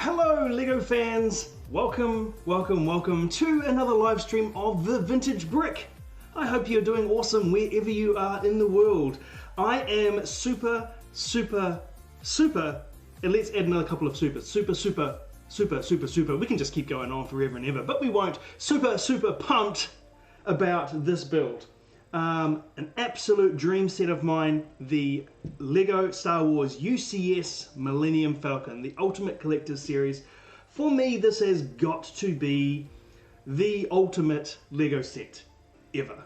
Hello LEGO fans! Welcome to another live stream of the Vintage Brick. I hope you're doing awesome wherever you are in the world. I am super, and let's add another couple of super. We can just keep going on forever and ever, but we won't. Super pumped about this build. An absolute dream set of mine, the LEGO Star Wars UCS Millennium Falcon, the Ultimate Collector's Series. For me, this has got to be the ultimate LEGO set ever.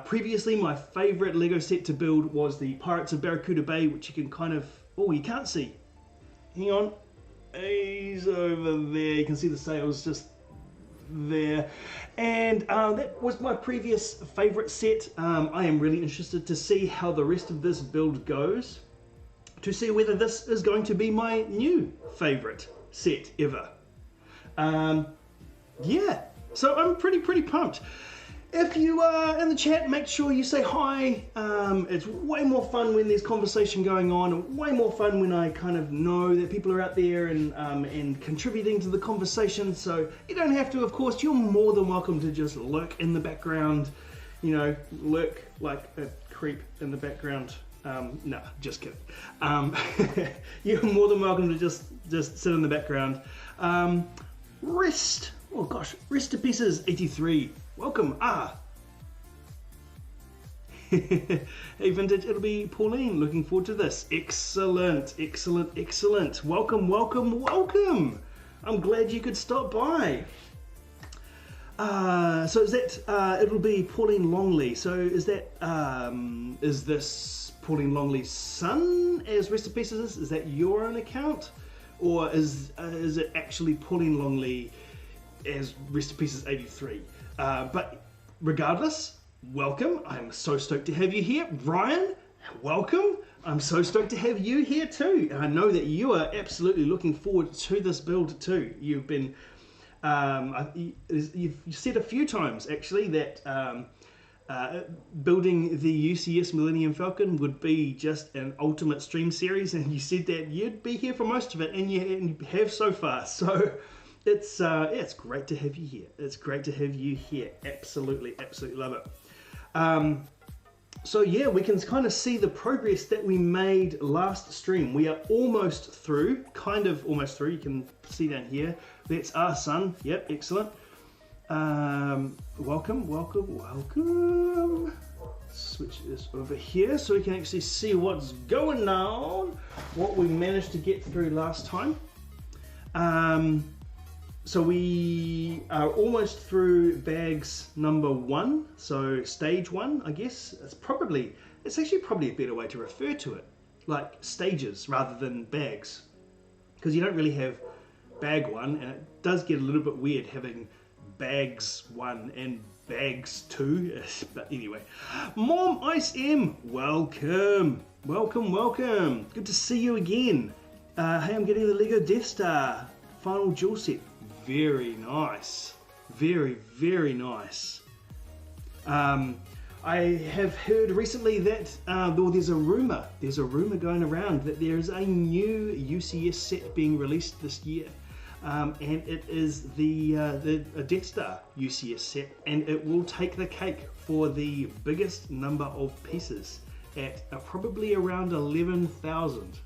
Previously, my favorite LEGO set to build was the Pirates of Barracuda Bay, which you can kind of, oh, you can't see. Hang on, he's over there. You can see the sails just there, and that was my previous favorite set. I am really interested to see how the rest of this build goes, to see whether this is going to be my new favorite set ever. Yeah, so I'm pretty pumped. If you are in the chat, make sure you say hi. It's way more fun when there's conversation going on, and way more fun when I kind of know that people are out there and contributing to the conversation. So you don't have to, of course, you're more than welcome to just lurk in the background, you know, lurk like a creep in the background. No, just kidding. You're more than welcome to just sit in the background. Rest, oh gosh, Rest to Pieces 83. Welcome. Hey Vintage, it'll be Pauline. Looking forward to this. Excellent. Welcome. I'm glad you could stop by. So is that, it'll be Pauline Longley. So is that, is this Pauline Longley's son as Rest of Pieces? Is that your own account? Or is it actually Pauline Longley as Rest of Pieces 83? But regardless, welcome. I'm so stoked to have you here. Ryan, welcome. I'm so stoked to have you here too. And I know that you are absolutely looking forward to this build too. You've been, you've said a few times actually that building the UCS Millennium Falcon would be just an ultimate stream series, and you said that you'd be here for most of it, and you have so far. So it's great to have you here. It's great to have you here. Absolutely love it. So yeah, we can kind of see the progress that we made last stream. We are almost through, kind of almost through. You can see down here. That's our son. Yep, excellent. Welcome. Switch this over here so we can actually see what's going on, what we managed to get through last time. So we are almost through bags number 1, so stage 1, I guess. It's actually probably a better way to refer to it, like stages rather than bags, because you don't really have bag 1, and it does get a little bit weird having bags 1 and bags 2. But anyway, Mom Ice M, welcome. Good to see you again. Hey, I'm getting the LEGO Death Star final dual set. Very nice. Very nice. I have heard recently that there's a rumor going around that there is a new UCS set being released this year, and it is the Death Star UCS set, and it will take the cake for the biggest number of pieces at probably around 11,000.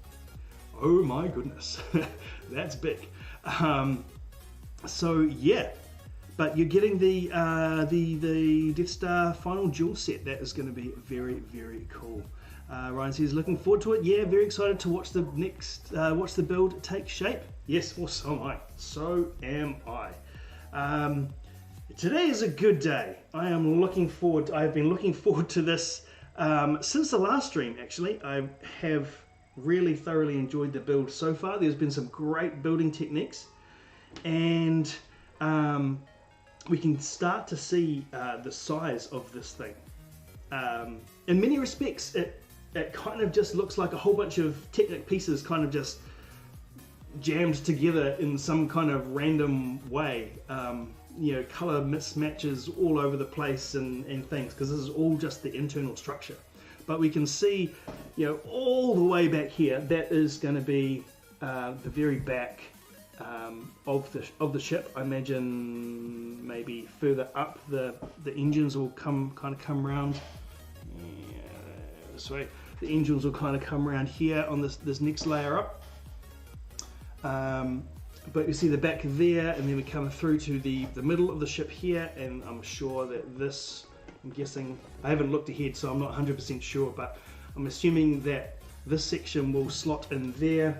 Oh my goodness, that's big. So yeah, but you're getting the Death Star final dual set. That is going to be very cool. Ryan says looking forward to it. Yeah, very excited to watch the next watch the build take shape. Yes, well, so am I. Today is a good day. I have been looking forward to this since the last stream. Actually, I have really thoroughly enjoyed the build so far. There's been some great building techniques, and we can start to see the size of this thing. In many respects, it kind of just looks like a whole bunch of Technic pieces kind of just jammed together in some kind of random way. You know, color mismatches all over the place and things, because this is all just the internal structure. But we can see, you know, all the way back here, that is going to be the very back of the ship. I imagine maybe further up the engines will kind of come around. Yeah, this way. The engines will kind of come around here on this next layer up. But you see the back there, and then we come through to the middle of the ship here, and I'm sure that this, I'm guessing, I haven't looked ahead so I'm not 100% sure, but I'm assuming that this section will slot in there,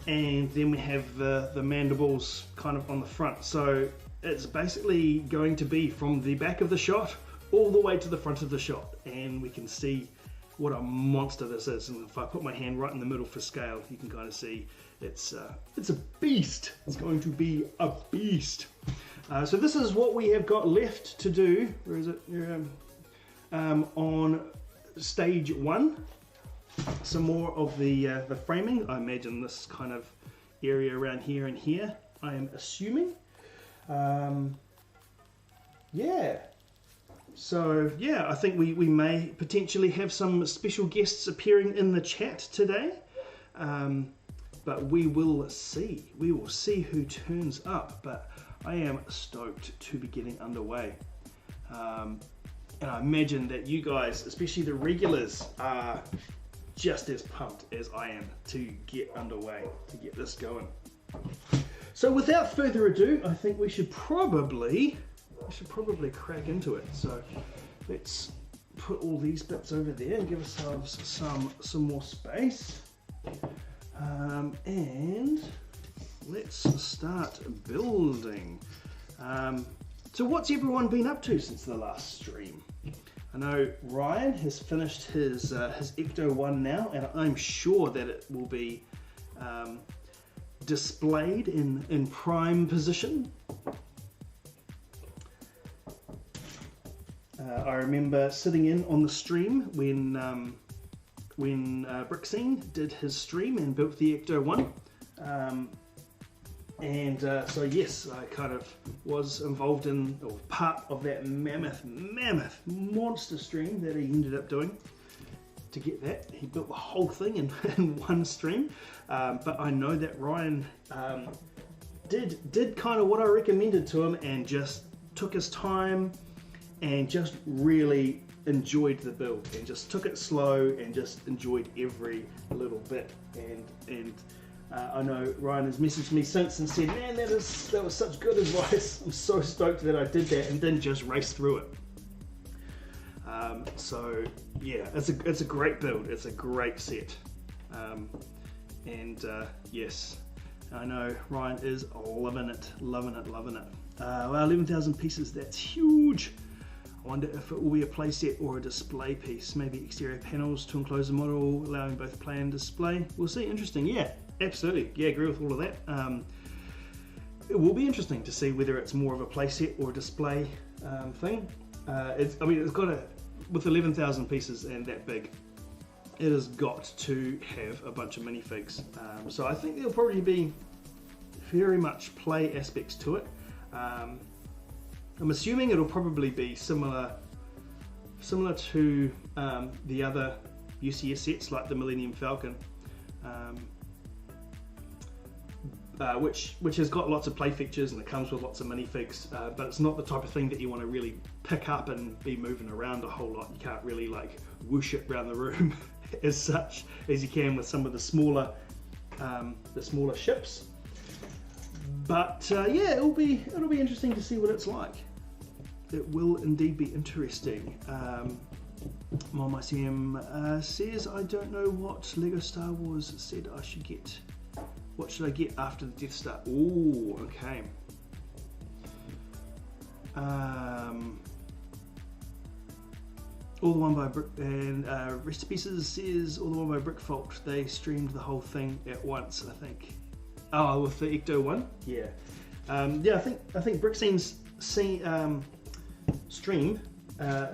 and then we have the mandibles kind of on the front. So it's basically going to be from the back of the shot all the way to the front of the shot, and we can see what a monster this is. And if I put my hand right in the middle for scale, you can kind of see it's a beast. It's going to be a beast. So this is what we have got left to do. Where is it? On stage 1. Some more of the framing. I imagine this kind of area around here and here, I am assuming. Yeah. So yeah, I think we may potentially have some special guests appearing in the chat today. But we will see. We will see who turns up. But I am stoked to be getting underway. And I imagine that you guys, especially the regulars, are just as pumped as I am to get underway, to get this going. So without further ado, I think we should probably crack into it. So let's put all these bits over there and give ourselves some more space. And let's start building. So what's everyone been up to since the last stream? I know Ryan has finished his Ecto 1 now, and I'm sure that it will be displayed in prime position. I remember sitting in on the stream when Brixine did his stream and built the Ecto 1. So yes, I kind of was involved in, or part of that mammoth monster stream that he ended up doing. To get that, he built the whole thing in one stream. But I know that Ryan did kind of what I recommended to him, and just took his time and just really enjoyed the build, and just took it slow and just enjoyed every little bit. And I know Ryan has messaged me since and said, man, that was such good advice. I'm so stoked that I did that and didn't just race through it. So yeah, it's a great build. It's a great set. Yes, I know Ryan is loving it. Well, 11,000 pieces, that's huge. I wonder if it will be a playset or a display piece. Maybe exterior panels to enclose the model, allowing both play and display. We'll see. Interesting. Yeah, absolutely. Yeah, agree with all of that. It will be interesting to see whether it's more of a playset or a display thing. It's got with 11,000 pieces and that big, it has got to have a bunch of minifigs. So I think there'll probably be very much play aspects to it. I'm assuming it'll probably be similar to the other UCS sets, like the Millennium Falcon, which has got lots of play features and it comes with lots of minifigs, but it's not the type of thing that you want to really pick up and be moving around a whole lot. You can't really like whoosh it around the room as such as you can with some of the smaller ships. But yeah, it'll be interesting to see what it's like. It will indeed be interesting. MonMyCM says, I don't know what Lego Star Wars said I should get. What should I get after the Death Star? Ooh, okay. All the One by Brick, and Rest Pieces says All the One by Brick Fault. They streamed the whole thing at once, I think. Oh, with the Ecto 1? Yeah. Yeah, I think Brixine's stream, I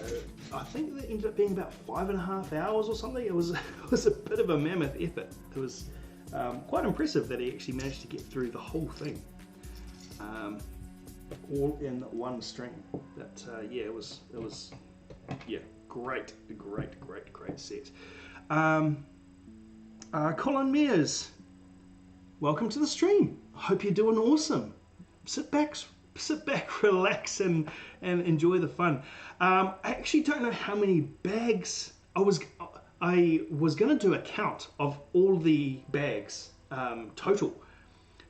think that ended up being about 5.5 hours or something. It was a bit of a mammoth effort. It was quite impressive that he actually managed to get through the whole thing, all in one stream. But yeah, it was great set. Colin Mears, welcome to the stream. hope you're doing awesome. Sit back, relax, and enjoy the fun. I actually don't know how many bags I was going to do a count of all the bags total.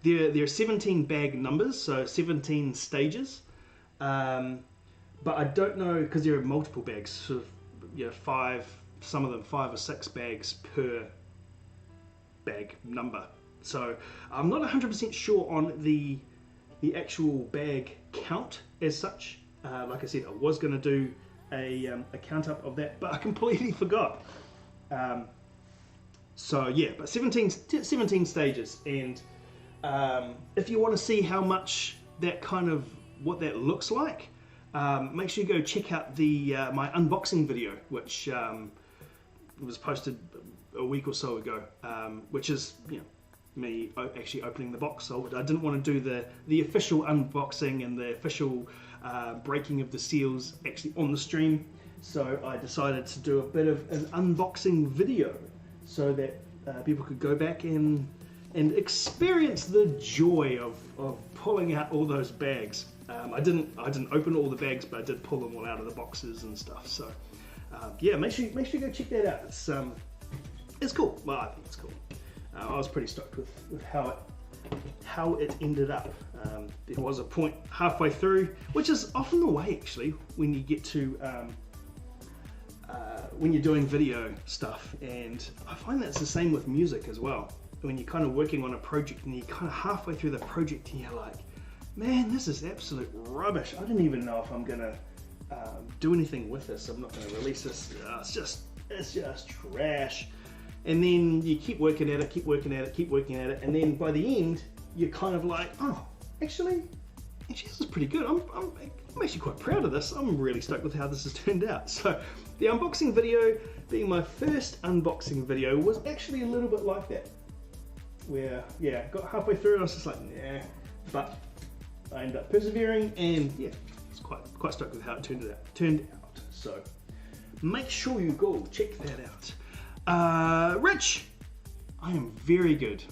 There are 17 bag numbers, so 17 stages. But I don't know, because there are multiple bags, sort of, five, some of them 5 or 6 bags per bag number. So I'm not 100% sure on the actual bag count as such. Like I said, I was going to do a count up of that, but I completely forgot. So yeah, but 17 stages, and if you want to see how much that what that looks like, make sure you go check out my unboxing video, which was posted a week or so ago, which is me actually opening the box. So I didn't want to do the official unboxing and the official breaking of the seals actually on the stream, so I decided to do a bit of an unboxing video so that people could go back and experience the joy of pulling out all those bags. I didn't open all the bags, but I did pull them all out of the boxes and stuff. So yeah, make sure you go check that out. It's cool. Well, I think it's cool. I was pretty stoked with how it ended up. There was a point halfway through, which is often the way actually when you get to when you're doing video stuff, and I find that's the same with music as well. When you're kind of working on a project and you're kind of halfway through the project and you're like, man, this is absolute rubbish. I don't even know if I'm gonna do anything with this. I'm not gonna release this. It's just trash. And then you keep working at it, and then by the end, you're kind of like, oh, actually this is pretty good. I'm actually quite proud of this. I'm really stoked with how this has turned out. So the unboxing video, being my first unboxing video, was actually a little bit like that. Where, yeah, got halfway through and I was just like, nah, but I ended up persevering, and yeah, it's quite stoked with how it turned out. So make sure you go check that out. Rich, I am very good.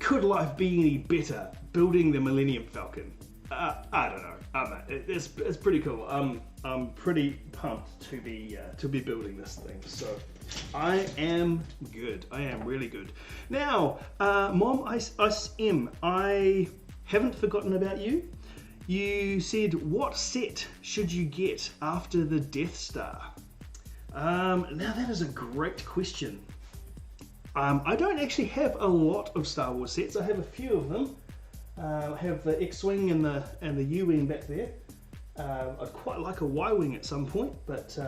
Could life be any better building the Millennium Falcon? I don't know. It's pretty cool. I'm pretty pumped to be building this thing. So I am good. I am really good. Now, Mom ISM, I haven't forgotten about you. You said, what set should you get after the Death Star? Now that is a great question. I don't actually have a lot of Star Wars sets. I have a few of them. I have the X-Wing and the U-Wing back there. I'd quite like a Y-Wing at some point, but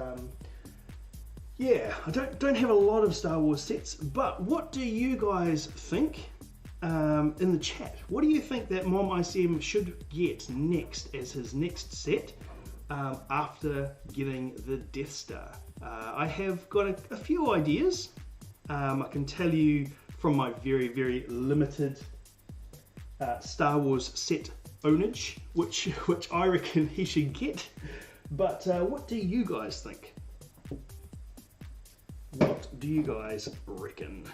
yeah, I don't have a lot of Star Wars sets. But what do you guys think in the chat? What do you think that Mom ICM should get next as his next set after getting the Death Star? I have got a few ideas. I can tell you from my very, very limited Star Wars set ownage, which I reckon he should get. But what do you guys think? What do you guys reckon?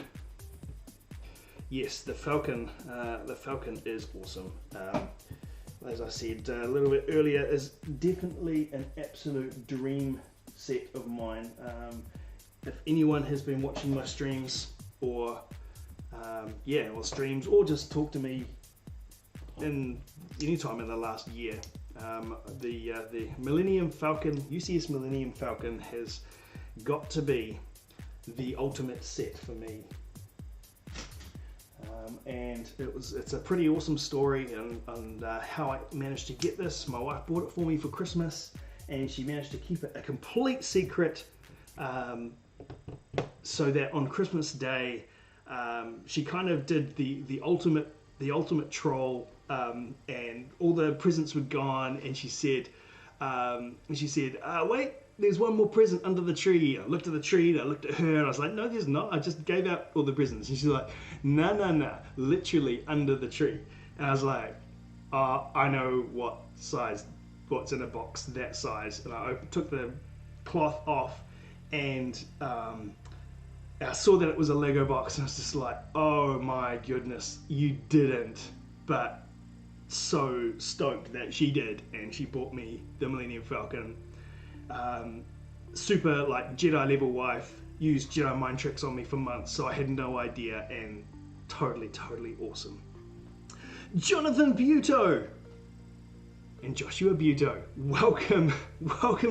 Yes, the Falcon is awesome. As I said a little bit earlier, is definitely an absolute dream set of mine. If anyone has been watching my streams or streams, or just talk to me in any time in the last year, the Millennium Falcon, UCS Millennium Falcon, has got to be the ultimate set for me. And it's a pretty awesome story, and how I managed to get this. My wife bought it for me for Christmas, and she managed to keep it a complete secret, so that on Christmas Day, she kind of did the ultimate troll, and all the presents were gone, and she said, wait, there's one more present under the tree. I looked at the tree, and I looked at her, and I was like, no, there's not. I just gave out all the presents. And she's like, no, literally under the tree. And I was like, I know what's in a box that size. And I took the cloth off, and I saw that it was a Lego box and I was just like, oh my goodness, you didn't. But so stoked that she did, and she bought me the Millennium Falcon. Super like Jedi level wife, used Jedi mind tricks on me for months, so I had no idea, and totally awesome. Jonathan Buto and Joshua Buto, welcome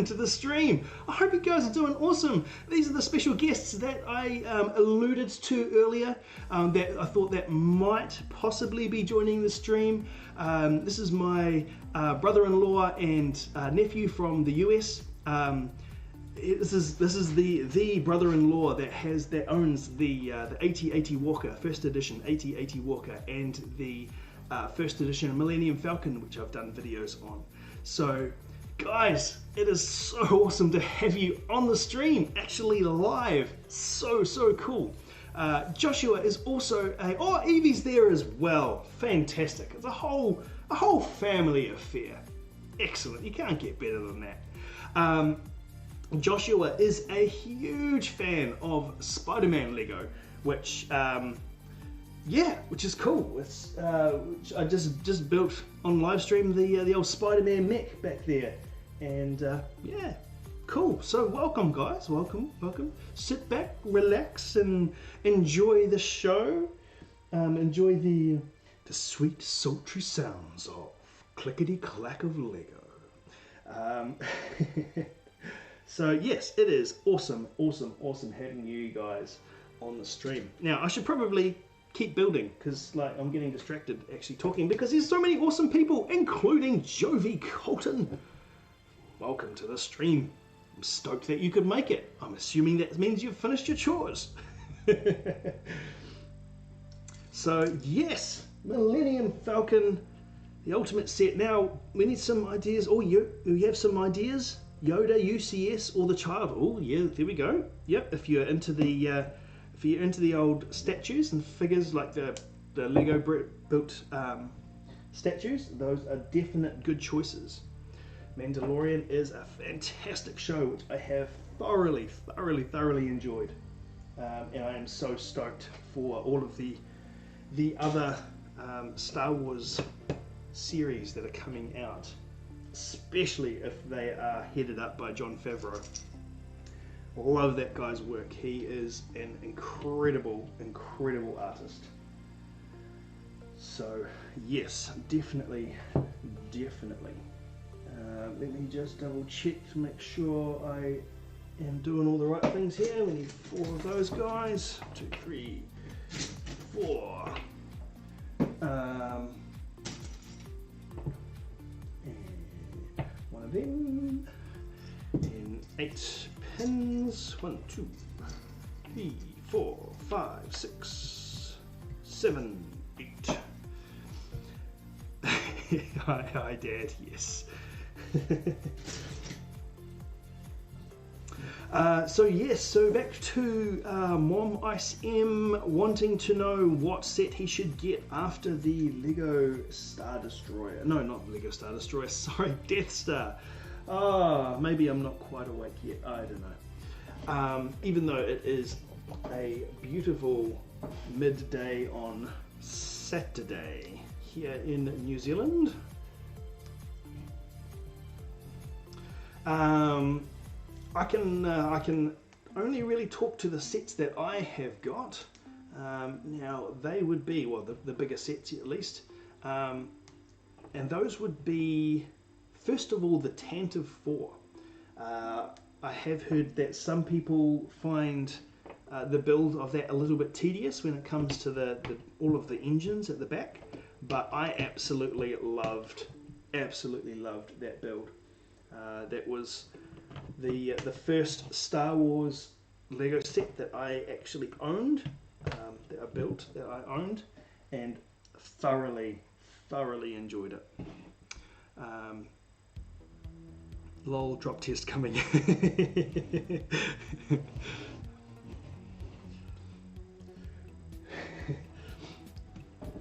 to the stream. I hope you guys are doing awesome. These are the special guests that I alluded to earlier, that I thought that might possibly be joining the stream. This is my brother-in-law and nephew from the US. This is the brother-in-law that owns the AT-AT Walker, first edition AT-AT Walker, and the first edition Millennium Falcon, which I've done videos on. So guys, it is so awesome to have you on the stream, actually live. So cool. Joshua is also Evie's there as well. Fantastic. It's a whole family affair. Excellent. You can't get better than that. Joshua is a huge fan of Spider-Man Lego, which is cool. It's which I just built on livestream the old Spider-Man mech back there, and yeah, cool. So welcome, guys. Welcome. Sit back, relax, and enjoy the show. Enjoy the sweet, sultry sounds of clickety clack of Lego. So yes, it is awesome having you guys on the stream. Now I should probably keep building, because like I'm getting distracted actually talking, because there's so many awesome people, including Jovi Colton. Welcome to the stream. I'm stoked that you could make it. I'm assuming that means you've finished your chores. So yes, Millennium Falcon, the ultimate set. Now we need some ideas. Oh, you have some ideas? Yoda, UCS, or the child? Oh yeah, there we go. Yep, if you're into the old statues and figures, like the Lego built statues, those are definite good choices. Mandalorian is a fantastic show, which I have thoroughly enjoyed, and I am so stoked for all of the other Star Wars series that are coming out, especially if they are headed up by Jon Favreau. Love that guy's work. He is an incredible artist. So yes, definitely. Let me just double check to make sure I am doing all the right things here. We need 4 of those guys. 2, 3, 4. And 1 of them. And 8 pins. 1, 2, 3, 4, 5, 6, 7, 8. Hi, Dad. Yes. So back to Mom Ice M wanting to know what set he should get after the Lego Star Destroyer. No, not Lego Star Destroyer. Sorry, Death Star. Maybe I'm not quite awake yet. I don't know. Even though it is a beautiful midday on Saturday here in New Zealand. I can only really talk to the sets that I have got. Now they would be, well, the bigger sets at least, and those would be, first of all, the Tantive 4. I have heard that some people find the build of that a little bit tedious when it comes to all of the engines at the back, but I absolutely loved that build. That was the first Star Wars Lego set that I actually owned, that I built, that I owned, and thoroughly enjoyed it. Lol, drop test coming.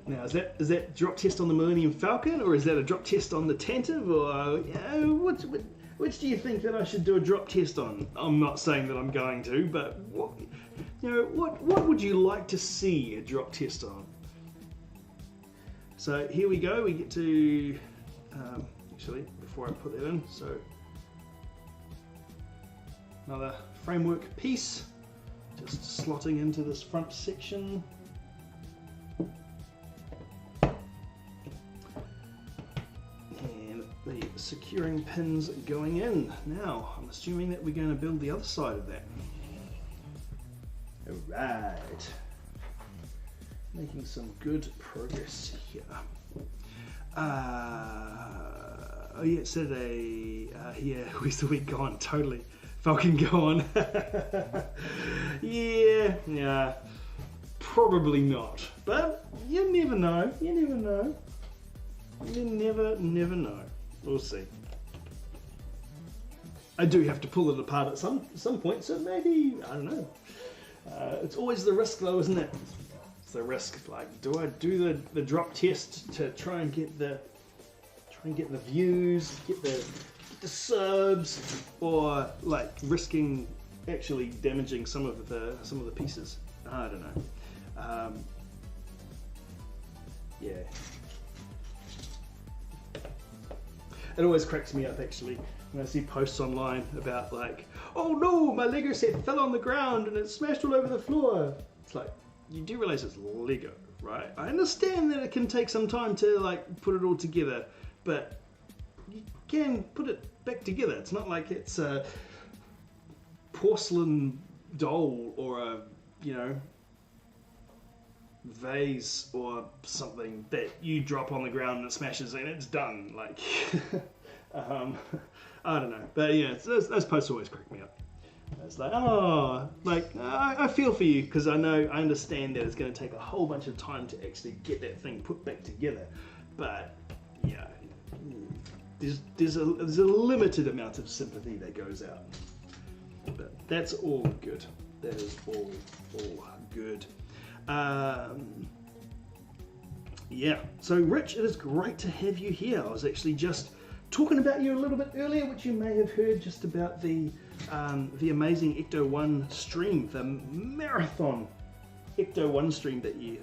Now, is that drop test on the Millennium Falcon, or is that a drop test on the Tantive, or which do you think that I should do a drop test on? I'm not saying that I'm going to, but you know, what would you like to see a drop test on? So here we go, we get to, actually, before I put that in, so another framework piece, just slotting into this front section. And the securing pins going in. Now, I'm assuming that we're going to build the other side of that. Alright. Making some good progress here. Oh yeah, Saturday. Yeah, where's the week gone? Totally. Falcon gone. Yeah. Probably not. But you never know. You never know. You never know. We'll see. I do have to pull it apart at some point, so maybe, I don't know. It's always the risk though, isn't it? It's the risk. Like, do I do the drop test to try and get the views, get the subs, or like risking actually damaging some of the pieces? I don't know. Yeah. It always cracks me up actually when I see posts online about like, oh no, my Lego set fell on the ground and it smashed all over the floor. It's like, you do realize it's Lego, right? I understand that it can take some time to like put it all together, but you can put it back together. It's not like it's a porcelain doll or a, you know, vase or something that you drop on the ground and it smashes and it's done. Like, I don't know, but yeah, those posts always crack me up. It's like, oh, like I feel for you because I understand that it's going to take a whole bunch of time to actually get that thing put back together, but yeah, there's a limited amount of sympathy that goes out. But that's all good. That is all good. Yeah, so Rich, it is great to have you here. I was actually just talking about you a little bit earlier, which you may have heard just about the amazing Ecto 1 stream, the marathon Ecto 1 stream that you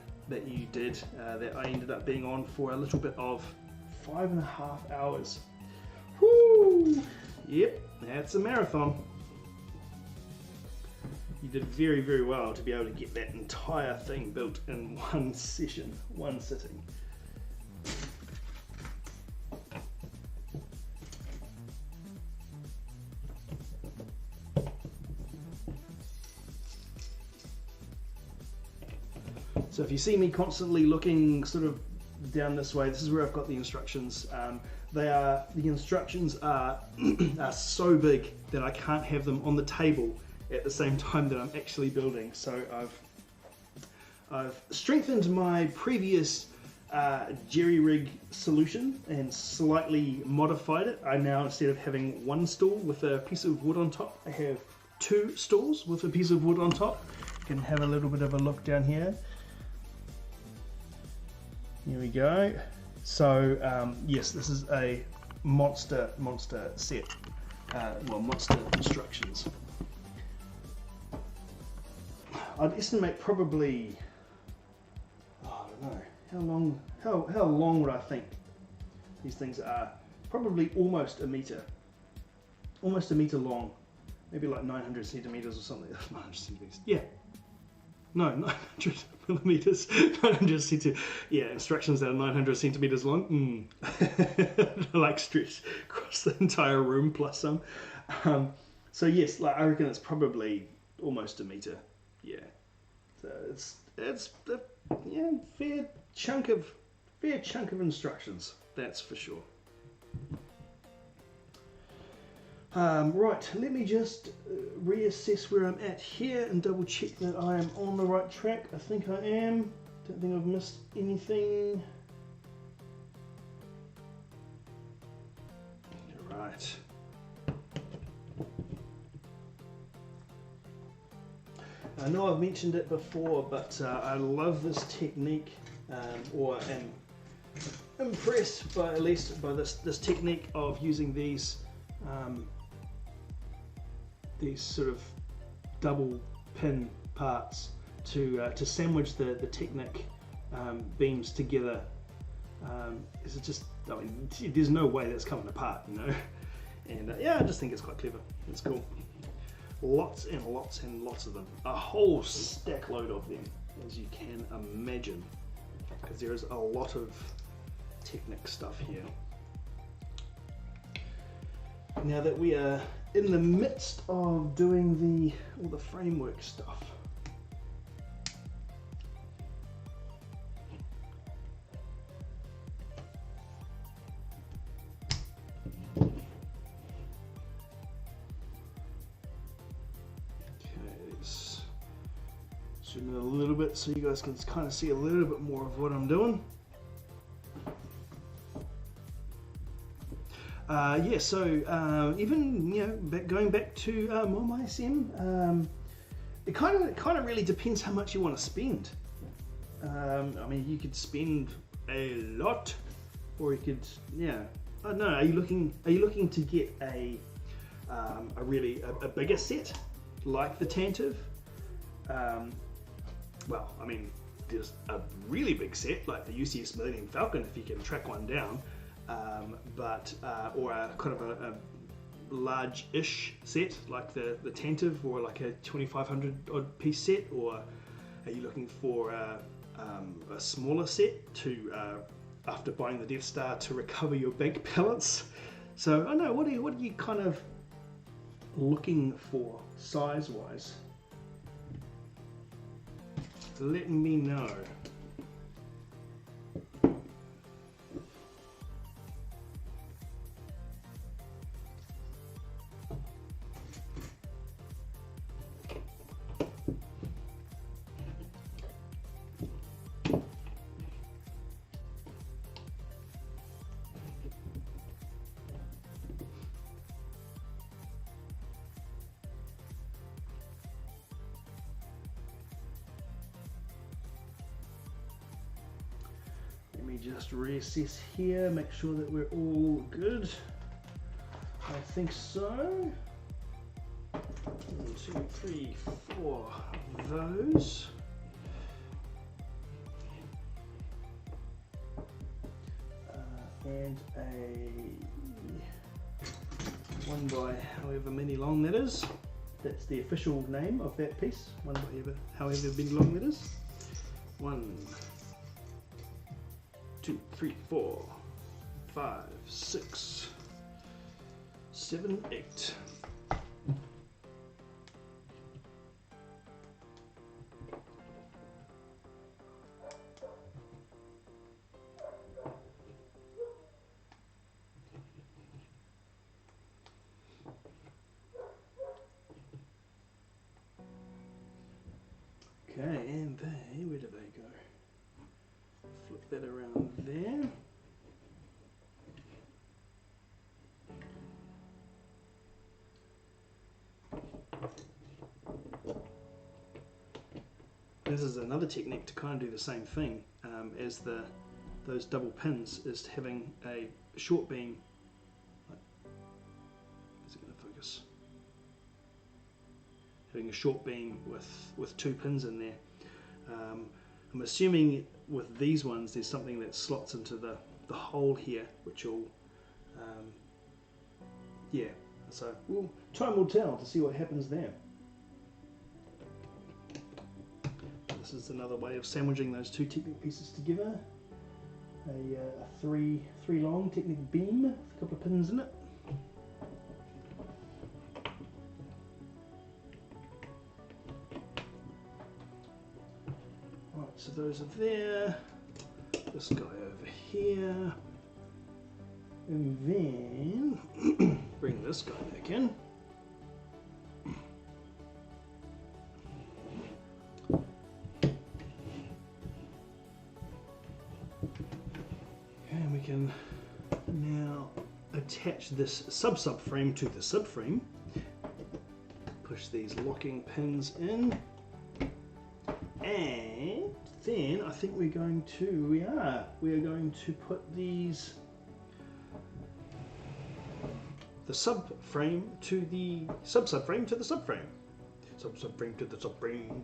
did, that I ended up being on for a little bit of 5.5 hours. Woo! Yep, that's a marathon. You did very, very well to be able to get that entire thing built in one session, one sitting. So if you see me constantly looking sort of down this way, this is where I've got the instructions. The instructions are so big that I can't have them on the table at the same time that I'm actually building. So I've strengthened my previous jerry rig solution and slightly modified it. I now, instead of having one stool with a piece of wood on top, I have 2 stools with a piece of wood on top. You can have a little bit of a look down here. Here we go. So yes, this is a monster set. Well, monster instructions. I'd estimate probably, oh, I don't know, how long would I think these things are? Probably almost a meter long, maybe like 900 centimeters or something. 900 centimeters, yeah. No, 900 millimeters, 900 centimeters. Yeah, instructions that are 900 centimeters long. Like stretched across the entire room plus some. So yes, like I reckon it's probably almost a meter. Yeah, so it's a fair chunk of instructions. That's for sure. Right, let me just reassess where I'm at here and double check that I am on the right track. I think I am. Don't think I've missed anything. Right. I know I've mentioned it before, but I love this technique, or am impressed by at least by this technique of using these sort of double pin parts to sandwich the Technic beams together. Is it just? I mean, there's no way that's coming apart, you know. And yeah, I just think it's quite clever. It's cool. Lots and lots and lots of them. A whole stack load of them, as you can imagine, because there is a lot of Technic stuff here. Now that we are in the midst of doing all the framework stuff, zoom in a little bit so you guys can kind of see a little bit more of what I'm doing. Yeah, so even going back to MomISM, it kind of really depends how much you want to spend. I mean, you could spend a lot, or you could, I don't know. Are you looking to get a bigger set like the Tantive? Well, I mean, there's a really big set like the UCS Millennium Falcon if you can track one down, or a kind of a large-ish set like the Tantive, or like a 2500 odd piece set, or are you looking for a smaller set to after buying the Death Star to recover your bank balance? So I don't know, what are you kind of looking for size-wise? Let me know. Let me just reassess here, make sure that we're all good. I think so. 1, 2, 3, 4 of those. And a 1 by however many long that is. That's the official name of that piece. 1 by however many long that is. 1, 2, 3, 4, 5, 6, 7, 8. Okay, and where do they go? Flip that around there. This is another technique to kind of do the same thing as those double pins, is having a short beam. Is it going to focus? Having a short beam with 2 pins in there. I'm assuming with these ones there's something that slots into the hole here, which will, so time will tell to see what happens there. This is another way of sandwiching those 2 Technic pieces together. A 3 long Technic beam with a couple of pins in it. Right, so those are there. This guy over here. And then bring this guy back in. And we can now attach this subframe to the subframe. Push these locking pins in. And then I think we are going to put these, the subframe to the subframe to the subframe, subframe to the subframe.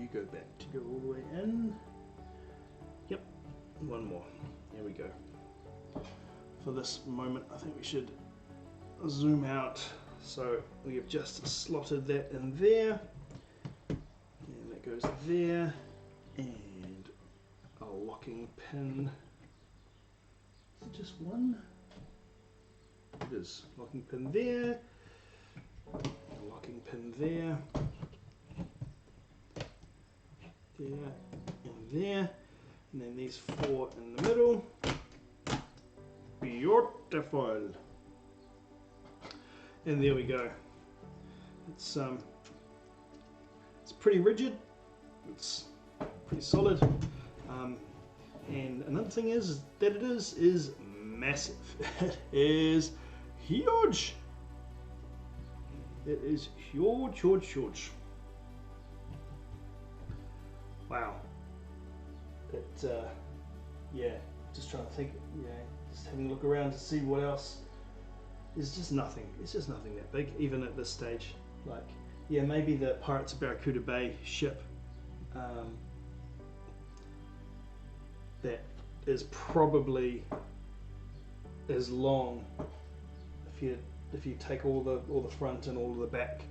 you go back to go all the way in. Yep, one more. There we go. For this moment, I think we should zoom out. So we have just slotted that in there, and that goes there, and a locking pin. Is it just one? It is. Locking pin there, a locking pin there, there, and there, and then these 4 in the middle. Beautiful. And there we go. It's pretty rigid. It's pretty solid. And another thing is that it is massive. It is huge. It is huge, huge, huge. Wow. Yeah. Just trying to think. Yeah. Just having a look around to see what else. It's just nothing. It's just nothing that big, even at this stage. Like, yeah, maybe the Pirates of Barracuda Bay ship that is probably as long if you take all the front and all of the back.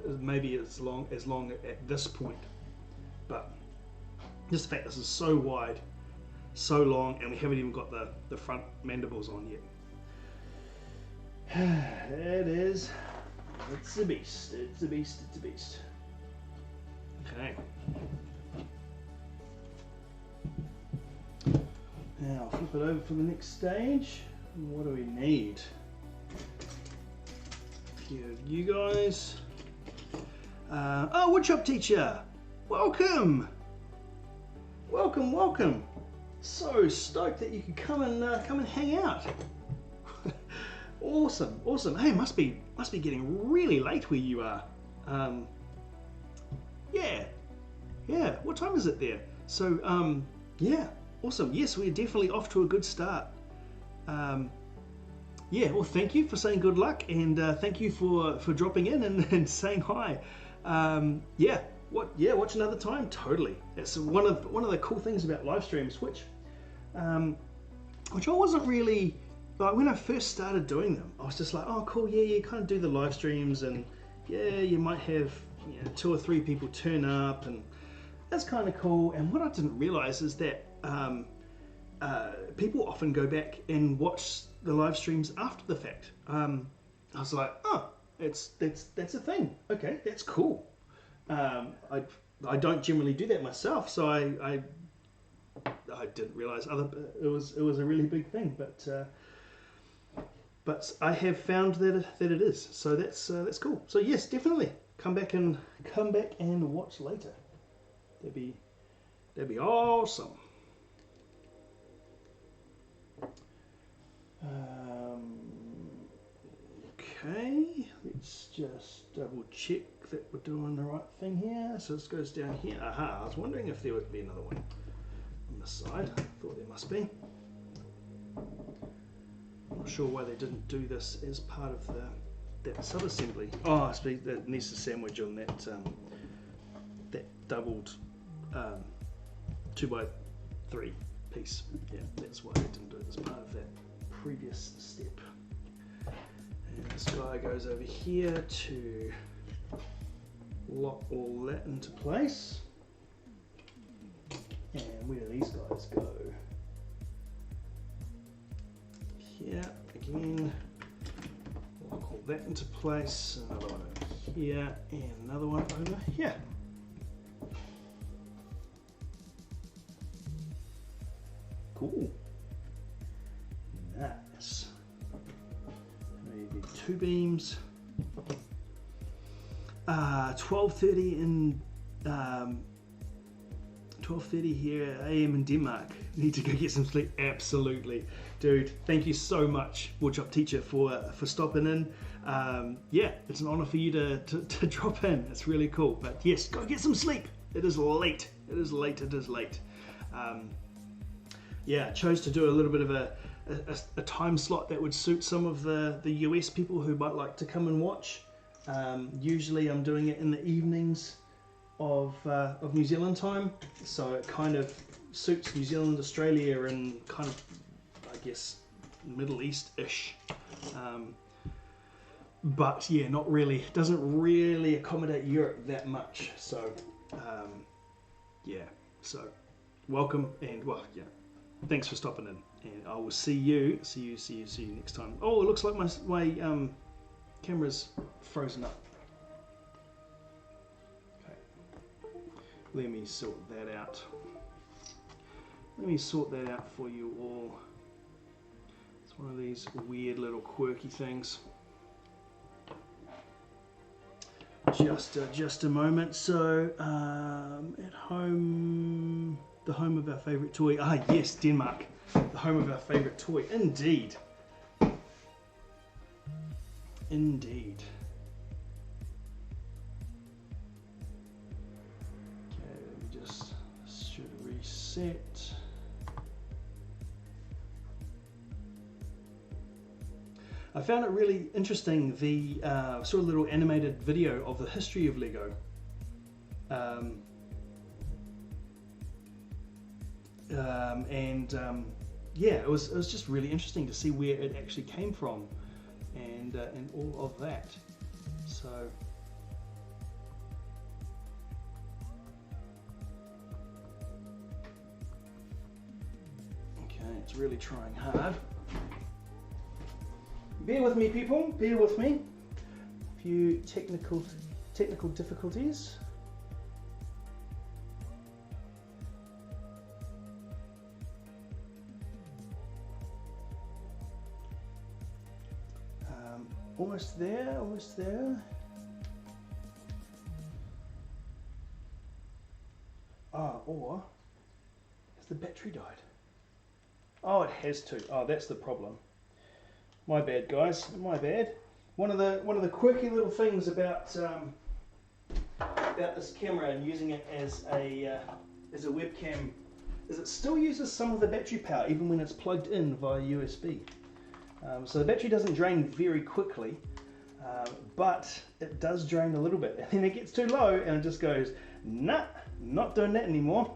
Maybe it's as long at this point, but just the fact this is so wide, so long, and we haven't even got the front mandibles on yet. It's a beast. It's a beast. It's a beast. Okay. Now flip it over for the next stage. What do we need? Here, you guys. Oh, woodshop teacher, welcome. Welcome, welcome. So stoked that you could come and hang out. Awesome, awesome. Hey, must be getting really late where you are. Yeah. What time is it there? So, yeah, awesome. Yes, we're definitely off to a good start. Yeah. Well, thank you for saying good luck, and thank you for dropping in and saying hi. Yeah. Watch another time. Totally. That's one of the cool things about live streams, which I wasn't really. Like when I first started doing them, I was just like, oh cool, yeah, you kind of do the live streams, and yeah, you might have 2 or 3 people turn up, and that's kind of cool. And what I didn't realize is that people often go back and watch the live streams after the fact. I was like, oh, that's a thing. Okay, that's cool. I don't generally do that myself, so I didn't realize it was a really big thing, but I have found that it is. So that's cool. So yes, definitely come back and watch later. That'd be awesome. Okay, let's just double check that we're doing the right thing here. So this goes down here. Aha, I was wondering if there would be another one on this side. I thought there must be. I'm not sure why they didn't do this as part of that sub-assembly. Oh, I suppose that needs to sandwich on that doubled 2x3 piece. Yeah, that's why they didn't do it as part of that previous step. And this guy goes over here to lock all that into place. And where do these guys go? Here again, lock all that into place. Another one over here, and another one over here. Cool. Nice. Maybe 2 beams. 12:30 in 12:30 here AM in Denmark. Need to go get some sleep. Absolutely, dude. Thank you so much, woodshop teacher, for stopping in. Yeah, it's an honor for you to drop in. It's really cool. But yes, go get some sleep. It is late. It is late. It is late. Yeah, I chose to do a little bit of a time slot that would suit some of the US people who might like to come and watch. Usually I'm doing it in the evenings of New Zealand time, so it kind of suits New Zealand, Australia, and kind of, I guess, Middle East-ish. But yeah, not really. Doesn't really accommodate Europe that much. So yeah. So welcome, and well, yeah. Thanks for stopping in, and I will see you next time. Oh, it looks like my camera's frozen up. Okay. Let me sort that out. Let me sort that out for you all. It's one of these weird little quirky things. Just a moment. So at home, the home of our favourite toy. Ah yes, Denmark, the home of our favourite toy. Indeed. Indeed. Okay, let me just should reset. I found it really interesting, the sort of little animated video of the history of Lego. Yeah, it was just really interesting to see where it actually came from, and all of that. So okay, it's really trying hard. Bear with me, people. Bear with me. A few technical difficulties. Almost there. Almost there. Ah, or has the battery died? Oh, it has to. Oh, that's the problem. My bad, guys. My bad. One of the quirky little things about this camera and using it as a webcam is it still uses some of the battery power even when it's plugged in via USB. So the battery doesn't drain very quickly, but it does drain a little bit, and then it gets too low and it just goes, nah, not doing that anymore.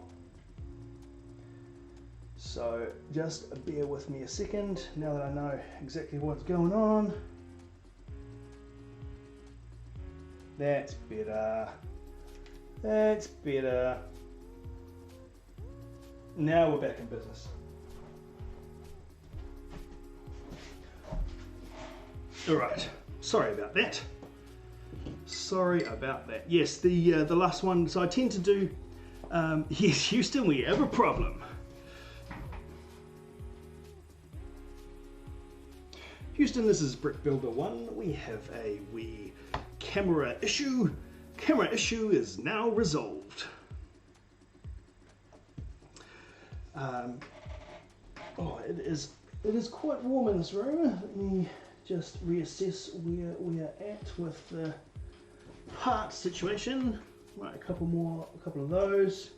So just bear with me a second, now that I know exactly what's going on. That's better. That's better. Now we're back in business. Alright, sorry about that. Sorry about that. Yes, the last one, so I tend to do, yes, Houston, we have a problem. Houston, this is Brick Builder 1. We have a wee camera issue. Camera issue is now resolved. Oh, it is quite warm in this room. Let me just reassess where we are at with the part situation. Right, a couple of those.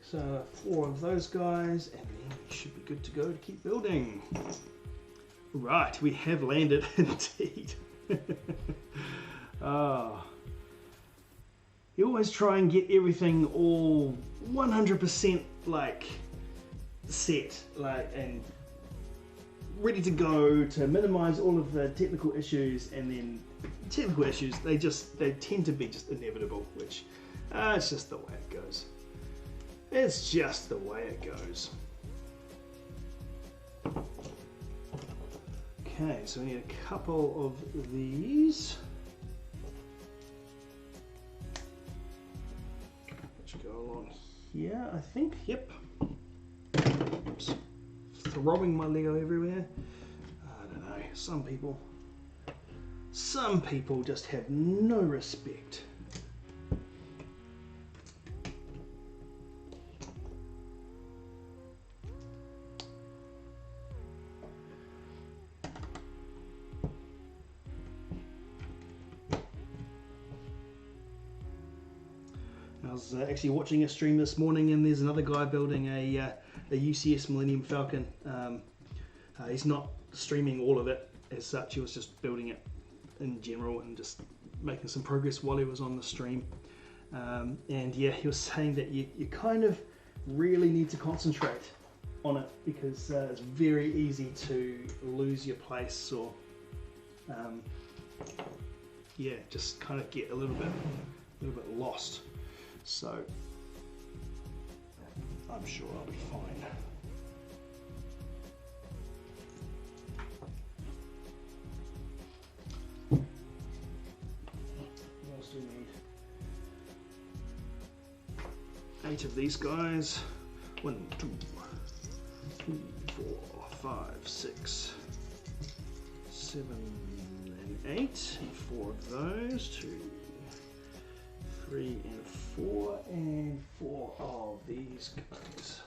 So 4 of those guys, and then we should be good to go to keep building. Right, we have landed indeed. You always try and get everything all 100% like set, like, and ready to go to minimize all of the technical issues, and then technical issues, they tend to be just inevitable, which it's just the way it goes. It's just the way it goes. Okay, so we need a couple of these, which go along here, I think. Yep. Oops. Throwing my Lego everywhere. I don't know. Some people just have no respect. I was actually watching a stream this morning, and there's another guy building a UCS Millennium Falcon. He's not streaming all of it as such, he was just building it in general and just making some progress while he was on the stream. And yeah, he was saying that you kind of really need to concentrate on it because it's very easy to lose your place or yeah, just kind of get a little bit lost. So I'm sure I'll be fine. What else do we need? 8 of these guys. 1, 2, 3, 4, 5, 6, 7, and 8. 4 of those. 2, 3, and 4, and 4 of these guys.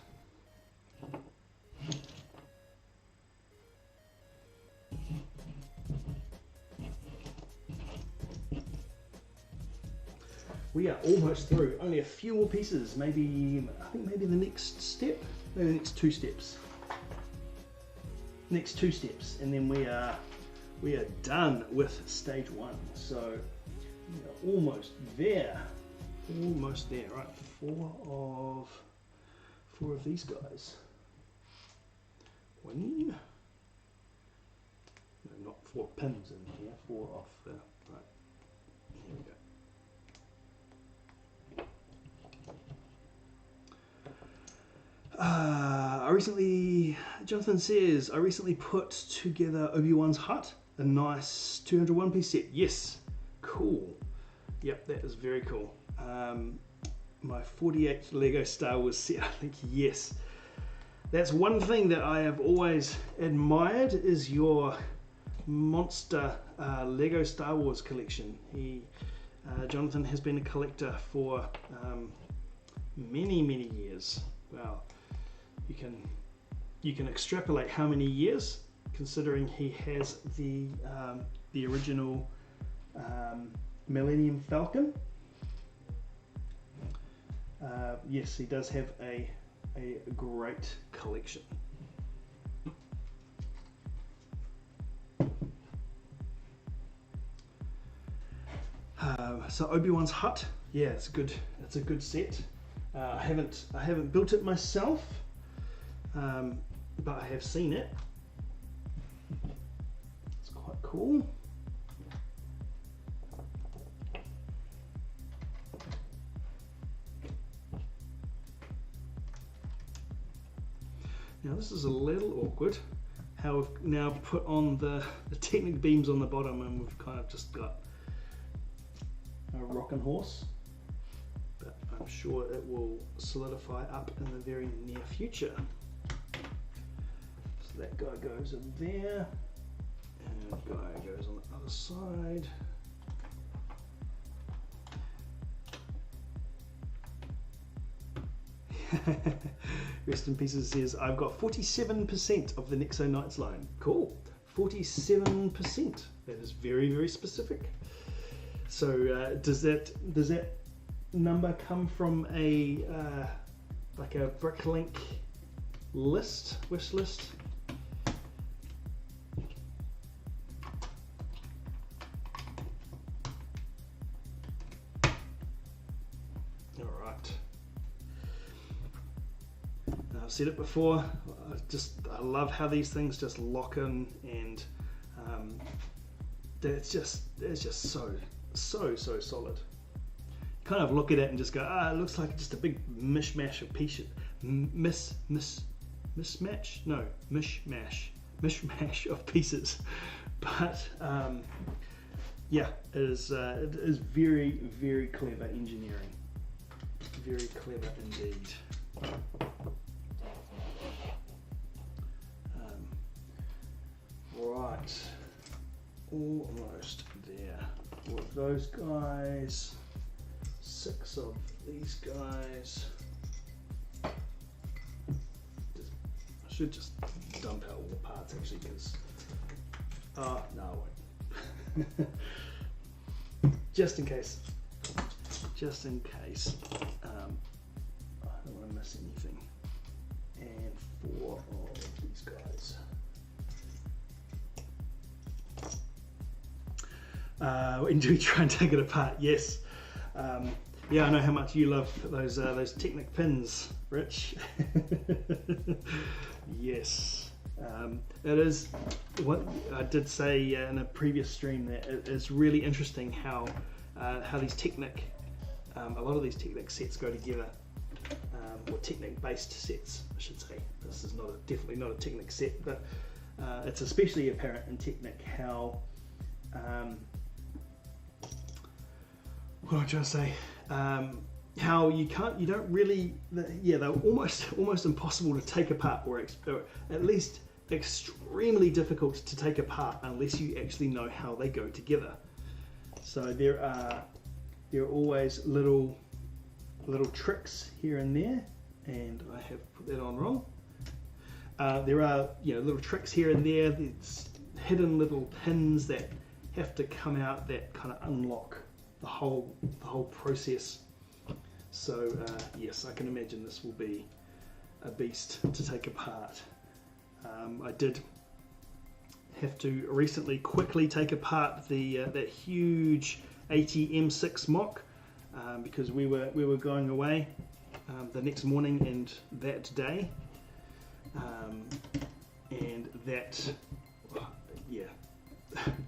We are almost through. Only a few more pieces. Maybe I think maybe the next step. Maybe the next 2 steps. Next 2 steps, and then we are done with stage 1. So we are almost there. Almost there. Right, 4 of these guys. 1. No, not 4 pins in here. 4 off the right. Here we go. Jonathan says, I recently put together Obi-Wan's hut, a nice 201 piece set. Yes, cool. Yep, that is very cool. My 48 Lego Star Wars set, I think, yes. That's one thing that I have always admired is your monster Lego Star Wars collection. Jonathan has been a collector for many years. Well, you can extrapolate how many years, considering he has the original Millennium Falcon. Yes, he does have a great collection. So Obi-Wan's hut, yeah, it's a good set. I haven't built it myself, but I have seen it. It's quite cool. Now this is a little awkward, how we've now put on the Technic beams on the bottom and we've kind of just got a rocking horse. But I'm sure it will solidify up in the very near future. So that guy goes in there, and that guy goes on the other side. Rest in Pieces says, I've got 47% of the Nexo Knights line. Cool, 47%. That is very specific. So does that number come from a like a Bricklink wish list? All right. I've said it before. I love how these things just lock in, and it's just so solid. Kind of look at it and just go, it looks like just a big mishmash of pieces. Mishmash of pieces. But yeah, it is very clever engineering. Very clever indeed. Right, almost there. 4 of those guys, 6 of these guys. I should just dump out all the parts actually, because no, I won't. Just in case. I don't want to miss anything. And 4 of these guys. When do we try and take it apart? Yes. Yeah, I know how much you love those Technic pins, Rich. Yes, it is. What I did say in a previous stream that it is really interesting how these Technic, a lot of these Technic sets go together, or Technic based sets, I should say. This is definitely not a Technic set, but it's especially apparent in Technic how. What am I trying to say? How you don't really, they're almost impossible to take apart, or at least extremely difficult to take apart unless you actually know how they go together. So there are always little tricks here and there, and I have put that on wrong. There are little tricks here and there. There's hidden little pins that have to come out that kind of unlock the whole process. So yes, I can imagine this will be a beast to take apart. I did have to recently quickly take apart that huge AT-M6 mock because we were going away the next morning and that day, and that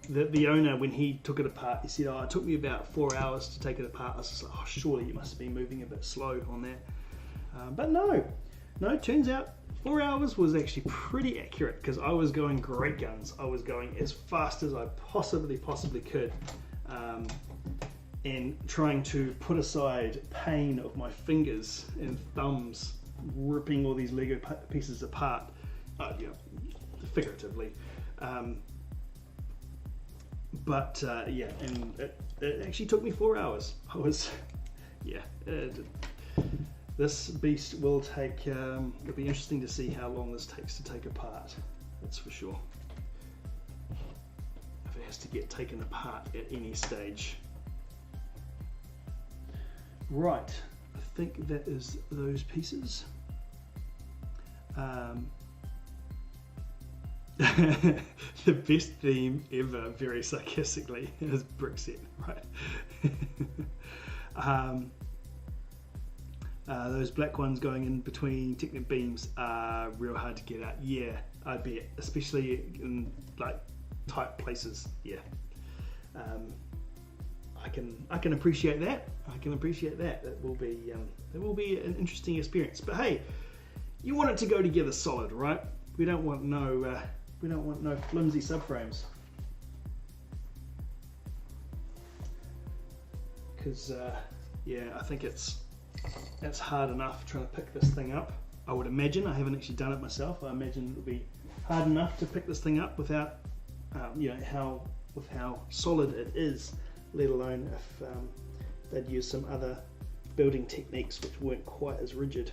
the owner, when he took it apart, he said, "Oh, it took me about 4 hours to take it apart." I was just like, "Oh, surely you must have been moving a bit slow on that." But no, turns out 4 hours was actually pretty accurate because I was going great guns. I was going as fast as I possibly could, and trying to put aside pain of my fingers and thumbs ripping all these Lego pieces apart, figuratively. But and it actually took me 4 hours. This beast will take, it'll be interesting to see how long this takes to take apart, that's for sure. If it has to get taken apart at any stage. Right, I think that is those pieces. The best theme ever, very sarcastically, is brick set, right? Those black ones going in between Technic beams are real hard to get out. Yeah, I bet, especially in like tight places. Yeah, I can appreciate that. It will be an interesting experience. But hey, you want it to go together solid, right? We don't want no flimsy subframes, because I think it's hard enough trying to pick this thing up. I would imagine, I haven't actually done it myself, I imagine it would be hard enough to pick this thing up without how solid it is, let alone if they'd use some other building techniques which weren't quite as rigid.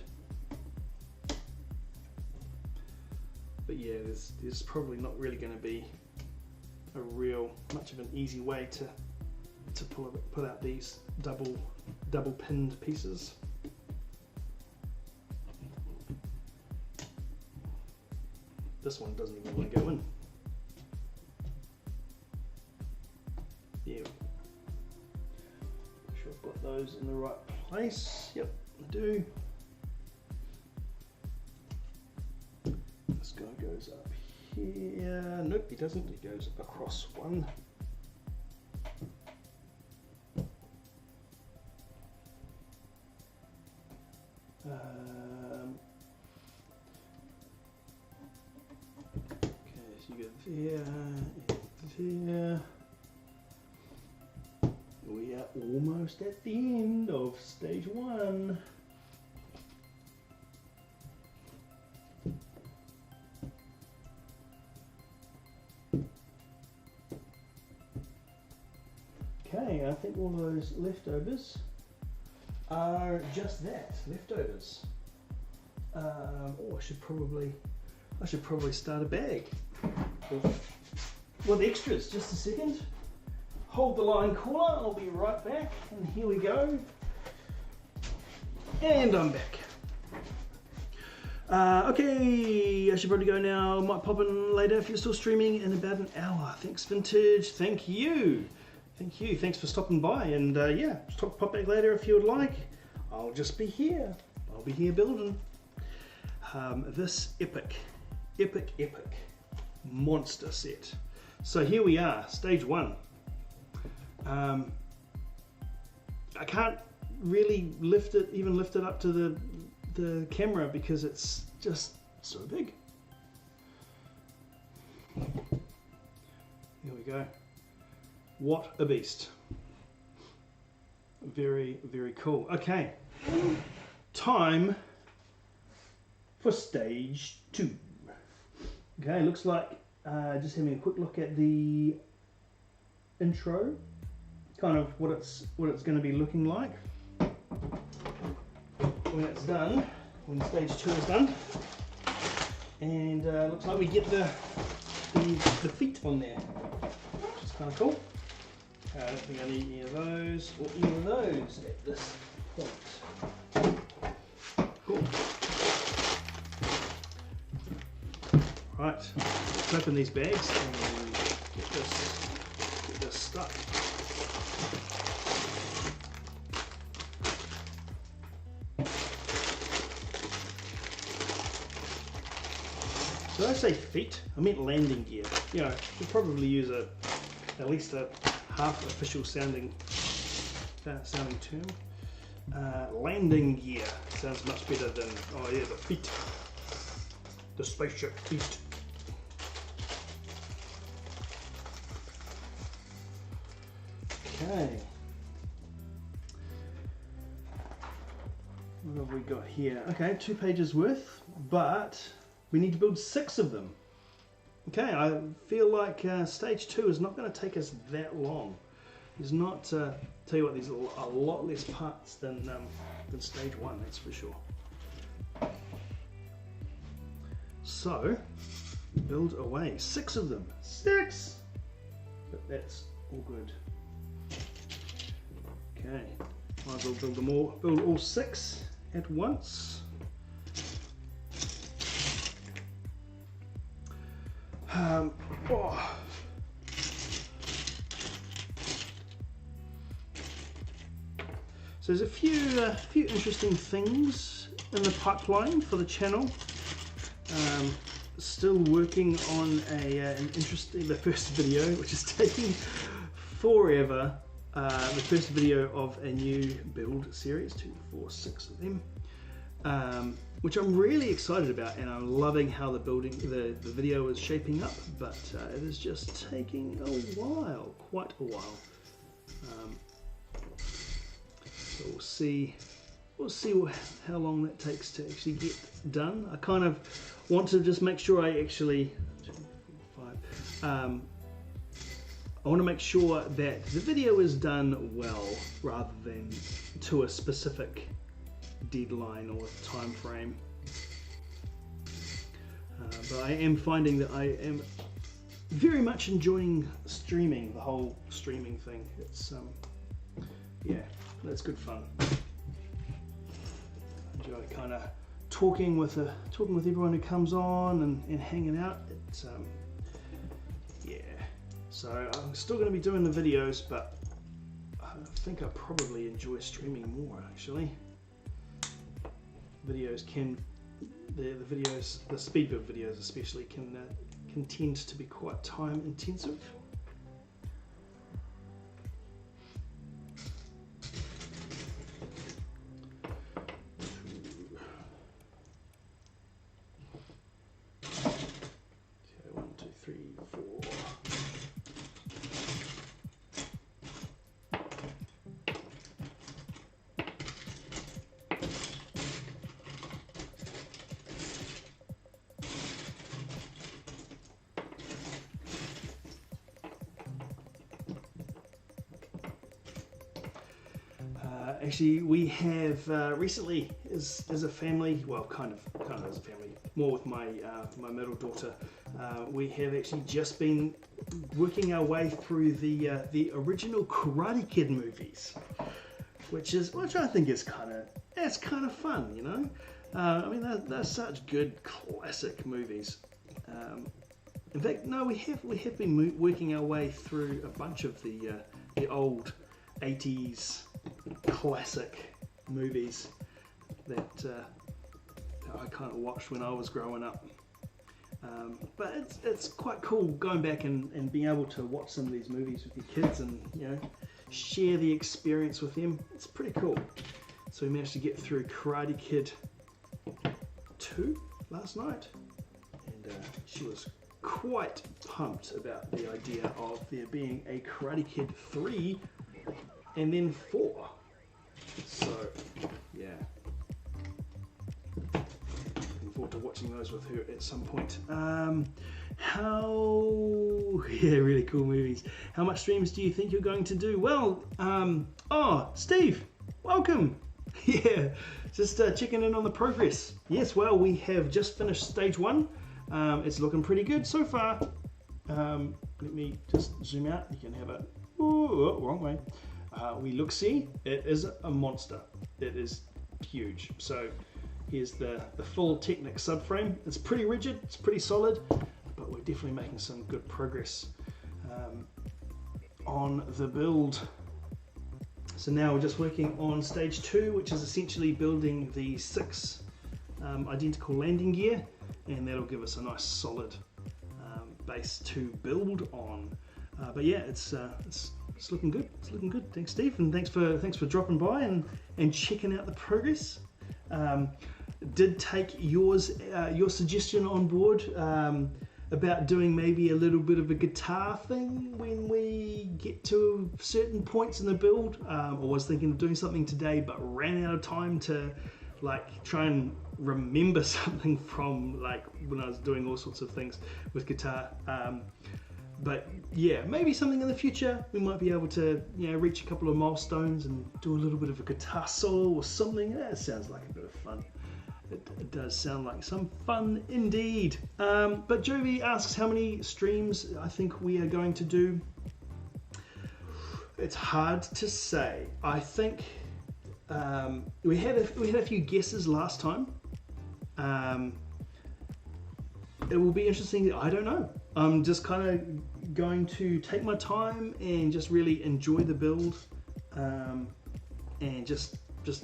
But yeah, there's probably not really going to be much of an easy way to pull out these double pinned pieces. This one doesn't even want to go in. Yeah. Make sure I've got those in the right place. Yep, I do. This guy goes up here. Nope, he doesn't. He goes across one. Okay, so you go there and there. We are almost at the end of stage 1. Okay, I think all those leftovers are just that, leftovers. I should probably start a bag with extras. Just a second. Hold the line caller, I'll be right back. And here we go. And I'm back. Okay, I should probably go now. Might pop in later if you're still streaming in about an hour. Thanks, Vintage. Thank you. Thank you. Thanks for stopping by. And yeah, pop back later if you would like. I'll just be here. I'll be here building. This epic monster set. So here we are, stage 1. I can't really lift it up to the camera because it's just so big. Here we go. What a beast. Very, very cool. Okay, time for stage 2. Okay, looks like just having a quick look at the intro, kind of what it's going to be looking like when it's done, when stage 2 is done. And looks like we get the feet on there, which is kind of cool. I don't think I need any of those or any of those at this point. Cool. Right, let's open these bags and get this stuck. Did I say feet? I meant landing gear. You know, you'd probably use at least a half official sounding term. Landing gear sounds much better than, oh yeah, the feet. The spaceship feet. Okay. What have we got here? Okay, 2 pages worth, but we need to build 6 of them. Okay, I feel like stage 2 is not going to take us that long. There's not, tell you what, there's a lot less parts than stage 1, that's for sure. So, build away. 6 of them. 6! But that's all good. Okay, might as well build them all. Build all 6 at once. Oh. So there's a few interesting things in the pipeline for the channel. Still working on the first video, which is taking forever. The first video of a new build series, 2, 4, 6 of them, which I'm really excited about, and I'm loving how the video is shaping up. But it is just taking a while, quite a while. So we'll see how long that takes to actually get done. I kind of want to just make sure I actually, I want to make sure that the video is done well rather than to a specific deadline or time frame. But I am finding that I am very much enjoying streaming, the whole streaming thing. It's yeah, that's good fun. Enjoy kind of talking with everyone who comes on and hanging out. It's yeah. So I'm still going to be doing the videos, but I think I probably enjoy streaming more actually. Videos can, the speed build videos especially can tend to be quite time intensive. Okay, 1, 2, 3, 4. Actually, we have recently, as a family, well, kind of as a family, more with my my middle daughter, we have actually just been working our way through the original Karate Kid movies, which I think is kind of fun, you know. I mean, they're such good classic movies. In fact, no, we have been working our way through a bunch of the the old 80s classic movies that I kind of watched when I was growing up. But it's quite cool going back and being able to watch some of these movies with your kids and, you know, share the experience with them. It's pretty cool. So we managed to get through Karate Kid 2 last night, and she was quite pumped about the idea of there being a Karate Kid 3 and then 4. So yeah, looking forward to watching those with her at some point. Yeah, really cool movies. How much streams do you think you're going to do? Well, oh, Steve, welcome. Yeah, just checking in on the progress. Yes, well, we have just finished stage 1. It's looking pretty good so far. Let me just zoom out. You can have a, oh, wrong way. We look, see, it is a monster. It is huge. So here's the full Technic subframe. It's pretty rigid, it's pretty solid, but we're definitely making some good progress on the build. So now we're just working on stage 2, which is essentially building the 6 identical landing gear, and that'll give us a nice solid base to build on. But yeah, it's looking good. It's looking good. Thanks, Steve, and thanks for dropping by and checking out the progress. Did take your suggestion on board about doing maybe a little bit of a guitar thing when we get to certain points in the build. I was thinking of doing something today, but ran out of time to like try and remember something from like when I was doing all sorts of things with guitar. But yeah, maybe something in the future. We might be able to, you know, reach a couple of milestones and do a little bit of a guitar solo or something. That sounds like a bit of fun. It does sound like some fun indeed. But Jovi asks how many streams I think we are going to do. It's hard to say. I think we had a few guesses last time. It will be interesting. I don't know. I'm just kind of going to take my time and just really enjoy the build, and just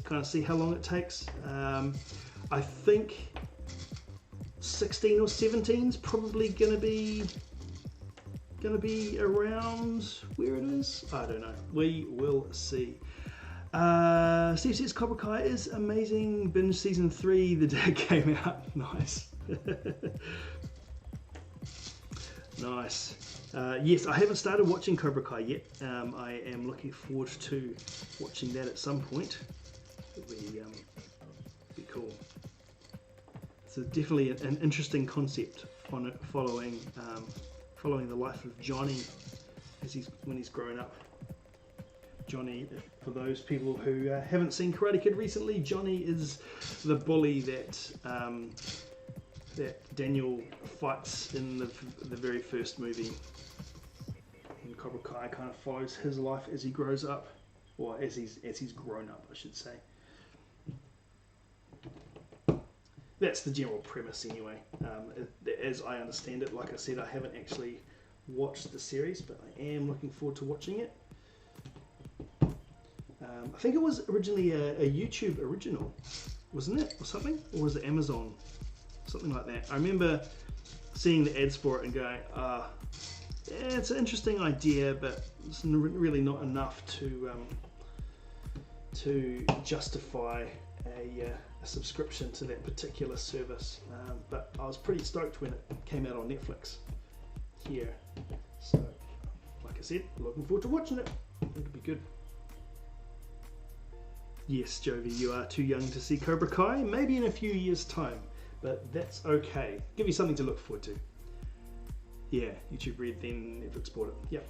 kind of see how long it takes. I think 16 or 17 is probably gonna be around where it is. I don't know. We will see. Steve says Cobra Kai is amazing. Binge season 3 the day it came out. Nice. Nice. Yes, I haven't started watching Cobra Kai yet. I am looking forward to watching that at some point. It'll be cool. So definitely an interesting concept on it, following the life of Johnny when he's grown up. Johnny, for those people who haven't seen Karate Kid recently, Johnny is the bully that Daniel fights in the very first movie. And Cobra Kai kind of follows his life as he grows up, or as he's grown up, I should say. That's the general premise anyway, as I understand it. Like I said, I haven't actually watched the series, but I am looking forward to watching it. I think it was originally a YouTube original, wasn't it, or something? Or was it Amazon? Something like that. I remember seeing the ads for it and going, yeah, it's an interesting idea, but it's really not enough to justify a subscription to that particular service. But I was pretty stoked when it came out on Netflix here. So, like I said, looking forward to watching it. It'll be good. Yes, Jovi, you are too young to see Cobra Kai. Maybe in a few years' time, but that's okay. Give you something to look forward to. Yeah, YouTube Red, then Netflix bought it. Yep.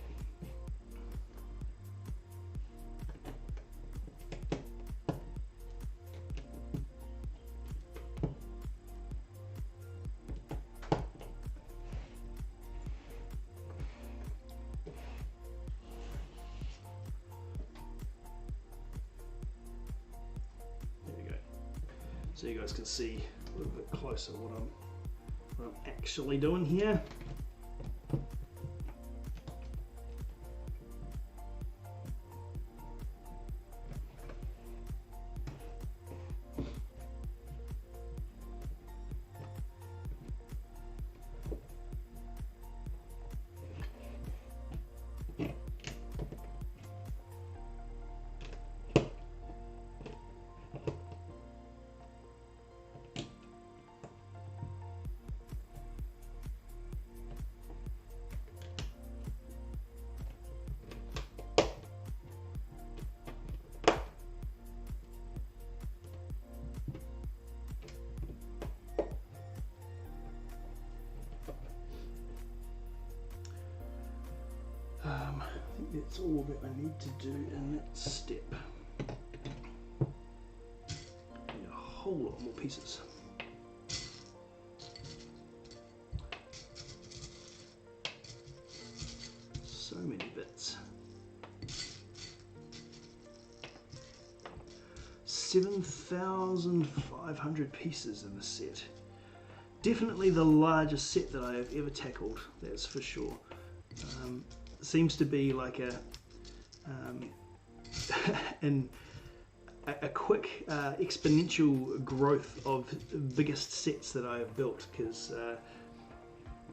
So you guys can see a little bit closer what I'm actually doing here. I think that's all that I need to do in that step. Need a whole lot more pieces. So many bits. 7,500 pieces in the set. Definitely the largest set that I have ever tackled, that's for sure. Seems to be like a quick exponential growth of biggest sets that I have built, because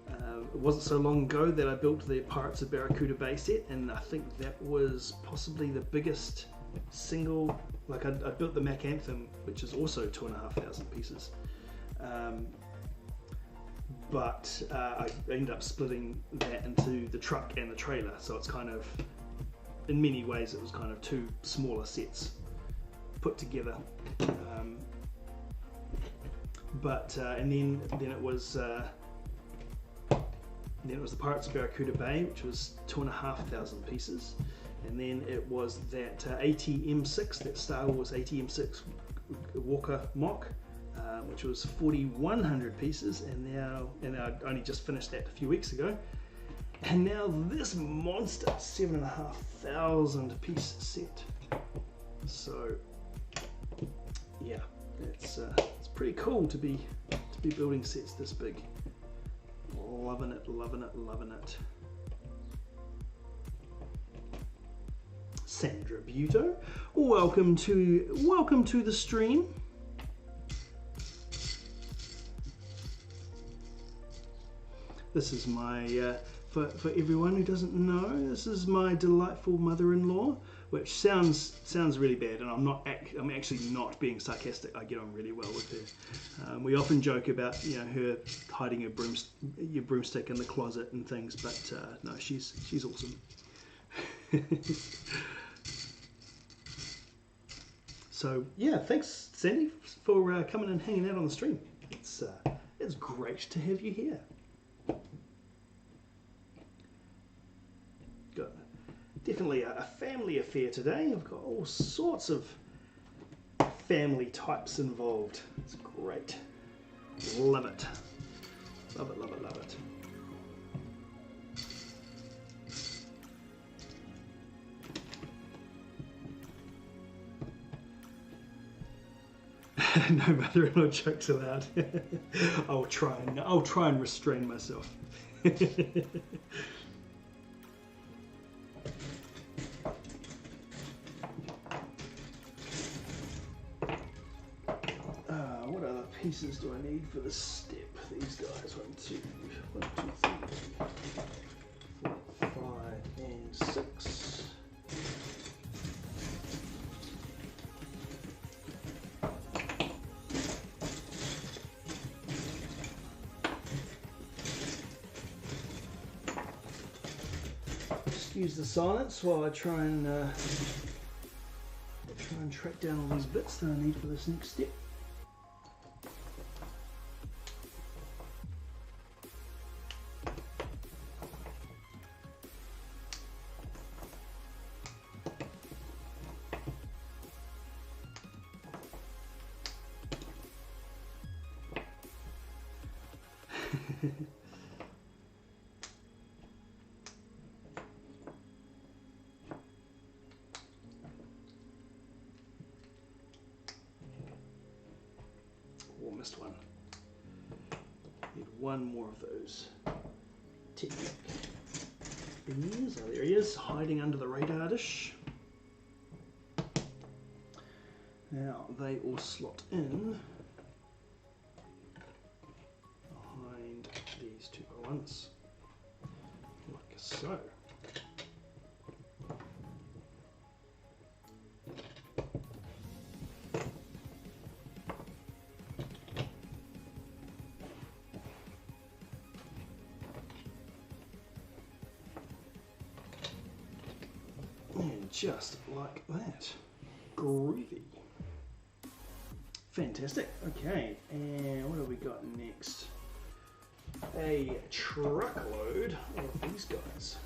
it wasn't so long ago that I built the Pirates of Barracuda Bay set, and I think that was possibly the biggest single. Like I built the Mac Anthem, which is also 2,500 pieces, but I ended up splitting that into the truck and the trailer, so it's kind of, in many ways, it was kind of two smaller sets put together. And then it was the Pirates of Barracuda Bay, which was 2,500 pieces. And then it was that ATM6, that Star Wars ATM6 Walker Mock, which was 4,100 pieces, and I only just finished that a few weeks ago. And now this monster 7,500 piece set. So yeah, it's pretty cool to be building sets this big. Loving it, loving it, loving it. Sandra Buto, welcome to the stream. This is my for everyone who doesn't know, this is my delightful mother-in-law, which sounds really bad, and I'm actually not being sarcastic. I get on really well with her. We often joke about her hiding your broomstick in the closet and things, but no, she's awesome. So yeah, thanks Sandy for coming and hanging out on the stream. It's great to have you here. Got definitely a family affair today. I've got all sorts of family types involved. It's great. Love it. Love it, love it, love it. No mother-in-law jokes allowed. I'll try and restrain myself. What other pieces do I need for this step? These guys, 1, 2, 3, 4, 5, and 6. Excuse the silence while I try and track down all these bits that I need for this next step. Missed one. Need one more of those. Technic beans. Oh, there he is, hiding under the radar dish. Now they all slot in behind these 2x1s, like so. Just like that. Groovy. Fantastic. Okay, and what have we got next? A truckload of these guys.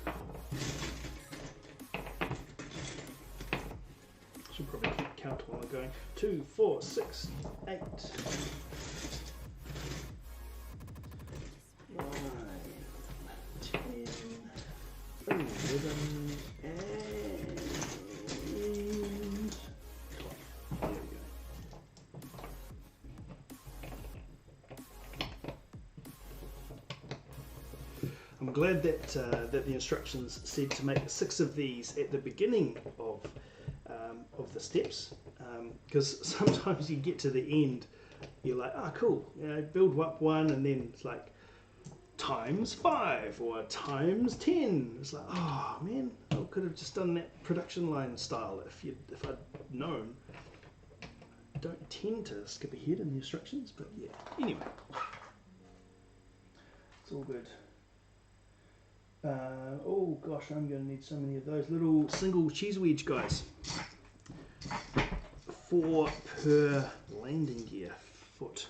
count while I'm going. 2, 4, 6, 8. 9, 10, 11, and 12. There we go. I'm glad that that the instructions said to make 6 of these at the beginning of the steps, because sometimes you get to the end, you're like, oh cool, you know, build up one, and then it's like times 5 or times 10. It's like, oh man, I could have just done that production line style if I'd known. I don't tend to skip ahead in the instructions, but yeah. Anyway, it's all good. Oh gosh, I'm going to need so many of those little single cheese wedge guys. 4 per landing gear foot.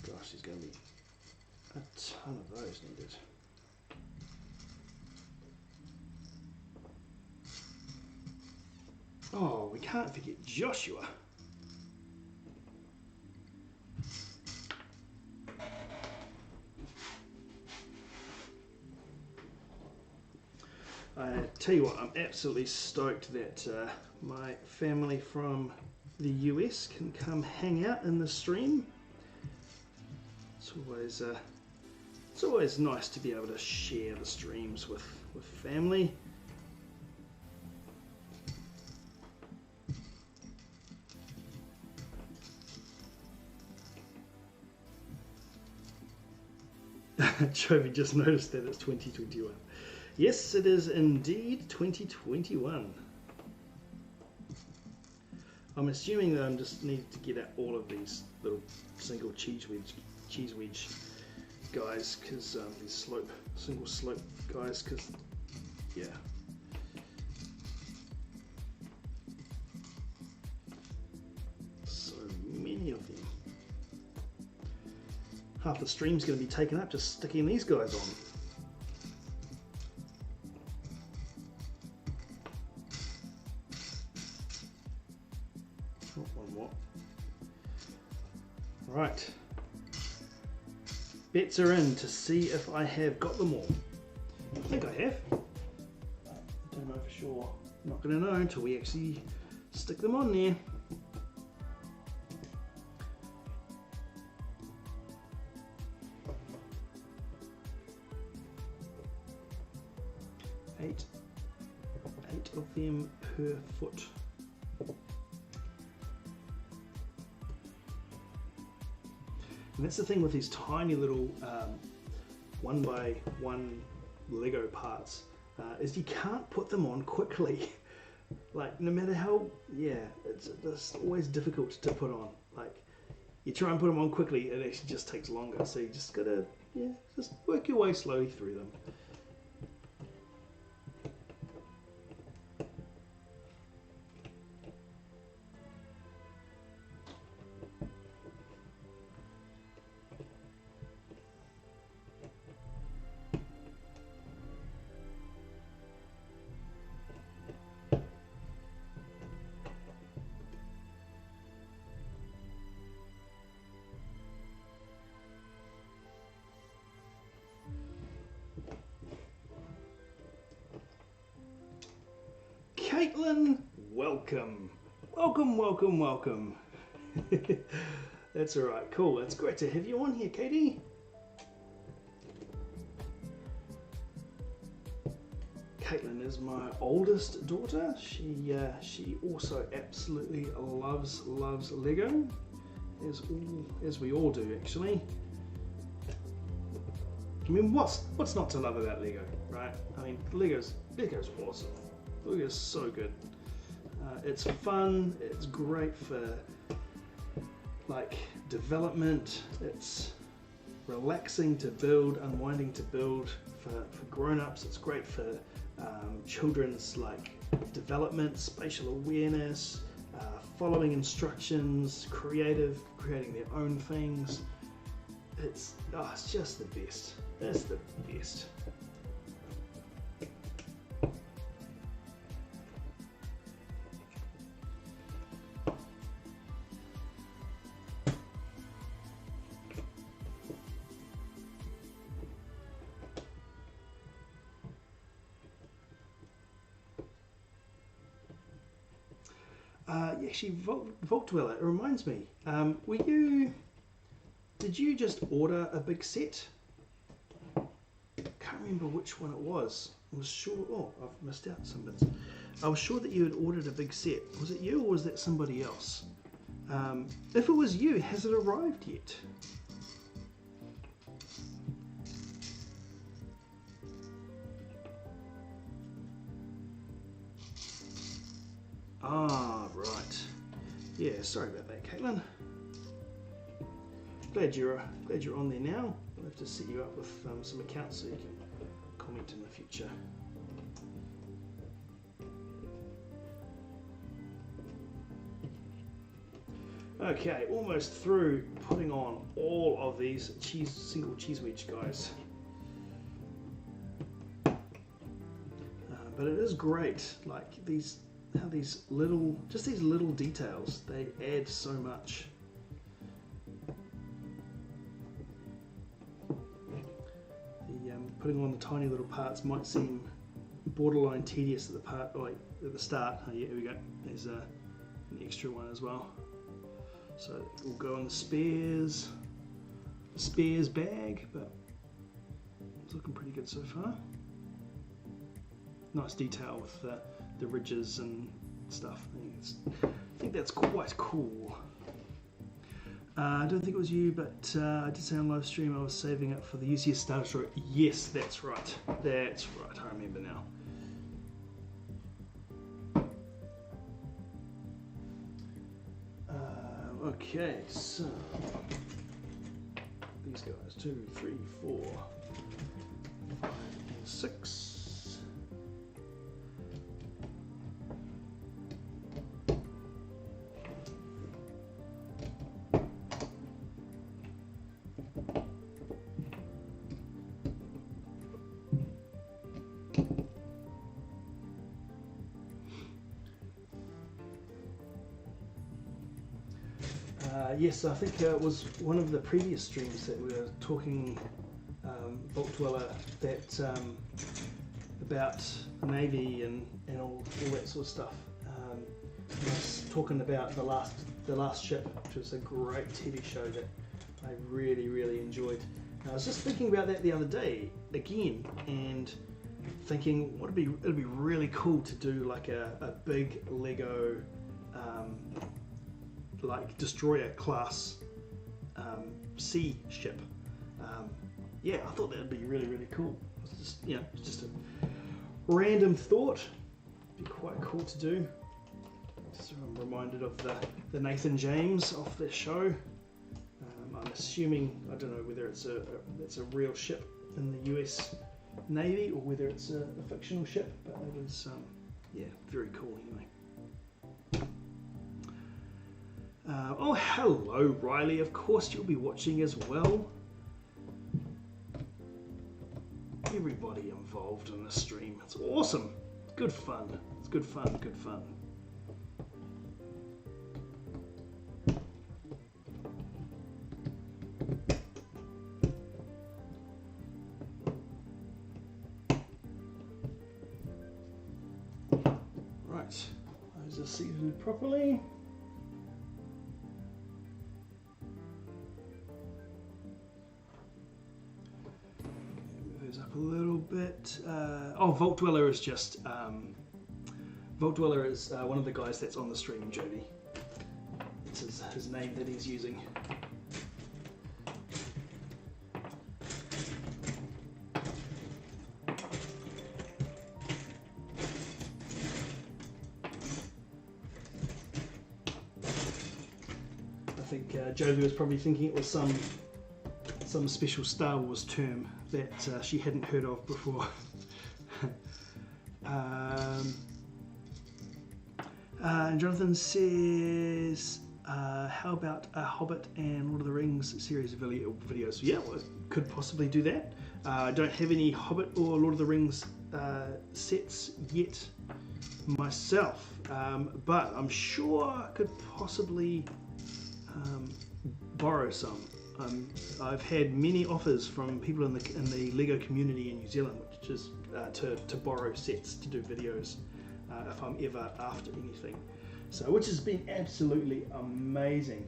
Gosh, there's going to be a ton of those needed. Oh, we can't forget Joshua. I tell you what, I'm absolutely stoked that my family from the US can come hang out in the stream. It's always nice to be able to share the streams with family. Jovi just noticed that it's 2021. Yes, it is indeed 2021. I'm assuming that I'm just need to get out all of these little single cheese wedge guys, because these single slope guys, because yeah. So many of them. Half the stream's going to be taken up just sticking these guys on. Right, bets are in to see if I have got them all. I think I have. I don't know for sure. I'm not going to know until we actually stick them on there. Eight of them per foot. And that's the thing with these tiny little 1x1 Lego parts, is you can't put them on quickly. Like, no matter how, yeah, it's always difficult to put on. Like, you try and put them on quickly, it actually just takes longer. So you just gotta, yeah, just work your way slowly through them. Caitlin, welcome. Welcome. That's alright, cool. It's great to have you on here, Katie. Caitlin is my oldest daughter. She also absolutely loves Lego, as we all do actually. I mean, what's not to love about Lego, right? I mean, Lego's awesome. Lego's so good. It's fun. It's great for like development. It's relaxing to build, unwinding to build. For grown-ups, it's great for children's like development, spatial awareness, following instructions, creating their own things. It's just the best. That's the best. Actually, Vault Dweller, it reminds me. Did you just order a big set? Can't remember which one it was. I was sure. Oh, I've missed out some bits. I was sure that you had ordered a big set. Was it you or was that somebody else? If it was you, has it arrived yet? Ah, right. Yeah, sorry about that, Caitlin. Glad you're on there now. I'll have to set you up with some accounts so you can comment in the future. Okay, almost through putting on all of these single cheese wedge guys. But it is great, like how these little details, they add so much. Putting on the tiny little parts might seem borderline tedious at the start. Oh, yeah, here we go. There's an extra one as well. So it will go in the spares bag, but it's looking pretty good so far. Nice detail with the ridges and stuff. I think that's quite cool. I don't think it was you, but I did say on live stream I was saving up for the UCS starter story. Yes, that's right. That's right. I remember now. Okay, so these guys 2, 3, 4, 5, 6. Yes, I think it was one of the previous streams that we were talking, Vault Dweller, that about the Navy and all that sort of stuff. I was talking about the last ship, which was a great TV show that I really enjoyed. And I was just thinking about that the other day again, and thinking it'd be really cool to do like a big Lego like destroyer class sea ship. Yeah, I thought that'd be really cool. It's just a random thought. It'd be quite cool to do. So I'm reminded of the Nathan James off the show. I'm assuming, I don't know whether it's a real ship in the US Navy or whether it's a fictional ship, but it was yeah, very cool anyway. Oh, hello, Riley. Of course you'll be watching as well. Everybody involved in the stream. It's awesome. It's good fun. It's good fun. Good fun. Right. Those are seasoned properly. Up a little bit. Oh, Vault Dweller is just Vault Dweller is one of the guys that's on the stream, Jody. It's his name that he's using. I think Jody was probably thinking it was some special Star Wars term that she hadn't heard of before. And Jonathan says, how about a Hobbit and Lord of the Rings series of videos? Yeah, well, could possibly do that. I don't have any Hobbit or Lord of the Rings sets yet myself, but I'm sure I could possibly borrow some. I've had many offers from people in the Lego community in New Zealand, which is to borrow sets to do videos if I'm ever after anything. So, which has been absolutely amazing.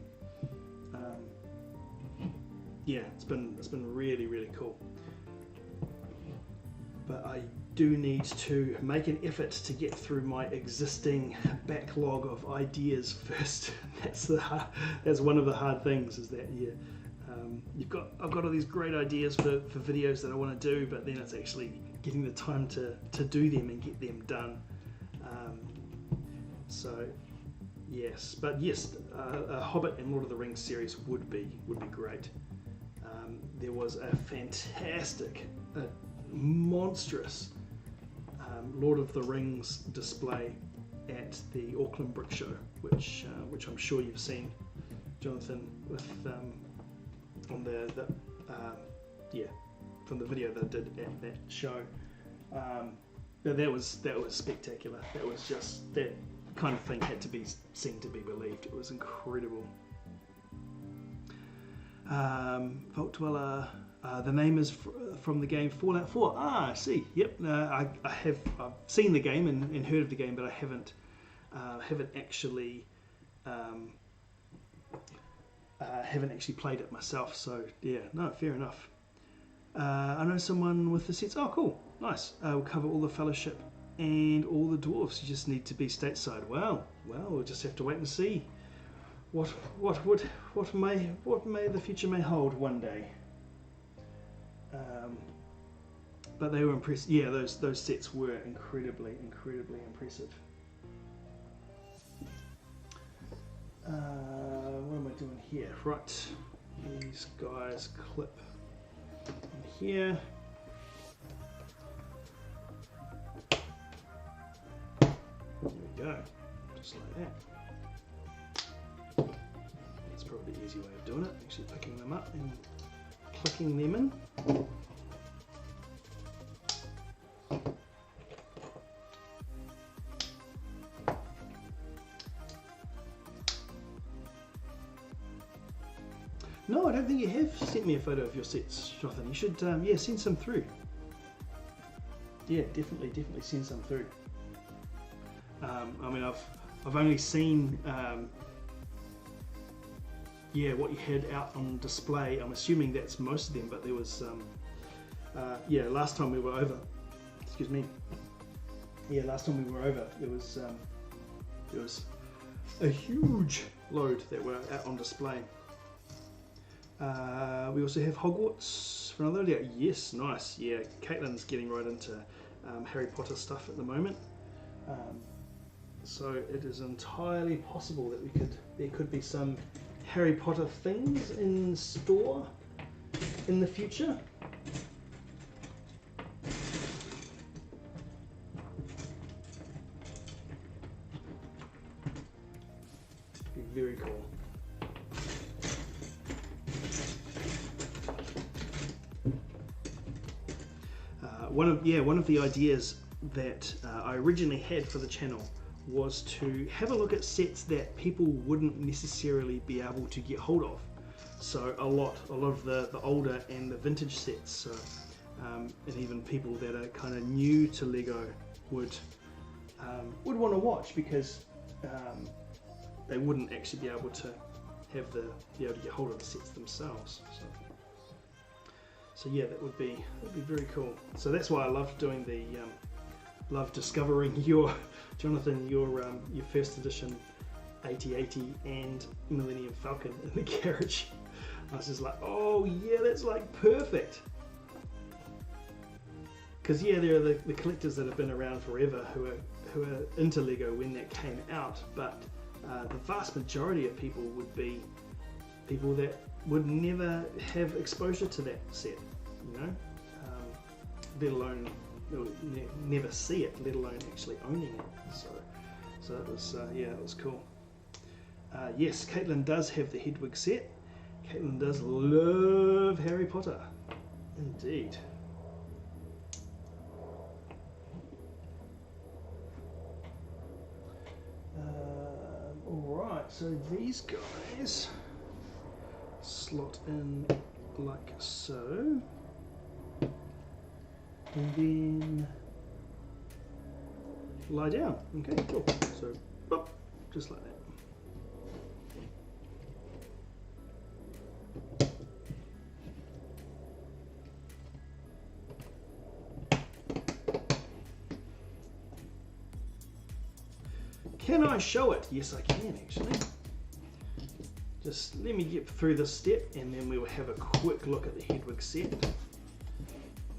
Yeah, it's been really, really cool. But I do need to make an effort to get through my existing backlog of ideas first. That's one of the hard things, is that I've got all these great ideas for videos that I want to do, but then it's actually getting the time to do them and get them done. So yes, but yes, a Hobbit and Lord of the Rings series would be great. There was a fantastic, monstrous Lord of the Rings display at the Auckland Brick Show, which I'm sure you've seen, Jonathan, with on from the video that I did at that show. But that was spectacular. That was just, that kind of thing had to be seen to be believed. It was incredible. Vault Dweller. The name is from the game Fallout 4. Ah, I see. Yep. I've seen the game and heard of the game, but I haven't actually played it myself. So yeah, no, fair enough. I know someone with the sets. Oh, cool, nice. We'll cover all the Fellowship and all the dwarfs. You just need to be stateside. Well, we'll just have to wait and see what may the future may hold one day. But they were impressive. Yeah, those sets were incredibly impressive. What am I doing here? Right, these guys clip in here. There we go, just like that. That's probably the easy way of doing it. Actually picking them up and clicking them in. No, I don't think you have sent me a photo of your sets, Jonathan. You should, yeah, send some through. Yeah, definitely send some through. I mean, I've only seen, yeah, what you had out on display. I'm assuming that's most of them, but there was, yeah, last time we were over. Excuse me. Yeah, last time we were over, there was a huge load that were out on display. We also have Hogwarts for another day. Yes, nice. Yeah, Caitlin's getting right into Harry Potter stuff at the moment. So it is entirely possible that there could be some Harry Potter things in store in the future. Be very cool. One of the ideas that I originally had for the channel was to have a look at sets that people wouldn't necessarily be able to get hold of. So a lot of the older and the vintage sets. So and even people that are kind of new to Lego would want to watch, because they wouldn't actually be able to get hold of the sets themselves. So yeah, that'd be very cool. So that's why I love doing the love discovering your first edition 8080 and Millennium Falcon in the garage. I was just like, oh yeah, that's like perfect. Because yeah, there are the collectors that have been around forever who are into Lego when that came out, but the vast majority of people would be people that would never have exposure to that set, you know, let alone never see it, let alone actually owning it. So it was yeah, it was cool. Yes, Caitlin does have the Hedwig set. Caitlin does love Harry Potter, indeed. Alright, so these guys slot in like so, and then lie down. Okay, cool. So, boop, just like that. Can I show it? Yes, I can actually. Just let me get through this step and then we will have a quick look at the Hedwig set.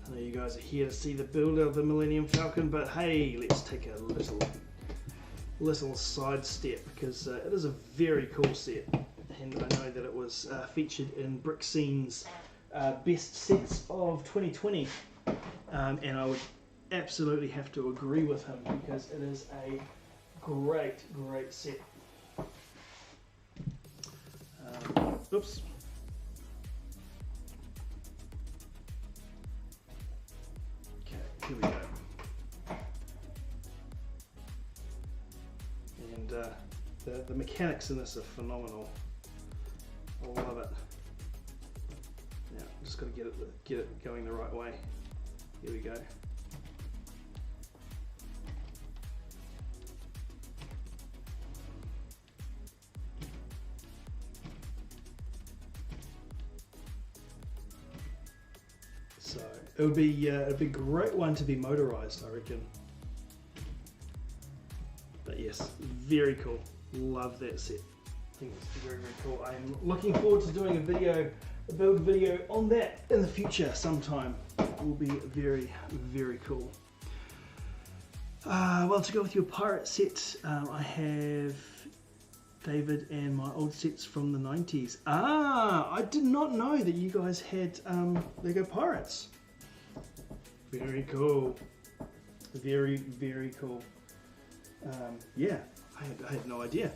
I know you guys are here to see the build of the Millennium Falcon, but hey, let's take a little side step because it is a very cool set, and I know that it was featured in Brick Scene's best sets of 2020, and I would absolutely have to agree with him because it is a great set. Oops. Okay, here we go. And the mechanics in this are phenomenal. I love it. Now, just got to get it going the right way. Here we go. So it'd be a great one to be motorized, I reckon. But yes, very cool. Love that set. I think it's very cool. I'm looking forward to doing a build video on that in the future sometime. It will be very cool. Well, to go with your pirate set, I have David and my old sets from the 90s. I did not know that you guys had Lego Pirates. Very cool. Very cool. Yeah, I had no idea.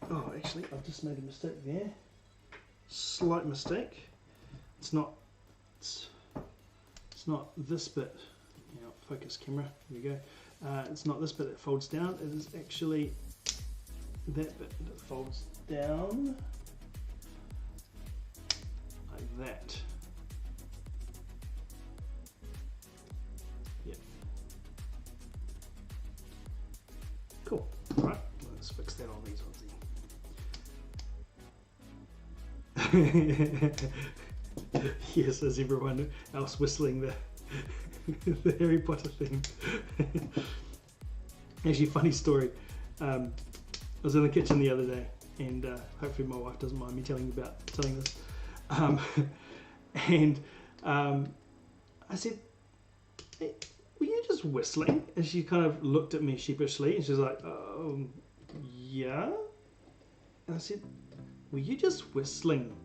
Oh, actually, I've just made a mistake there. Slight mistake. It's not this bit. You know, focus camera. Here we go. It's not this bit that folds down. It is actually that bit that folds down like that. Yep. Cool. All right. Let's fix that on these ones. Yes, as everyone else whistling the the Harry Potter thing. Actually, funny story. I was in the kitchen the other day, and hopefully my wife doesn't mind me telling this. I said, hey, "Were you just whistling?" And she kind of looked at me sheepishly, and she was like, "Yeah." And I said, "Were you just whistling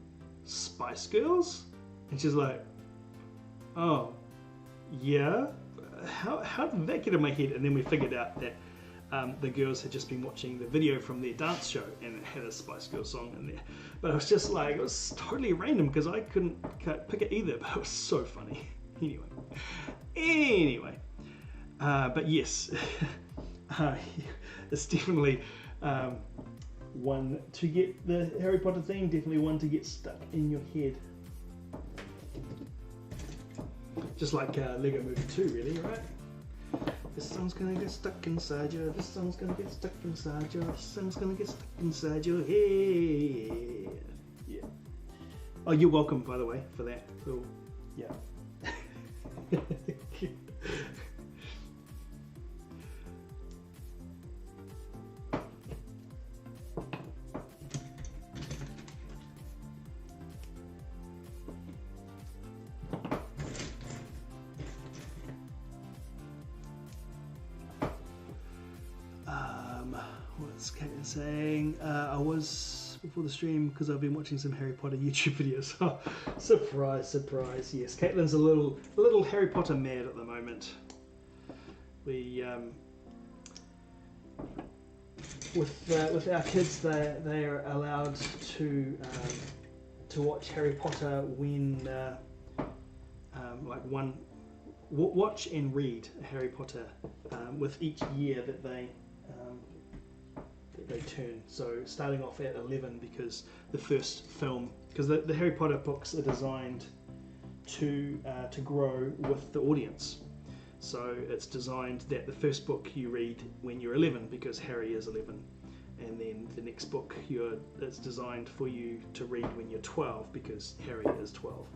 Spice Girls?" And she's like, "Oh, yeah." How did that get in my head? And then we figured out that the girls had just been watching the video from their dance show and it had a Spice Girls song in there. But it was just like, it was totally random because I couldn't pick it either, but it was so funny. Anyway, but yes, it's definitely one to get the Harry Potter theme, definitely one to get stuck in your head. Just like Lego Movie 2, really, right? This song's gonna get stuck inside you, this song's gonna get stuck inside you, this song's gonna get stuck inside your head. Yeah. Oh, you're welcome, by the way, for that. Cool. Yeah. What's Caitlin saying? I was before the stream because I've been watching some Harry Potter YouTube videos. Oh, surprise! Yes, Caitlin's a little Harry Potter mad at the moment. We with our kids, they are allowed to watch Harry Potter when watch and read Harry Potter with each year that they turn. So starting off at 11 because the first film, because the Harry Potter books are designed to grow with the audience. So it's designed that the first book you read when you're 11 because Harry is 11, and then the next book it's designed for you to read when you're 12 because Harry is 12.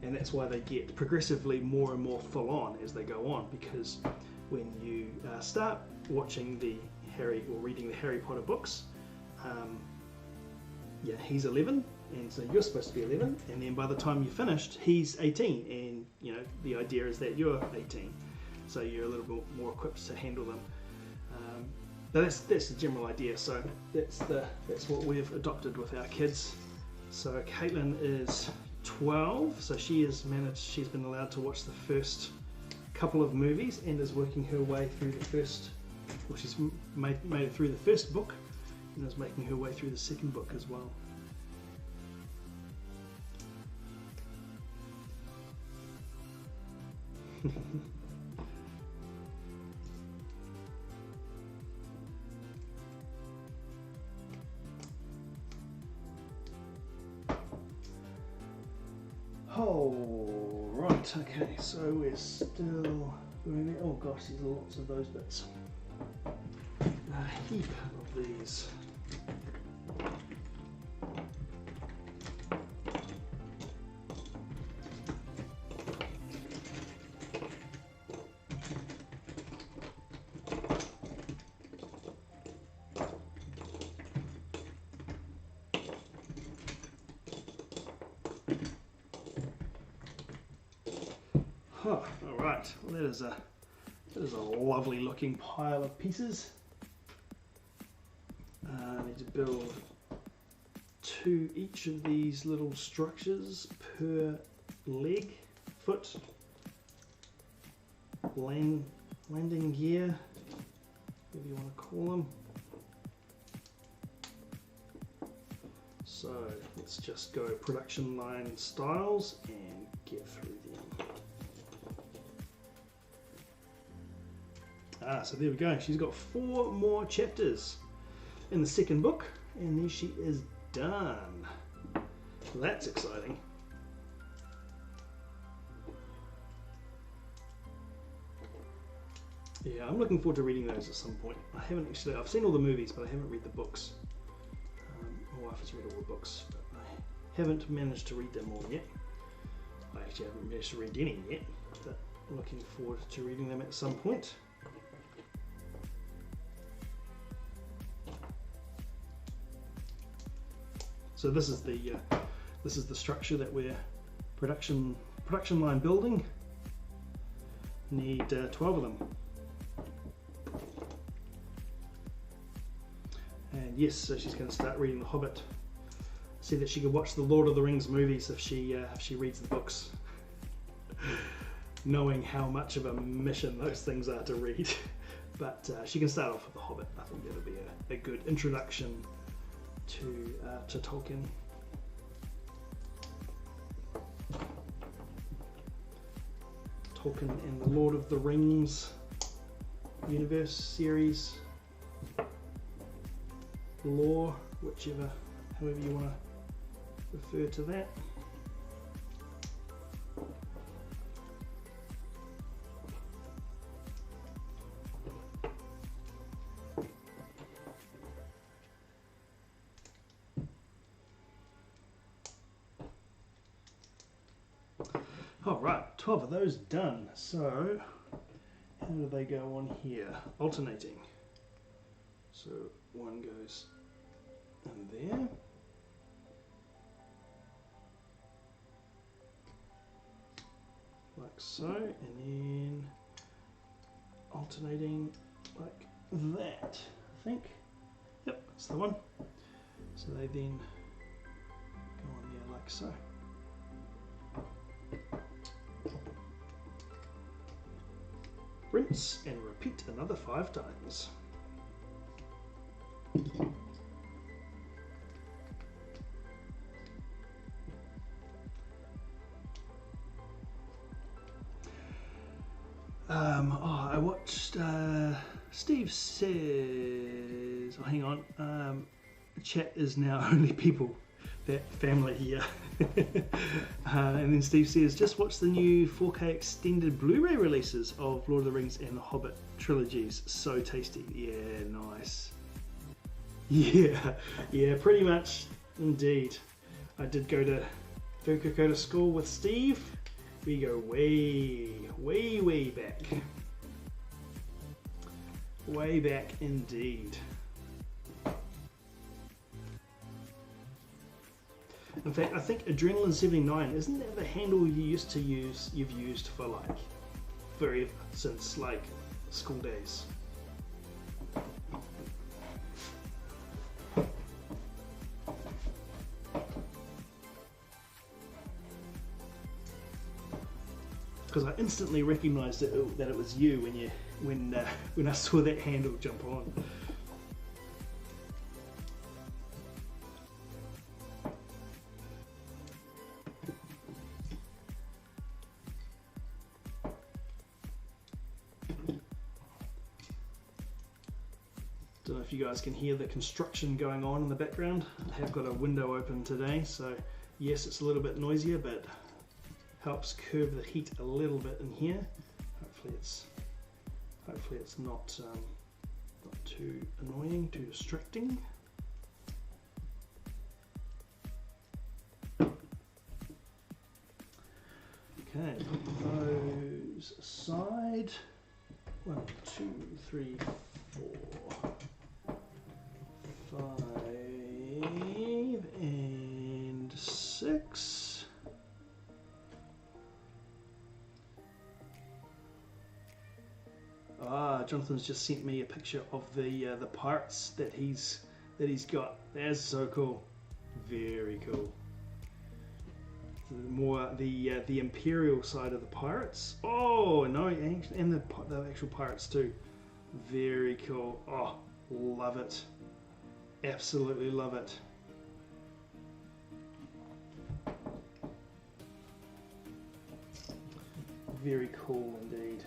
And that's why they get progressively more and more full on as they go on, because when you start watching the Harry or reading the Harry Potter books, yeah, he's 11, and so you're supposed to be 11, and then by the time you're finished, he's 18, and you know the idea is that you're 18, so you're a little bit more equipped to handle them. But that's the general idea. So that's what we've adopted with our kids. So Caitlin is 12, so she's been allowed to watch the first couple of movies and is working her way through the first. Well, she's made it through the first book and is making her way through the second book as well. Oh, right, okay, so we're still doing it. Oh gosh, there's lots of those bits. A heap of these. Oh, all right, well, that is a lovely looking pile of pieces. I need to build 2 each of these little structures per leg, foot, landing gear, whatever you want to call them. So let's just go production line styles and get through them. So there we go. She's got 4 more chapters in the second book, and then she is done. So that's exciting. Yeah, I'm looking forward to reading those at some point. I've seen all the movies, but I haven't read the books. My wife has read all the books, but I haven't managed to read them all yet. I actually haven't managed to read any yet, but I'm looking forward to reading them at some point. So this is the structure that we're production line building. Need 12 of them. And yes, so she's going to start reading The Hobbit. Said that she could watch the Lord of the Rings movies if she reads the books, knowing how much of a mission those things are to read. But she can start off with The Hobbit. I think that'll be a good introduction to Tolkien. Tolkien and the Lord of the Rings universe series, lore, however you want to refer to that. All right, 12 of those done. So how do they go on here? Alternating. So one goes in there. Like so, and then alternating like that, I think. Yep, that's the one. So they then go on there like so. Rinse and repeat another 5 times. I watched, Steve says, oh hang on, chat is now only people that family here. And then Steve says, just watch the new 4K extended Blu-ray releases of Lord of the Rings and the Hobbit trilogies. So tasty. Yeah, nice. Yeah, pretty much indeed. I did go to school with Steve. We go way back. Way back indeed. In fact, I think Adrenaline 79, isn't that the handle you've used for like forever, since like school days? Because I instantly recognised that it was you when I saw that handle jump on. Don't know if you guys can hear the construction going on in the background. I have got a window open today, so yes, it's a little bit noisier, but helps curb the heat a little bit in here. Hopefully it's not too annoying, too distracting. Okay, put those aside. 1, 2, 3, 4, 5, and 6. Jonathan's just sent me a picture of the parts that he's got. That's so cool. Very cool. More the Imperial side of the pirates. Oh no, and the actual pirates too. Very cool. Oh, love it. Absolutely love it. Very cool indeed.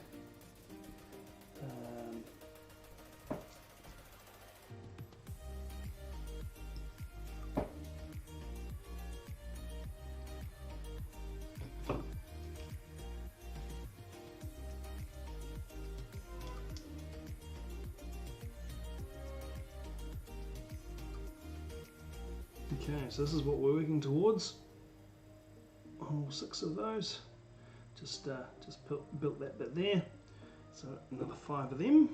Okay, so this is what we're working towards. All 6 of those. Just built that bit there. So another 5 of them.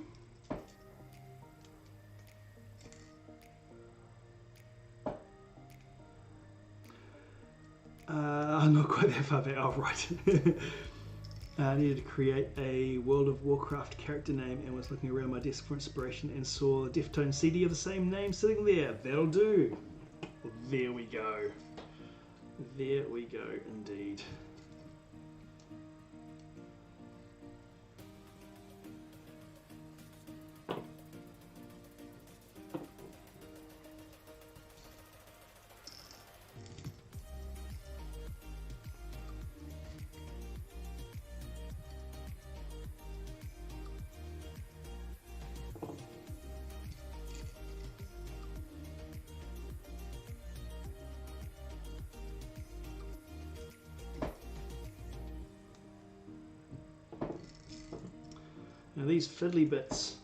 I'm not quite that far back. Oh, right. I needed to create a World of Warcraft character name and was looking around my desk for inspiration and saw a Deftones CD of the same name sitting there. That'll do. There we go. There we go, indeed. Now these fiddly bits,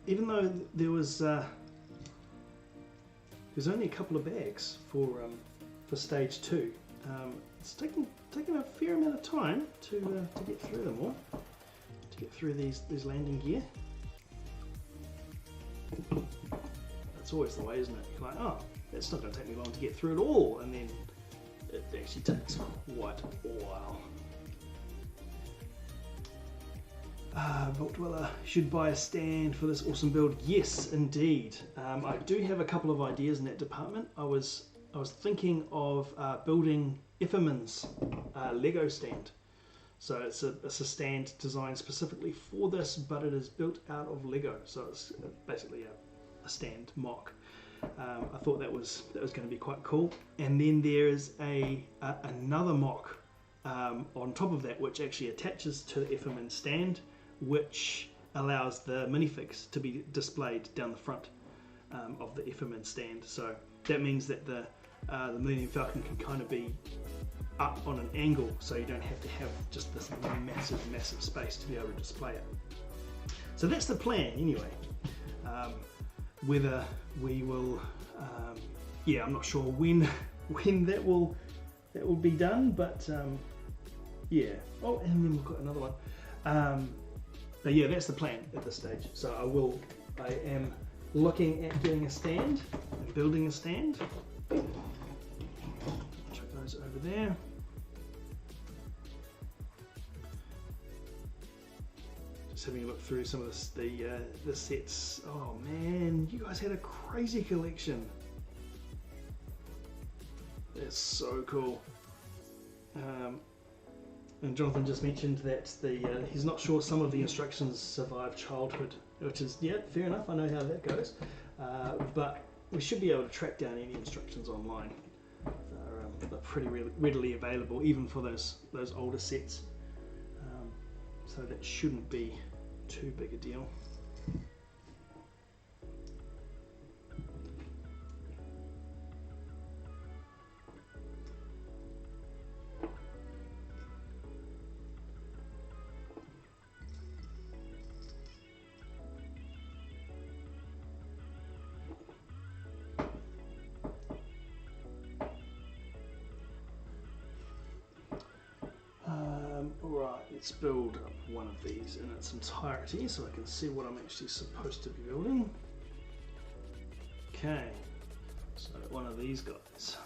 even though there's only a couple of bags for stage 2, it's taken a fair amount of time to get through them all, to get through these landing gear. That's always the way, isn't it? You're like, oh, it's not going to take me long to get through it all, and then it actually takes quite a while. Vault Dweller should buy a stand for this awesome build. Yes, indeed. I do have a couple of ideas in that department. I was thinking of building Ifferman's Lego stand. So it's a stand designed specifically for this, but it is built out of Lego. So it's basically a stand mock. I thought that was going to be quite cool. And then there is another mock on top of that, which actually attaches to the Ifferman stand, which allows the minifigs to be displayed down the front of the Ifferman stand. So that means that the the Millennium Falcon can kind of be up on an angle, so you don't have to have just this massive space to be able to display it. So that's the plan anyway. Whether we will, yeah, I'm not sure when that will be done, but yeah. Oh, and then we've got another one. But yeah, that's the plan at this stage. So I am looking at getting a stand and building a stand. Chuck those over there. Just having a look through some of the sets. Oh man, you guys had a crazy collection. That's so cool. And Jonathan just mentioned that he's not sure some of the instructions survive childhood, which is, yeah, fair enough, I know how that goes. But we should be able to track down any instructions online. They're pretty readily available, even for those older sets. So that shouldn't be too big a deal. Right, let's build up one of these in its entirety so I can see what I'm actually supposed to be building. Okay, so one of these guys.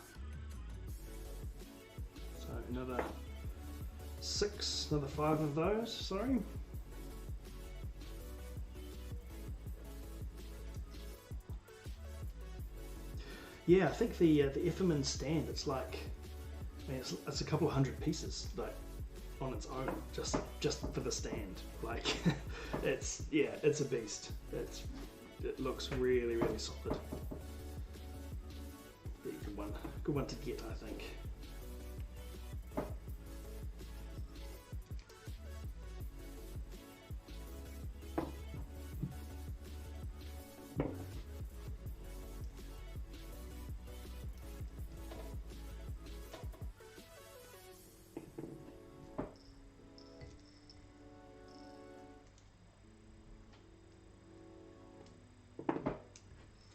So another 5 of those, sorry. Yeah, I think the Efferman stand, it's like, I mean, it's a couple of hundred pieces, like, on its own, just for the stand. Like, it's a beast. It looks really solid. Be a good one to get, I think.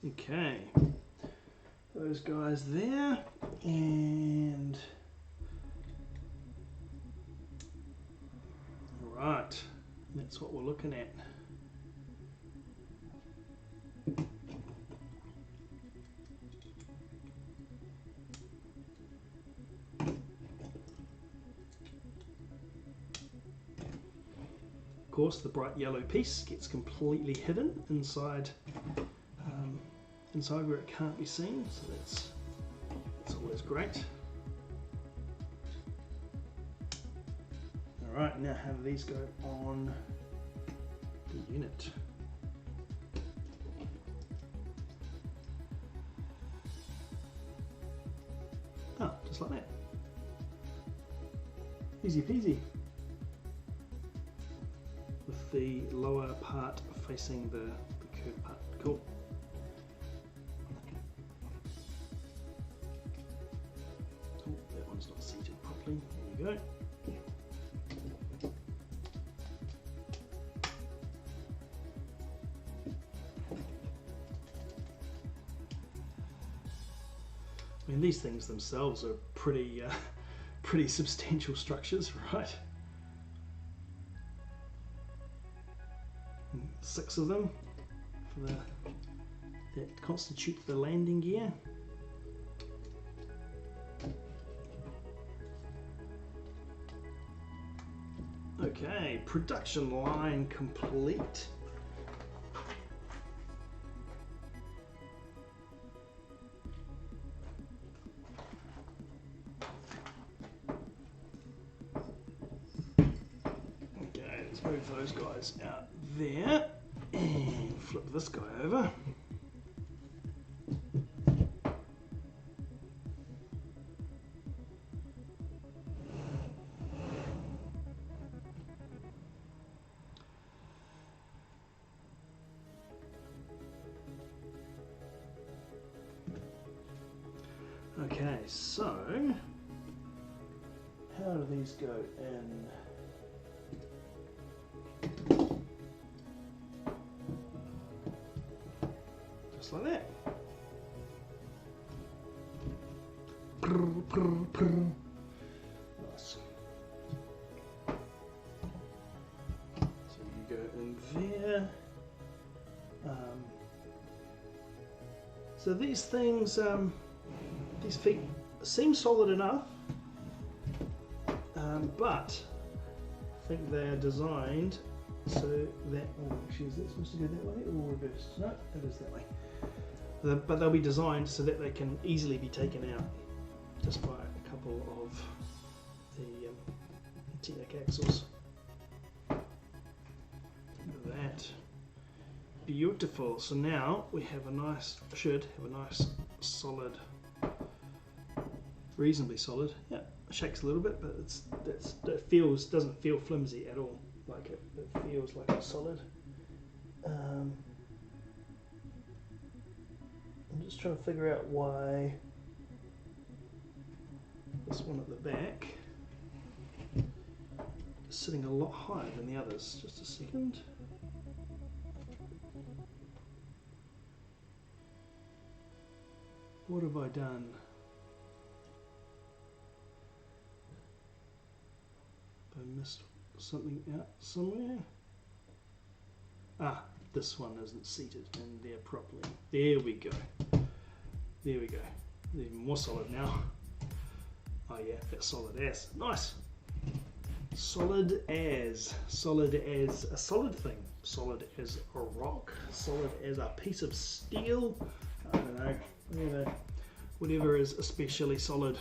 Okay, those guys there, and right, that's what we're looking at. Of course, the bright yellow piece gets completely hidden inside where it can't be seen, so that's always great. Alright, now have these go on the unit. Oh, just like that. Easy peasy. With the lower part facing the curved part. Cool. Not seated properly. There you go. I mean, these things themselves are pretty substantial structures, right? 6 of them for that constitute the landing gear. Okay, production line complete. Okay, let's move those guys out there and flip this guy over. Okay, so how do these go in? Just like that. Nice. So you go in there. So these things, these feet seem solid enough, but I think they are designed so that, oh actually is that supposed to go that way or reversed? No, it is that way. But they'll be designed so that they can easily be taken out just by a couple of the T-neck axles. Look at that. Beautiful. So now we have should have a nice solid, reasonably solid. Yeah, it shakes a little bit, but doesn't feel flimsy at all. Like it feels like it's solid. I'm just trying to figure out why this one at the back is sitting a lot higher than the others. Just a second. What have I done? Have I missed something out somewhere? Ah, this one isn't seated in there properly. There we go. There we go. Even more solid now. Oh yeah, that's solid as. Nice. Solid as a solid thing. Solid as a rock. Solid as a piece of steel. I don't know. Whatever is especially solid.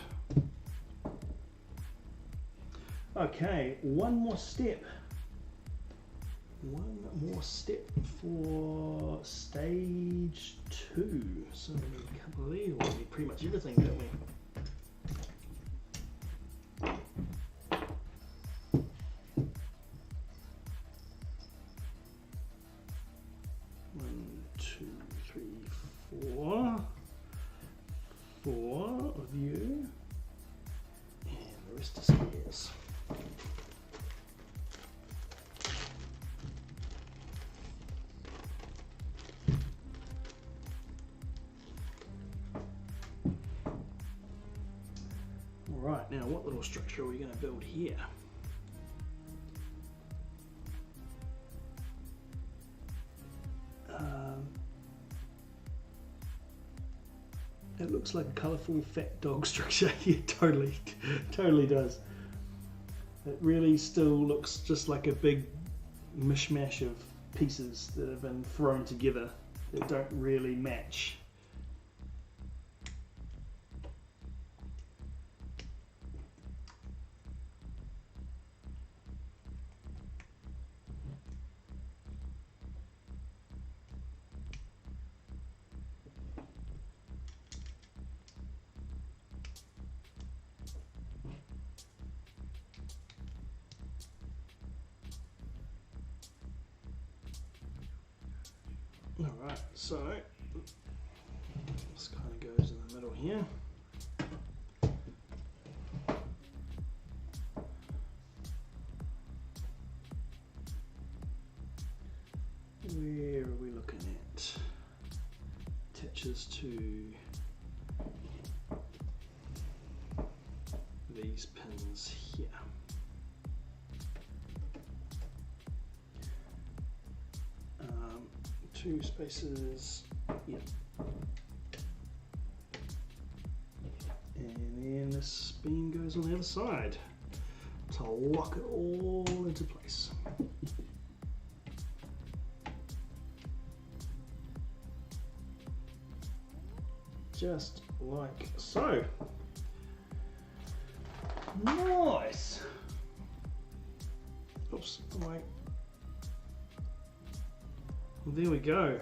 Okay, one more step for stage 2. So we need a couple of these, or we need pretty much everything, don't we? 4 of you, and the rest is spares. Alright, now what little structure are we going to build here? It looks like a colourful fat dog structure. Yeah, totally does. It really still looks just like a big mishmash of pieces that have been thrown together that don't really match. Alright, so this kind of goes in the middle here. Where are we looking at? Attaches to these pins here. Two spaces, yeah. And then this beam goes on the other side to lock it all into place. Just like so. Nice. Oops, wait. Well, there we go.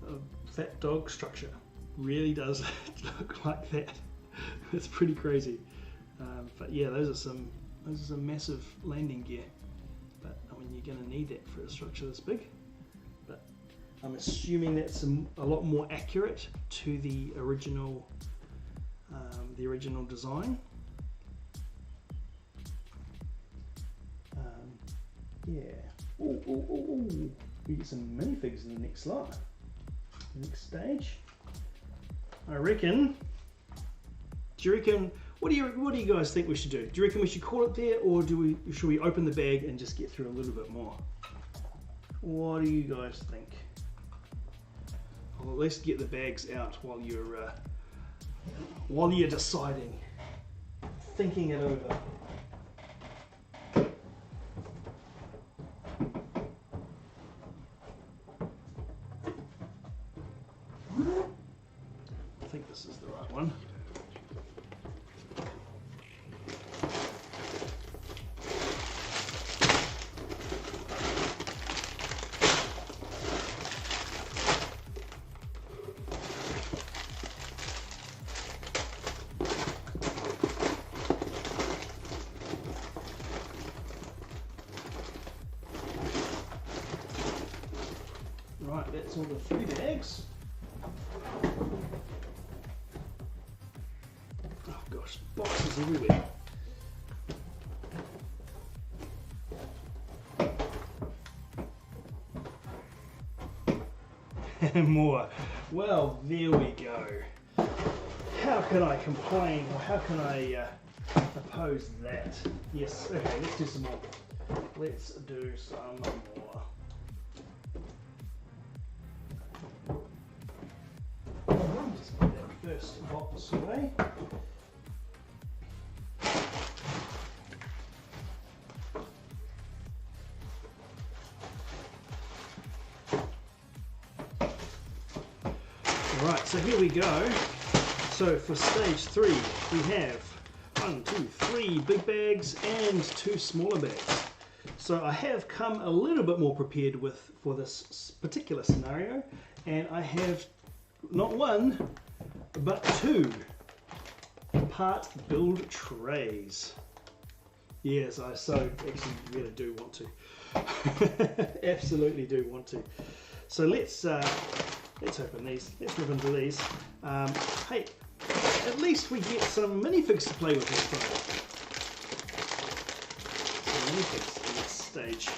A fat dog structure really does look like that. It's pretty crazy. But yeah, those are some massive landing gear. But I mean, you're going to need that for a structure this big. But I'm assuming that's a lot more accurate to the original design. Yeah. Ooh, ooh, ooh, ooh. We get some minifigs in the next lot. Next stage. I reckon. Do you reckon? What do you guys think we should do? Do you reckon we should call it there, or should we open the bag and just get through a little bit more? What do you guys think? Well, at least get the bags out while you're deciding, thinking it over. I think this is the right one. Right, that's all the 3 bags. Oh gosh, boxes everywhere. And more. Well, there we go. How can I complain, or how can I oppose that? Yes, okay, let's do some more. Let's do some more. Just put that first box away. Right, so here we go. So for stage 3, we have 1, 2, 3 big bags and 2 smaller bags. So I have come a little bit more prepared for this particular scenario, and I have not 1, but 2 part build trays. Yes, I actually really do want to. Absolutely do want to. So let's open these. Let's move into these. Hey, at least we get some minifigs to play with this time. Some minifigs in this stage.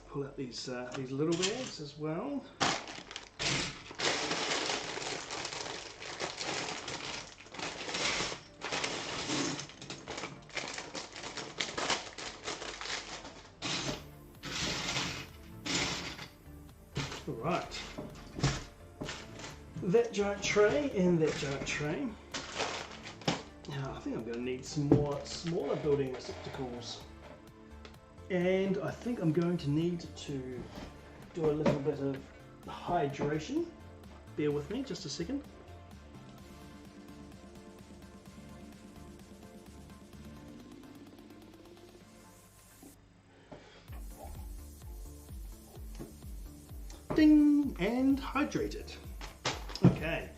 Pull out these little bags as well. Right. That giant tray and that giant tray. Now I think I'm going to need some more smaller building receptacles. And I think I'm going to need to do a little bit of hydration. Bear with me just a second. Ding! And hydrated. Okay.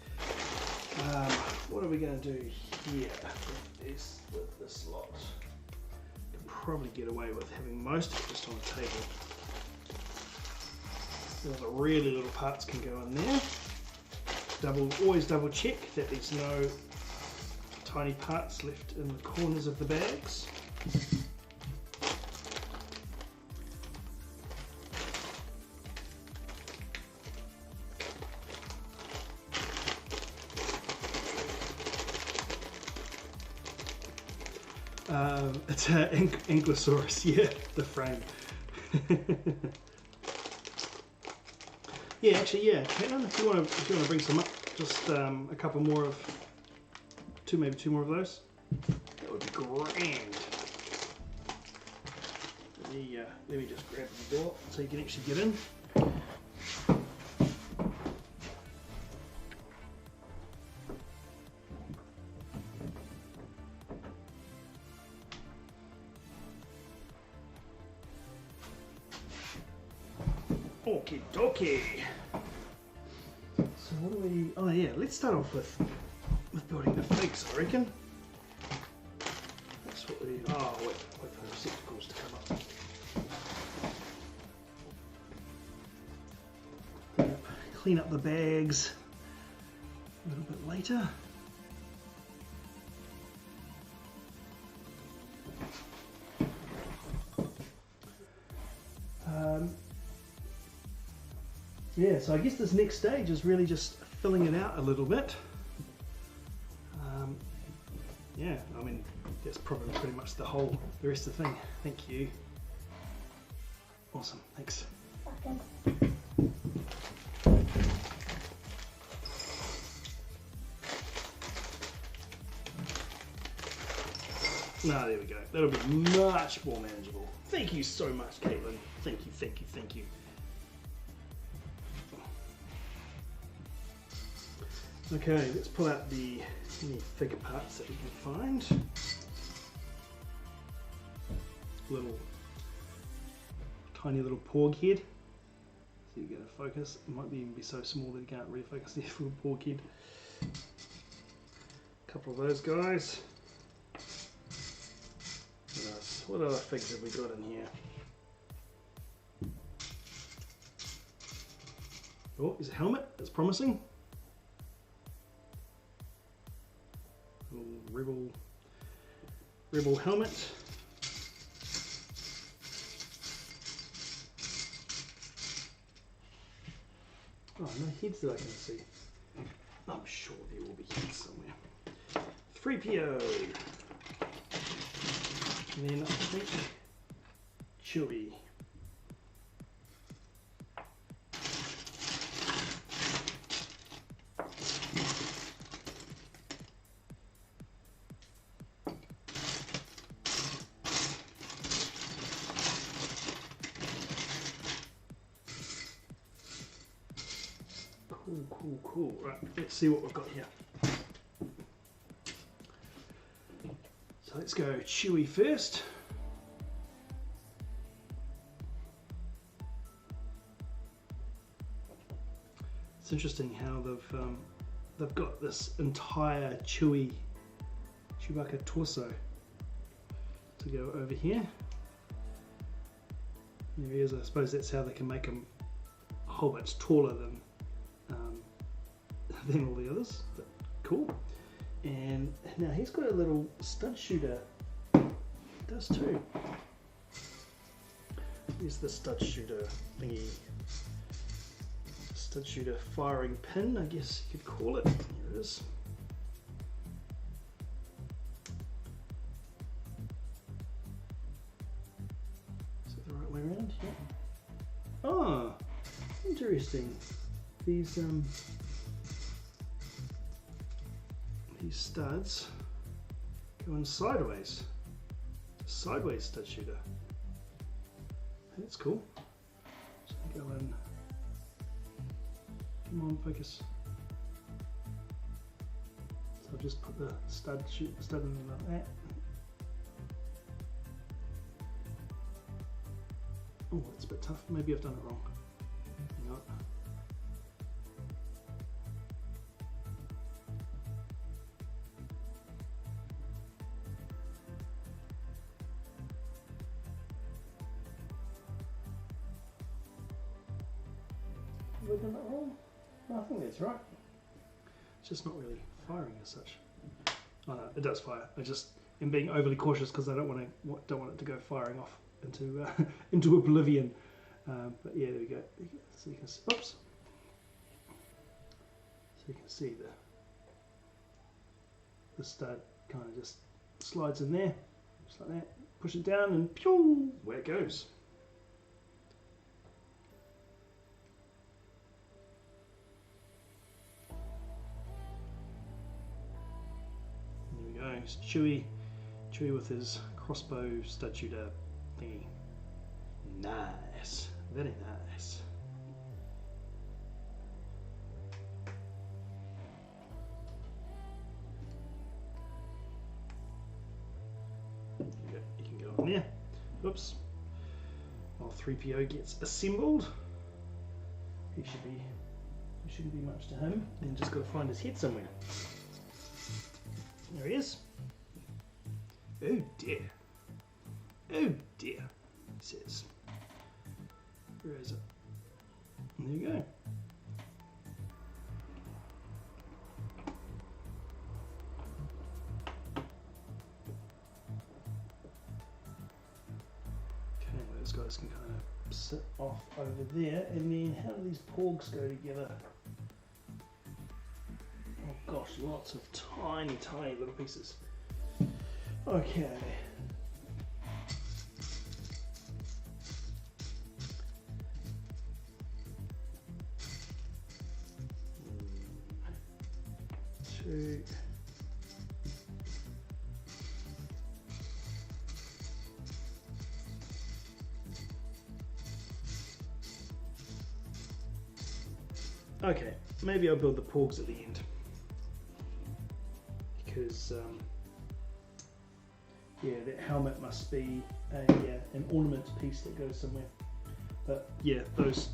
What are we going to do here with this lot? Probably get away with having most of it just on the table. All the really little parts can go in there. Always double check that there's no tiny parts left in the corners of the bags. It's an Ankylosaurus, yeah, the frame. Yeah, actually, yeah, Caitlin, if you want to bring some up, just a couple more of, maybe two more of those, that would be grand. Let me just grab the door so you can actually get in. Okie dokie. So what do we? Oh yeah, let's start off with building the figs, I reckon. That's what we. Oh wait for the receptacles to come up. Clean up the bags a little bit later. Yeah, so I guess this next stage is really just filling it out a little bit. Yeah, I mean, that's probably pretty much the rest of the thing. Thank you. Awesome, thanks. Okay. Ah, there we go. That'll be much more manageable. Thank you so much, Caitlin. Thank you, thank you, thank you. Okay, let's pull out the minifigure parts that we can find. Tiny little porg head. So you get a focus. It might even be so small that you can't really focus the little porg head. A couple of those guys. What other figs have we got in here? Oh, is a helmet? That's promising. Little rebel helmet. Oh, no heads that I can see. I'm sure there will be heads somewhere. 3PO. And then I think Chewie. Cool. Right, let's see what we've got here. So let's go Chewie first. It's interesting how they've got this entire Chewbacca torso to go over here. There he is. I suppose that's how they can make him a whole bunch taller than all the others, but cool. And now he's got a little stud shooter. He does too. Here's the stud shooter thingy. Stud shooter firing pin, I guess you could call it. Here it is. Is it the right way around? Yeah. Oh, interesting. These studs going sideways. Sideways stud shooter. That's cool. So go in. Come on, focus. So I'll just put the stud in like that. Oh, it's a bit tough. Maybe I've done it wrong. No. Have I done that wrong? No, I think that's right. It's just not really firing as such. Oh no, it does fire. I just am being overly cautious because I don't want it to go firing off into into oblivion. But yeah, there we go. So you can see, oops. So you can see the stud kind of just slides in there, just like that. Push it down and pew, where it goes. It's Chewie with his crossbow stud shooter thingy. Nice, very nice. You can go on there. Oops. While 3PO gets assembled. There shouldn't be much to him. Then just got to find his head somewhere. There he is. Oh dear. Oh dear, he says. Where is it? There you go. Okay, those guys can kind of sit off over there, and then how do these porgs go together? Oh gosh, lots of tiny, tiny little pieces. Okay. Two. Okay, maybe I'll build the porgs at the end, because yeah, that helmet must be an ornament piece that goes somewhere. But yeah, those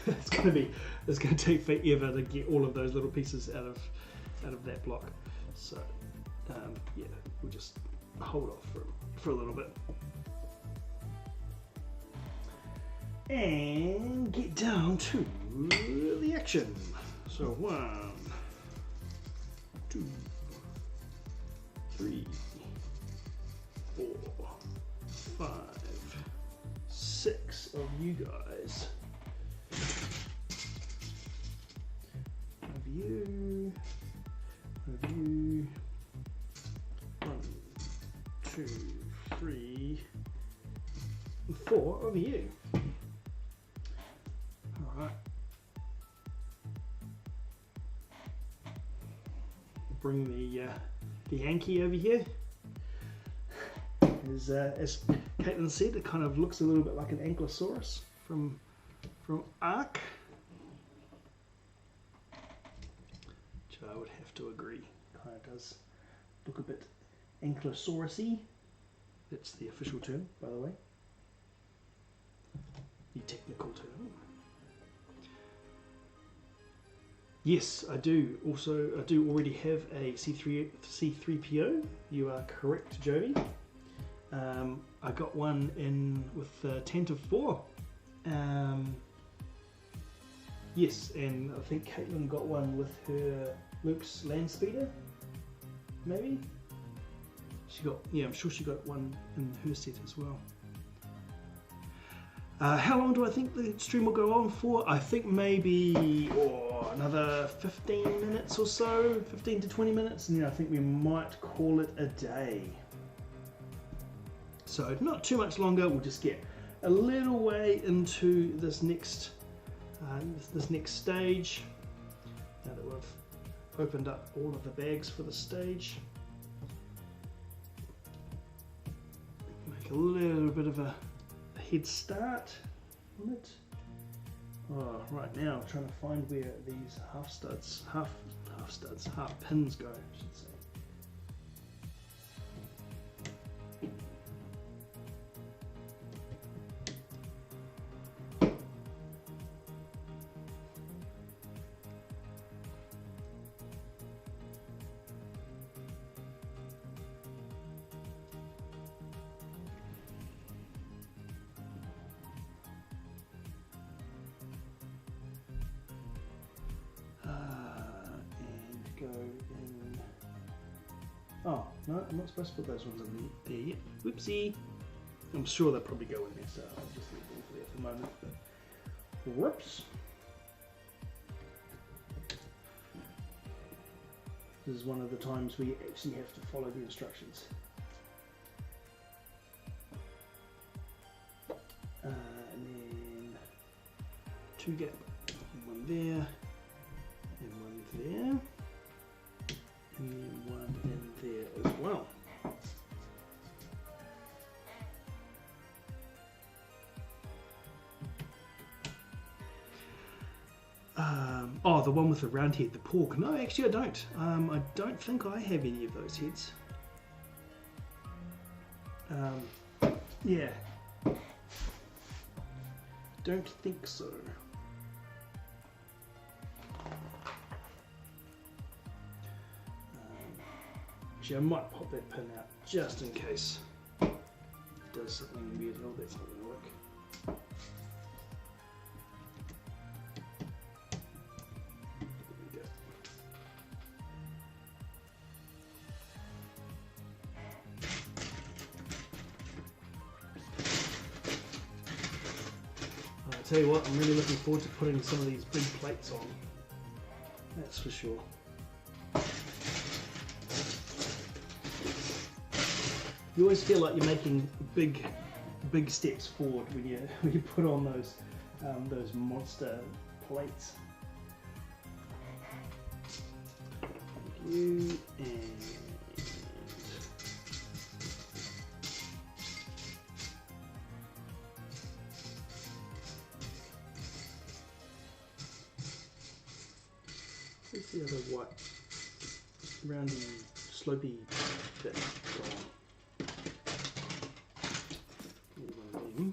it's going to take forever to get all of those little pieces out of that block. So yeah, we'll just hold off for a little bit and get down to the action. So 1, 2, 3, 4, 5, 6 of you guys. Of you. 1, 2, 3, 4 of you. Alright. Bring the Yankee over here. As Caitlin said, it kind of looks a little bit like an Ankylosaurus from Ark. Which I would have to agree. Kind of does look a bit Ankylosaurus-y. That's the official term, by the way. The technical term. Yes, I do. Also, I do already have a C3PO. You are correct, Jody. I got one in with a tent of 4. Yes, and I think Caitlin got one with her Luke's land speeder. Maybe. She got, yeah, I'm sure she got one in her set as well. How long do I think the stream will go on for? I think maybe another 15 minutes or so, 15 to 20 minutes, and then I think we might call it a day. So not too much longer. We'll just get a little way into this next stage. Now that we've opened up all of the bags for the stage, make a little bit of a head start on it. Oh, right now I'm trying to find where these half pins go, I should say. Oh, no, I'm not supposed to put those ones in there yet. Whoopsie. I'm sure they'll probably go in there, so I'll just leave them there for the moment. But whoops. This is one of the times where you actually have to follow the instructions. And then 2 gap. 1 there. And 1 there. And then 1 in there as well. Oh, the one with the round head, the pork. No, actually I don't. I don't think I have any of those heads. Yeah. Don't think so. Actually, I might pop that pin out just in case it does something weird. Oh, that's not going to work. Tell you what, I'm really looking forward to putting some of these big plates on. That's for sure. You always feel like you're making big steps forward when you put on those monster plates. Thank you, and where's the other white, roundy, slopey bit gone? One of them.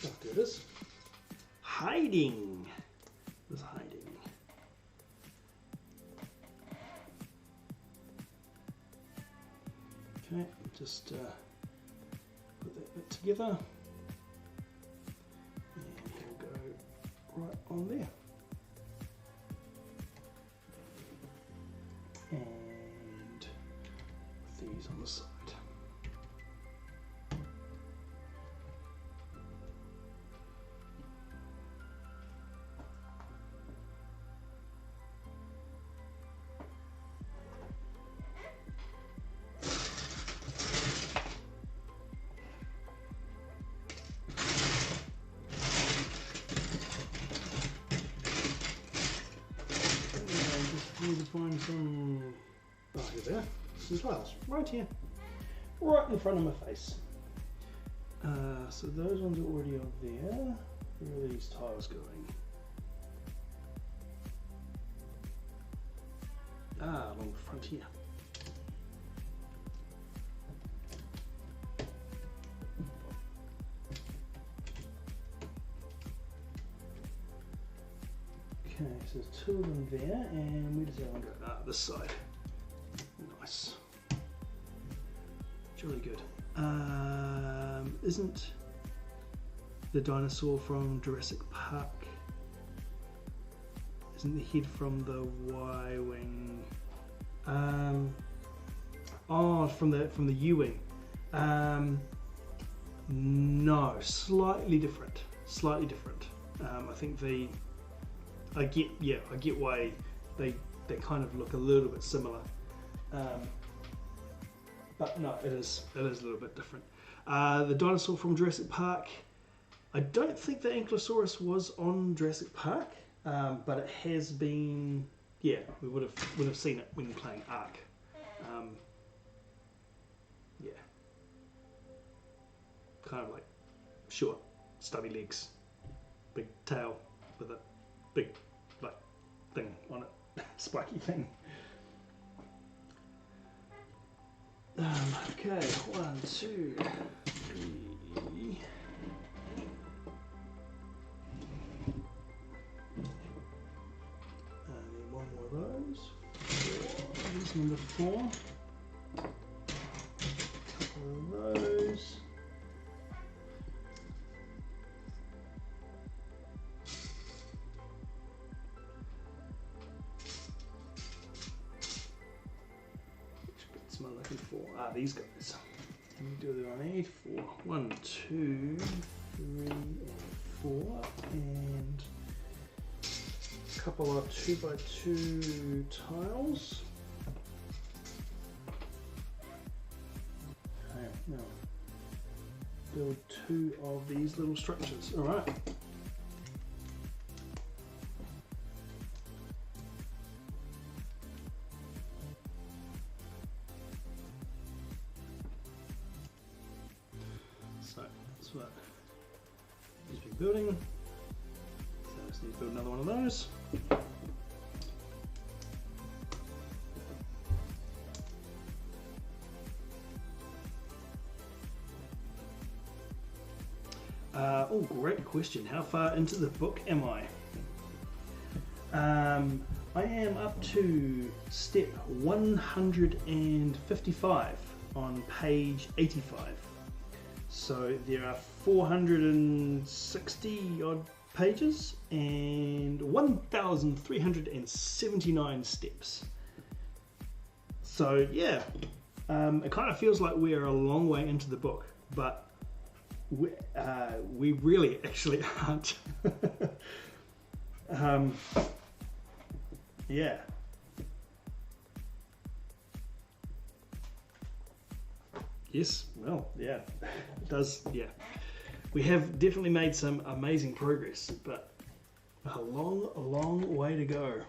Oh, there it is. Hiding. It was hiding. Okay, just put that bit together, and he'll go right on there. And with these on the side. Need to find some, oh, here they are, some tiles, right here, right in front of my face. So those ones are already on there. Where are these tiles going? Along the front here. Okay, so there's two of them there, and where does that one go? This side. Nice. Jolly good. Isn't the dinosaur from Jurassic Park? Isn't the head from the Y-wing? Oh, from the U-wing. No, slightly different. Slightly different. I think I get why they kind of look a little bit similar, but no, it is a little bit different. The dinosaur from Jurassic Park, I don't think the Ankylosaurus was on Jurassic Park, but it has been. Yeah, we would have seen it when playing Ark. Yeah, kind of like short, stubby legs, big tail with a big like thing on it, spiky thing. Okay, 1, 2, 3. And one more of those. Here's number 4. Couple of those. Which bits am I looking for? These guys. Let me do what I need for. 1, 2, 3, and 4, and a couple of 2x2 tiles. Okay, now build 2 of these little structures. All right. So that's what he's been building. So I just need to build another one of those. Oh, great question. How far into the book am I? I am up to step 155 on page 85. So there are 460 odd pages and 1,379 steps. So yeah, it kind of feels like we're a long way into the book, but we really actually aren't. Yeah. Yes, well, yeah, it does, yeah. We have definitely made some amazing progress, but a long way to go.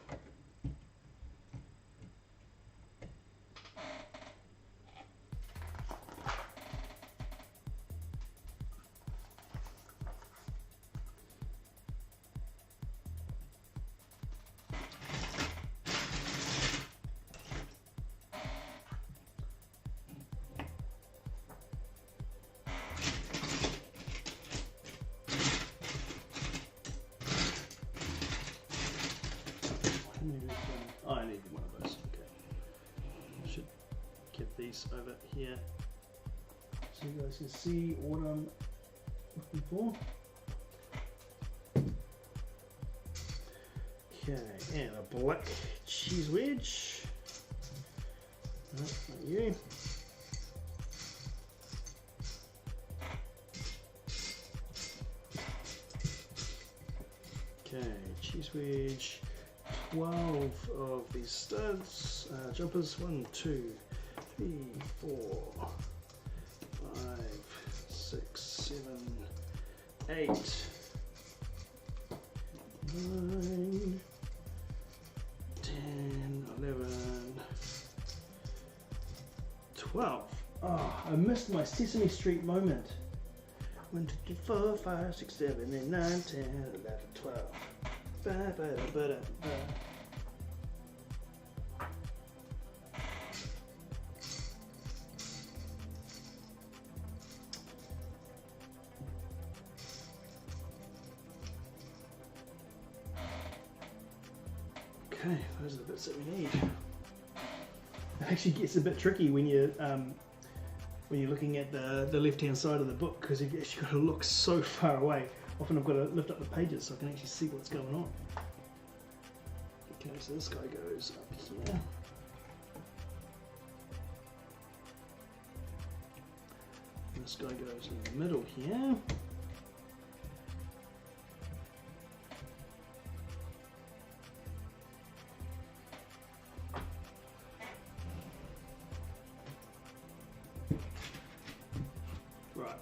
Oh, I need one of those. Okay. I should get these over here so you guys can see what I'm looking for. Okay, and a black cheese wedge. No, not you. Okay, cheese wedge. 12 of these studs, jumpers, 1, 2, 3, 4, 5, 6, 7, 8, 9, 10, 11, 12. Oh, I missed my Sesame Street moment. 1, 2, 3, 4, 5, 6, 7, 8, 9, 10, 11, 12. Okay, those are the bits that we need. It actually gets a bit tricky when you're looking at the left-hand side of the book, because you've actually got to look so far away. Often I've got to lift up the pages so I can actually see what's going on. Okay, so this guy goes up here. This guy goes in the middle here.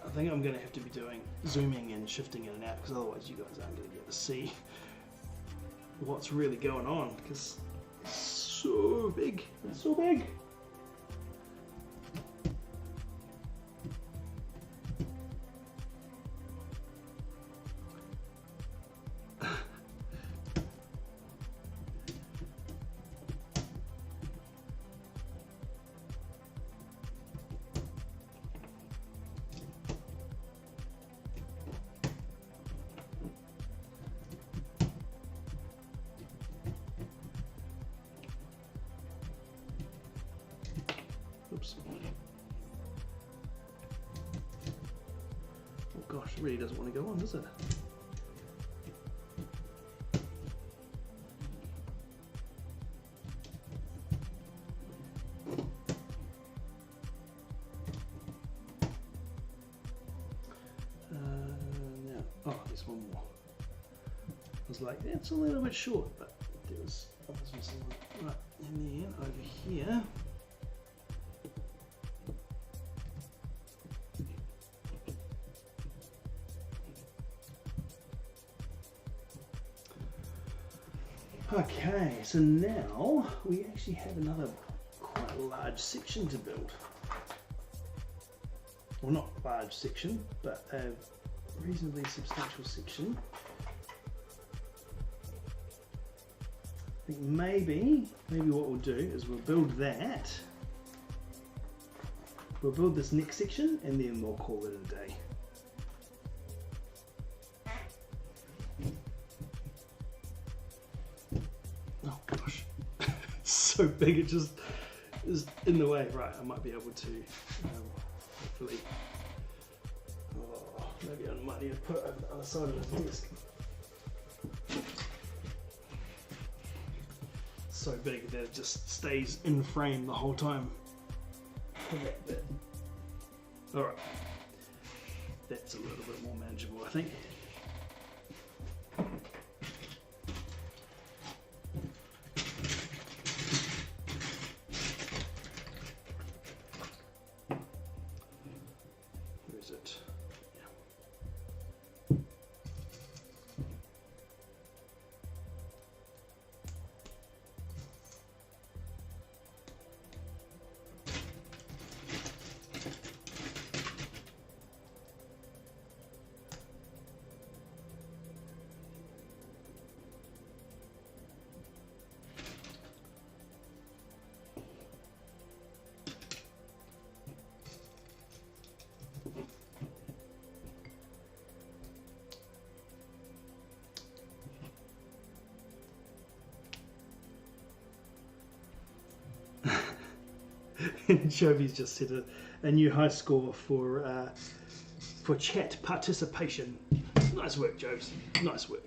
I think I'm going to have to be doing zooming and shifting in and out, because otherwise you guys aren't going to get to see what's really going on, because it's so big. It's so big. Oops. Oh gosh, it really doesn't want to go on, does it? Now, oh, there's one more. I was like, it's a little bit short, but there was missing one. Right, and then over here. Okay, so now we actually have another quite large section to build. Well, not a large section, but a reasonably substantial section. I think maybe what we'll do is we'll build that. We'll build this next section and then we'll call it a day. so big it just is in the way. Right, I might be able to hopefully. Oh, maybe I might need to put it over the other side of the desk. So big that it just stays in frame the whole time. That bit. All right, that's a little bit more manageable, I think. Where is it? Jovi's just set a new high score for chat participation. Nice work, Joves. Nice work.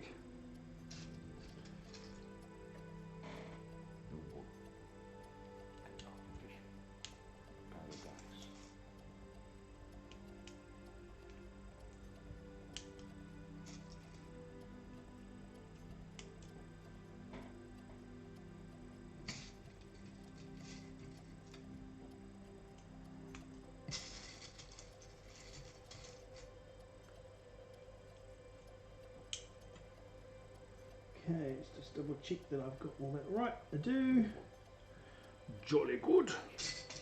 Okay, let's just double check that I've got all that right. I do. Jolly good.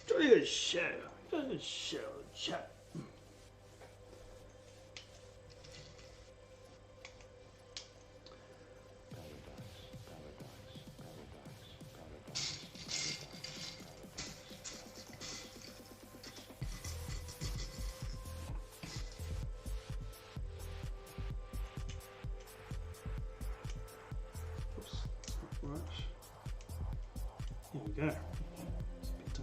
Jolly good show. Jolly good show. Chat. Right. Here we go. It's better.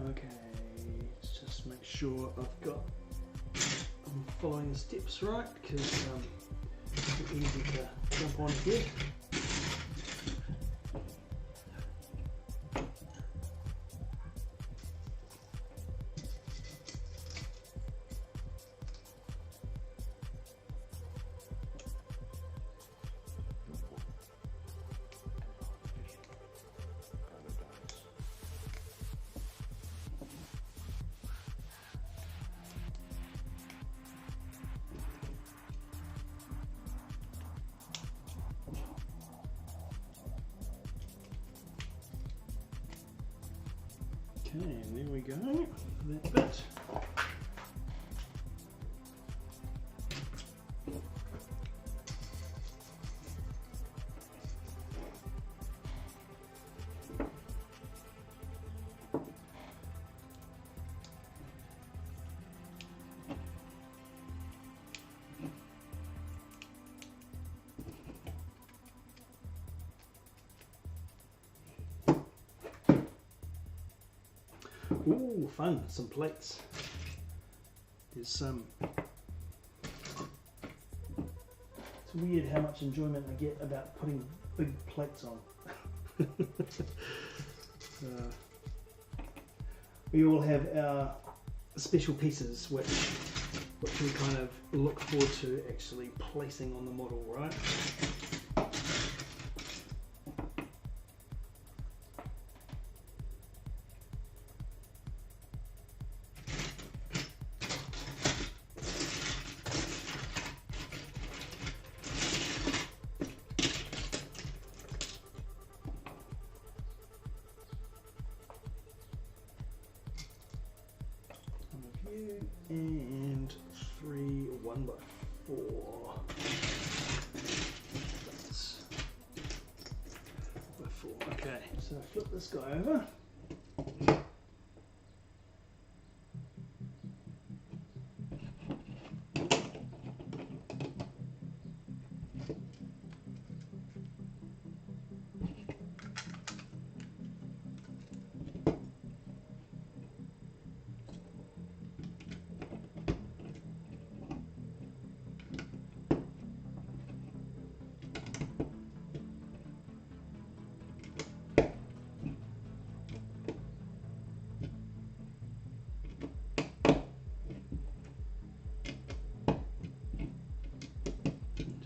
Okay, let's just make sure I'm following the steps right, because it's easy to jump on here. Okay, and there we go, that bit. Ooh, fun, some plates. There's some. It's weird how much enjoyment I get about putting big plates on. We all have our special pieces which we kind of look forward to actually placing on the model, right? And 3 1x4. That's flip this guy over.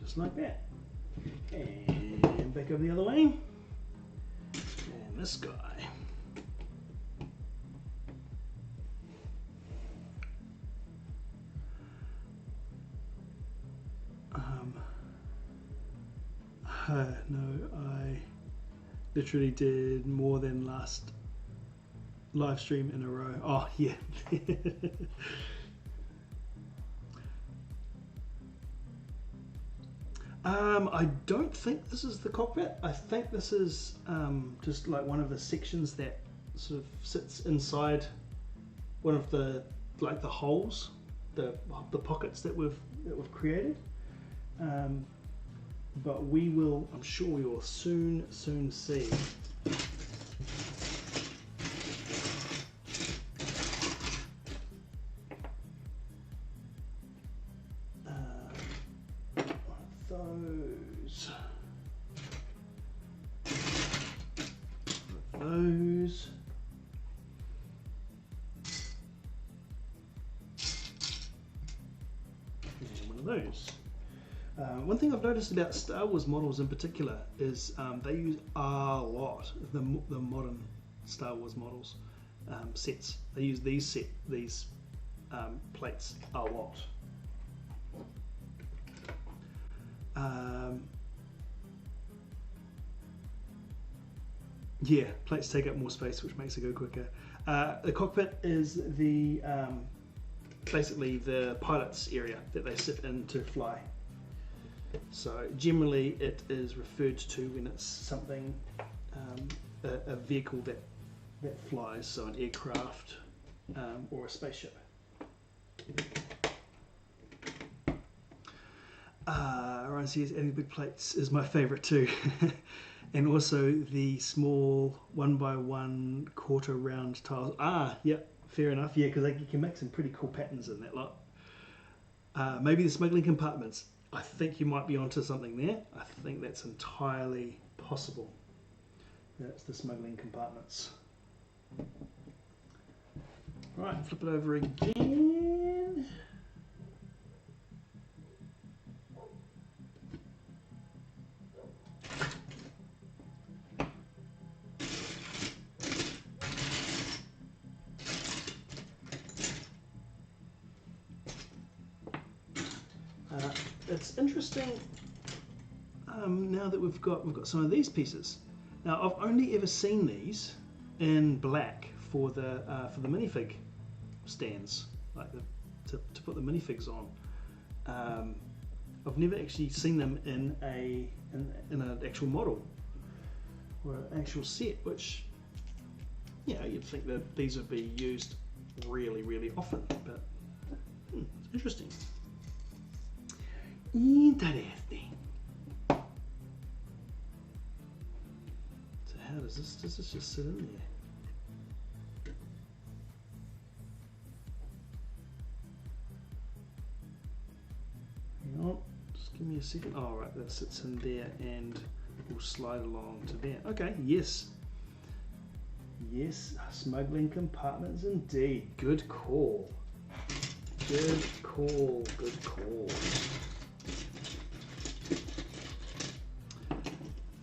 Just like that. And back over the other way. And this guy. No, I literally did more than last live stream in a row. Oh, yeah. I don't think this is the cockpit. I think this is just like one of the sections that sort of sits inside one of the the holes, the pockets that we've created. But we will, I'm sure we will soon see. Those. And one of those. One thing I've noticed about Star Wars models in particular is they use a lot of the modern Star Wars models sets. They use these plates a lot. Yeah, plates take up more space, which makes it go quicker. The cockpit is the basically the pilot's area that they sit in to fly. So generally it is referred to when it's something, a vehicle that flies, so an aircraft or a spaceship. Ryan says adding big plates is my favourite too. And also the small 1x1 quarter round tiles. Ah, yep, fair enough. Yeah, because you can make some pretty cool patterns in that lot. Maybe the smuggling compartments. I think you might be onto something there. I think that's entirely possible. That's the smuggling compartments. Right, flip it over again. It's interesting now that we've got some of these pieces. Now I've only ever seen these in black for the minifig stands, like to put the minifigs on. I've never actually seen them in an actual model or an actual set, which you'd think that these would be used really often, but it's interesting. Interesting. So how does this just sit in there? Hang on, just give me a second. Oh right, that sits in there and we'll slide along to there. Okay, yes. Yes, smuggling compartments indeed. Good call. Good call, good call.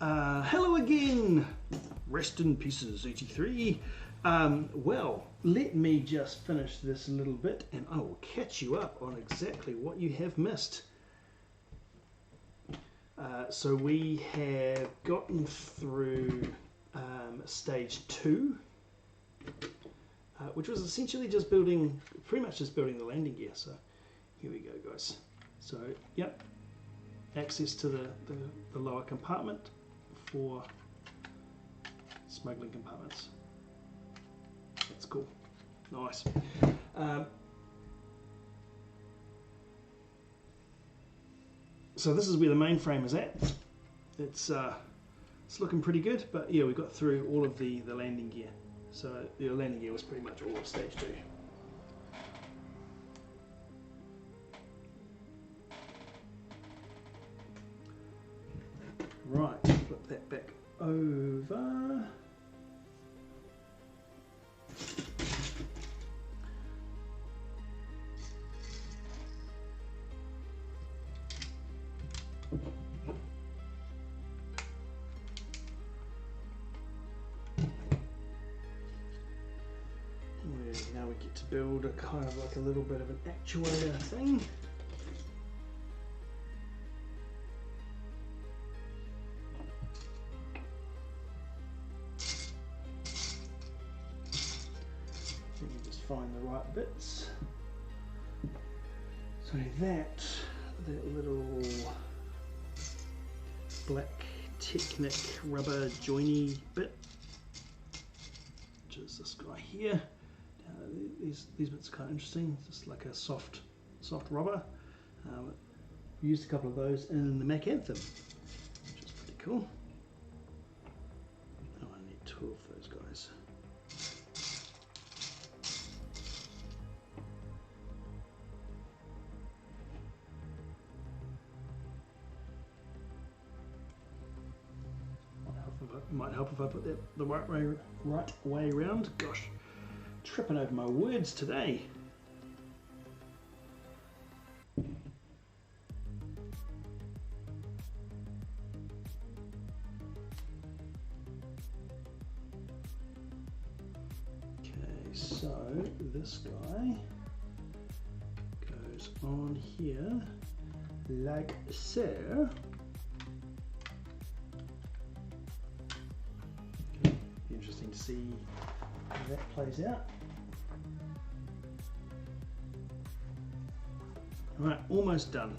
Hello again, Rest in Pieces 83. Well, let me just finish this a little bit and I will catch you up on exactly what you have missed. So we have gotten through stage 2, which was essentially just pretty much just building the landing gear. So here we go, guys. So, yep, access to the lower compartment for smuggling compartments. That's cool. Nice. So this is where the mainframe is at. It's looking pretty good, but yeah, we got through all of the landing gear. So the landing gear was pretty much all of stage 2. Right, flip that back over. Now we get to build a kind of like a little bit of an actuator thing. Let me just find the right bits. So that little black Technic rubber joiny bit, which is this guy here. These bits are kind of interesting. It's just like a soft rubber. We used a couple of those in the Mac Anthem, which is pretty cool. Oh, I need 2 of those guys. Might help if I put that the right way around. Gosh, tripping over my words today. Okay, so this guy goes on here like so. Interesting to see how that plays out. Right, almost done.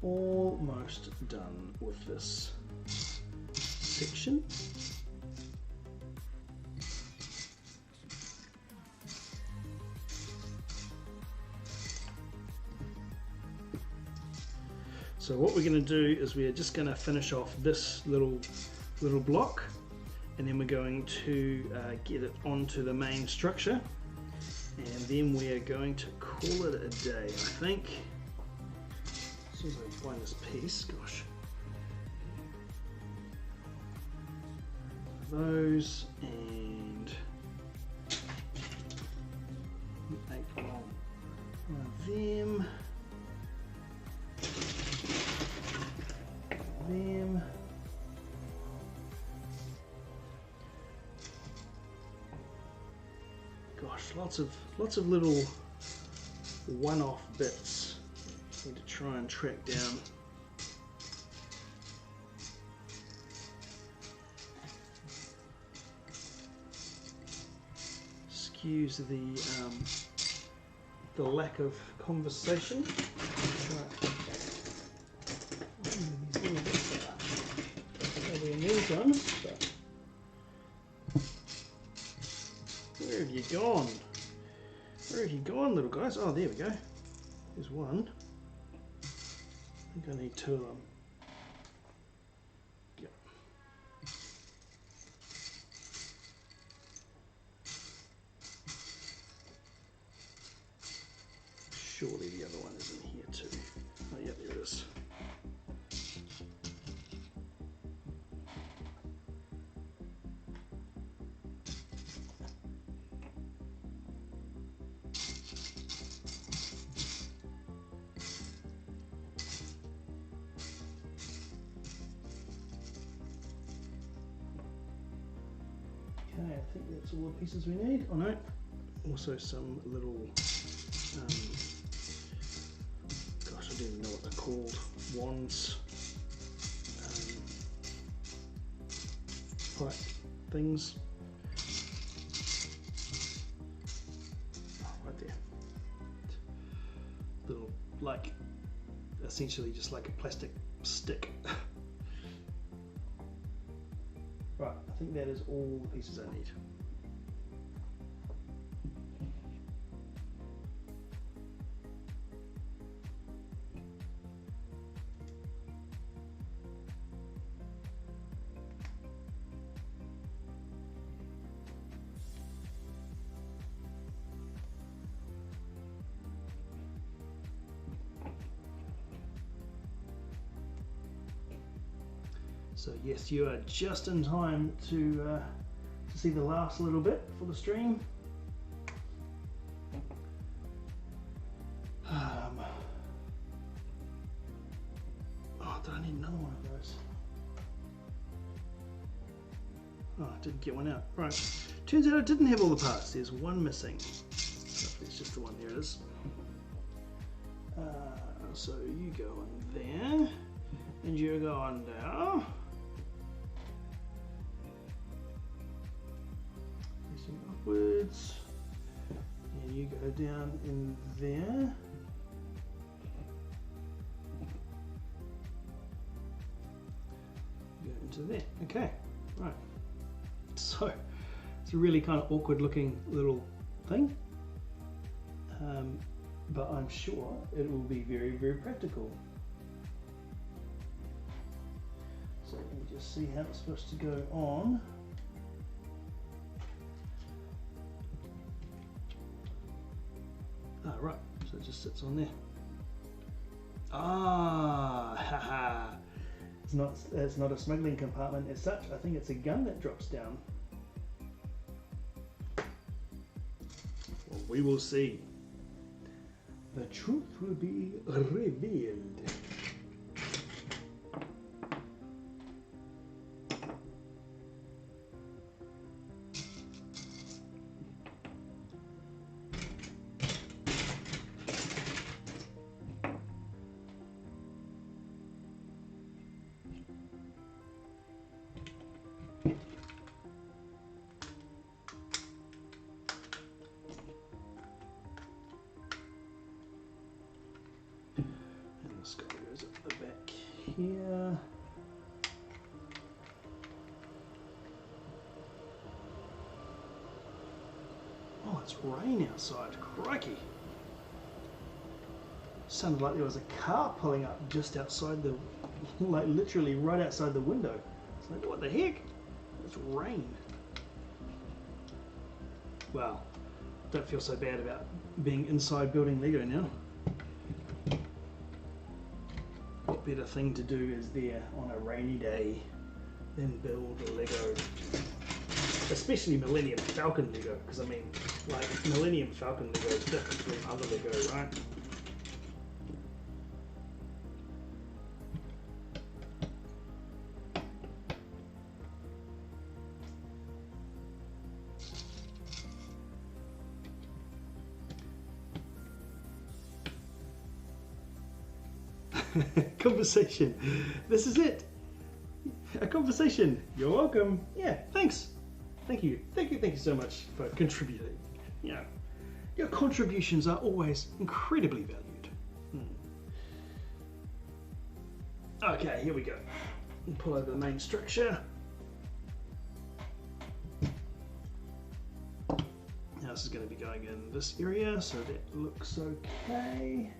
Almost done with this section. So what we're going to do is we're just going to finish off this little block, and then we're going to get it onto the main structure, and then we are going to call it a day, I think. As soon as I find this piece, gosh. Those, and make one of them. Gosh, lots of little one-off bits need to try and track down. Excuse the lack of conversation. But where have you gone? Where have you gone, little guys? Oh, there we go. There's one. I think I need 2 of them. Yep. Surely the other one is in here too. Oh, yeah, there it is. Okay, I think that's all the pieces we need. Oh no, also some little, gosh, I don't even know what they're called, wands, pipe things. Oh, right there. Little, like, essentially just like a plastic stick. Right, I think that is all the pieces I need. So yes, you are just in time to see the last little bit for the stream. Oh, did I need another one of those? Oh, I didn't get one out. Right. Turns out I didn't have all the parts. There's one missing. It's just the one. There it is. So you go on there, and you go on there. Upwards, and you go down in there. Go into there. Okay, right. So it's a really kind of awkward looking little thing, but I'm sure it will be very, very practical. So let me just see how it's supposed to go on. Ah, right, so it just sits on there. Ah, haha. It's not a smuggling compartment as such. I think it's a gun that drops down. Well, we will see. The truth will be revealed. Here. Oh, it's rain outside. Crikey. Sounded like there was a car pulling up just outside the, like literally right outside the window. It's like, what the heck? It's rain. Wow. Don't feel so bad about being inside building Lego now. What better thing to do is there on a rainy day than build a Lego, especially Millennium Falcon Lego, because I mean, like, Millennium Falcon Lego is different from other Lego, right? Conversation. This is it. A conversation. You're welcome. Yeah, thanks. Thank you. Thank you so much for contributing. Yeah. Your contributions are always incredibly valued. Okay, here we go. Pull over the main structure. Now this is going to be going in this area, so that looks okay.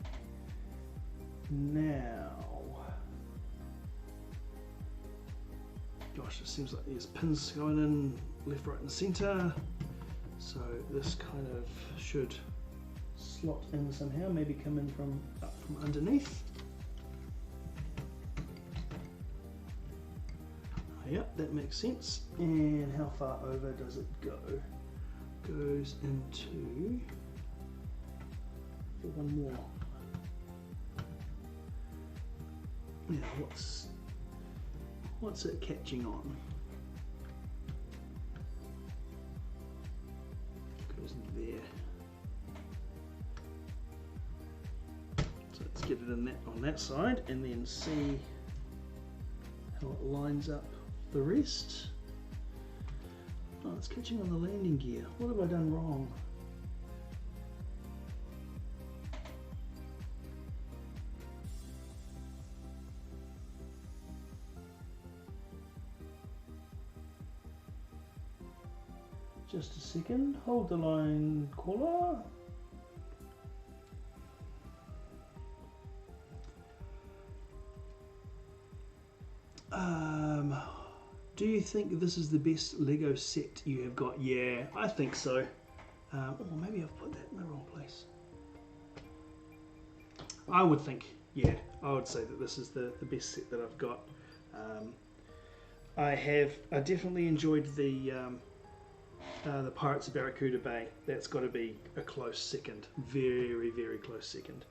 Now, gosh, it seems like there's pins going in left, right, and center. So this kind of should slot in somehow. Maybe come in from up from underneath. Yep, that makes sense. And how far over does it go? Goes into one more. Now, what's it catching on? Goes there. So let's get it in that on that side, and then see how it lines up the rest. Oh, it's catching on the landing gear. What have I done wrong? Just a second, hold the line, caller. Do you think this is the best Lego set you have got? Yeah, I think so. Or maybe I've put that in the wrong place. I would think, yeah, I would say that this is the best set that I've got. I definitely enjoyed the Pirates of Barracuda Bay. That's got to be a close second, very, very close second.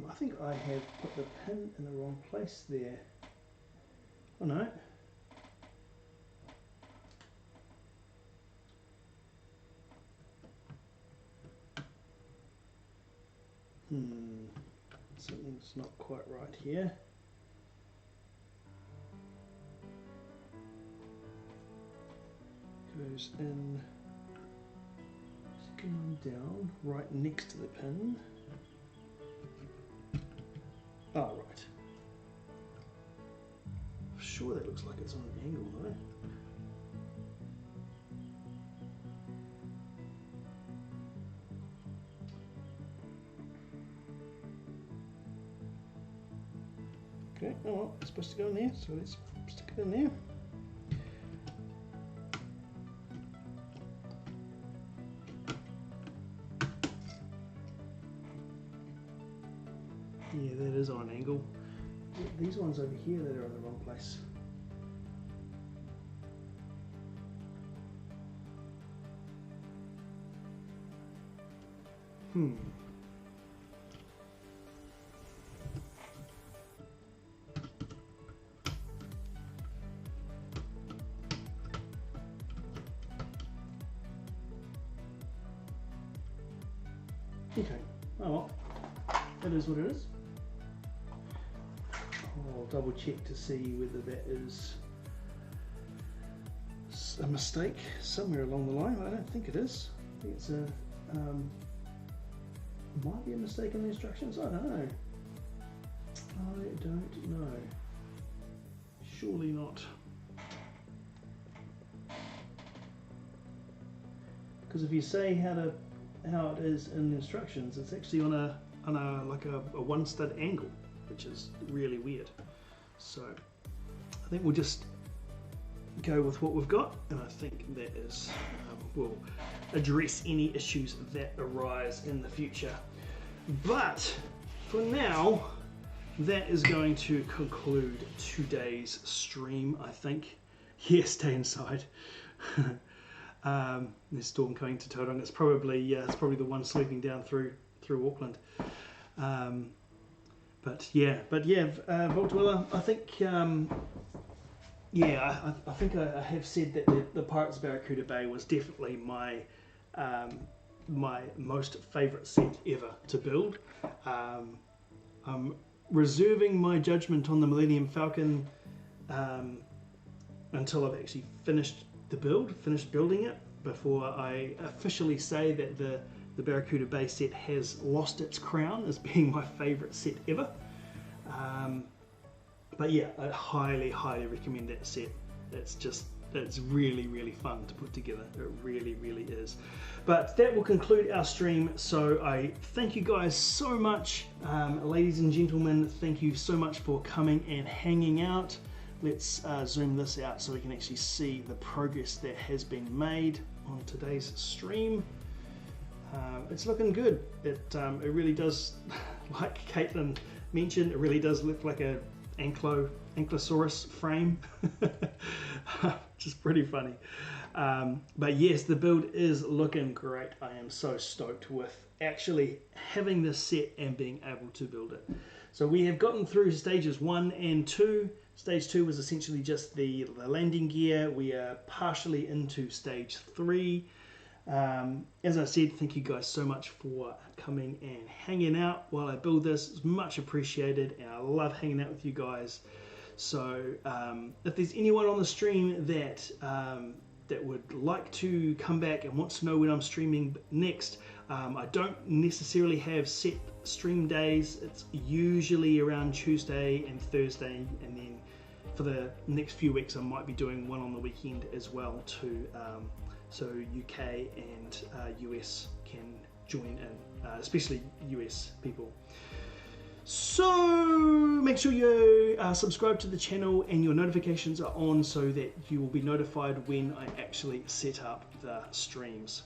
I think I have put the pin in the wrong place there. Oh no. Something's not quite right here. Goes in, second one down, right next to the pin. Oh, right. I'm sure that looks like it's on an angle though. Okay, oh well, it's supposed to go in there, so let's stick it in there. Yeah, that is on an angle. These ones over here that are in the wrong place. Okay, oh well, that is what it is. I'll double check to see whether that is a mistake somewhere along the line. I don't think it is. I think it's a might be a mistake in the instructions. I don't know. I don't know. Surely not. Because if you say how it is in the instructions, it's actually on a one stud angle, which is really weird. So I think we'll just go with what we've got, and I think that is will address any issues that arise in the future. But for now, that is going to conclude today's stream, I think. Yeah, stay inside. There's storm coming to Tauranga. It's probably the one sweeping down through Auckland. But yeah, Voltwiller, I think I think I have said that the Pirates of Barracuda Bay was definitely my my most favourite set ever to build. I'm reserving my judgment on the Millennium Falcon until I've actually finished building it, before I officially say that the Barracuda Bay set has lost its crown as being my favourite set ever. But yeah, I highly recommend that set. It's really, really fun to put together. It really, really is. But that will conclude our stream. So I thank you guys so much. Ladies and gentlemen, thank you so much for coming and hanging out. Let's zoom this out so we can actually see the progress that has been made on today's stream. It's looking good. It really does, like Caitlin mentioned, it really does look like a Ankylosaurus frame, which is pretty funny. But yes, the build is looking great. I am so stoked with actually having this set and being able to build it. So we have gotten through stages 1 and 2. Stage 2 was essentially just the landing gear. We are partially into stage 3. As I said, thank you guys so much for coming and hanging out while I build this. It's much appreciated, and I love hanging out with you guys. So if there's anyone on the stream that that would like to come back and wants to know when I'm streaming next, I don't necessarily have set stream days. It's usually around Tuesday and Thursday, and then for the next few weeks I might be doing one on the weekend as well too, so UK and US can join in, especially US people. So make sure you subscribe to the channel and your notifications are on so that you will be notified when I actually set up the streams.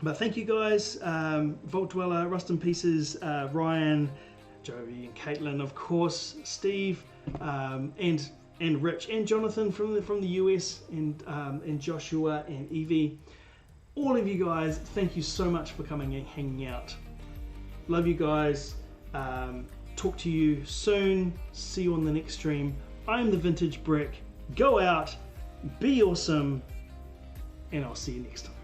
But thank you guys, Vault Dweller, Rust in Pieces, Ryan, Joey and Caitlin, of course, Steve, and Rich and Jonathan from the US, and Joshua and Evie. All of you guys, thank you so much for coming and hanging out. Love you guys. Talk to you soon. See you on the next stream. I'm the Vintage Brick. Go out, be awesome, and I'll see you next time.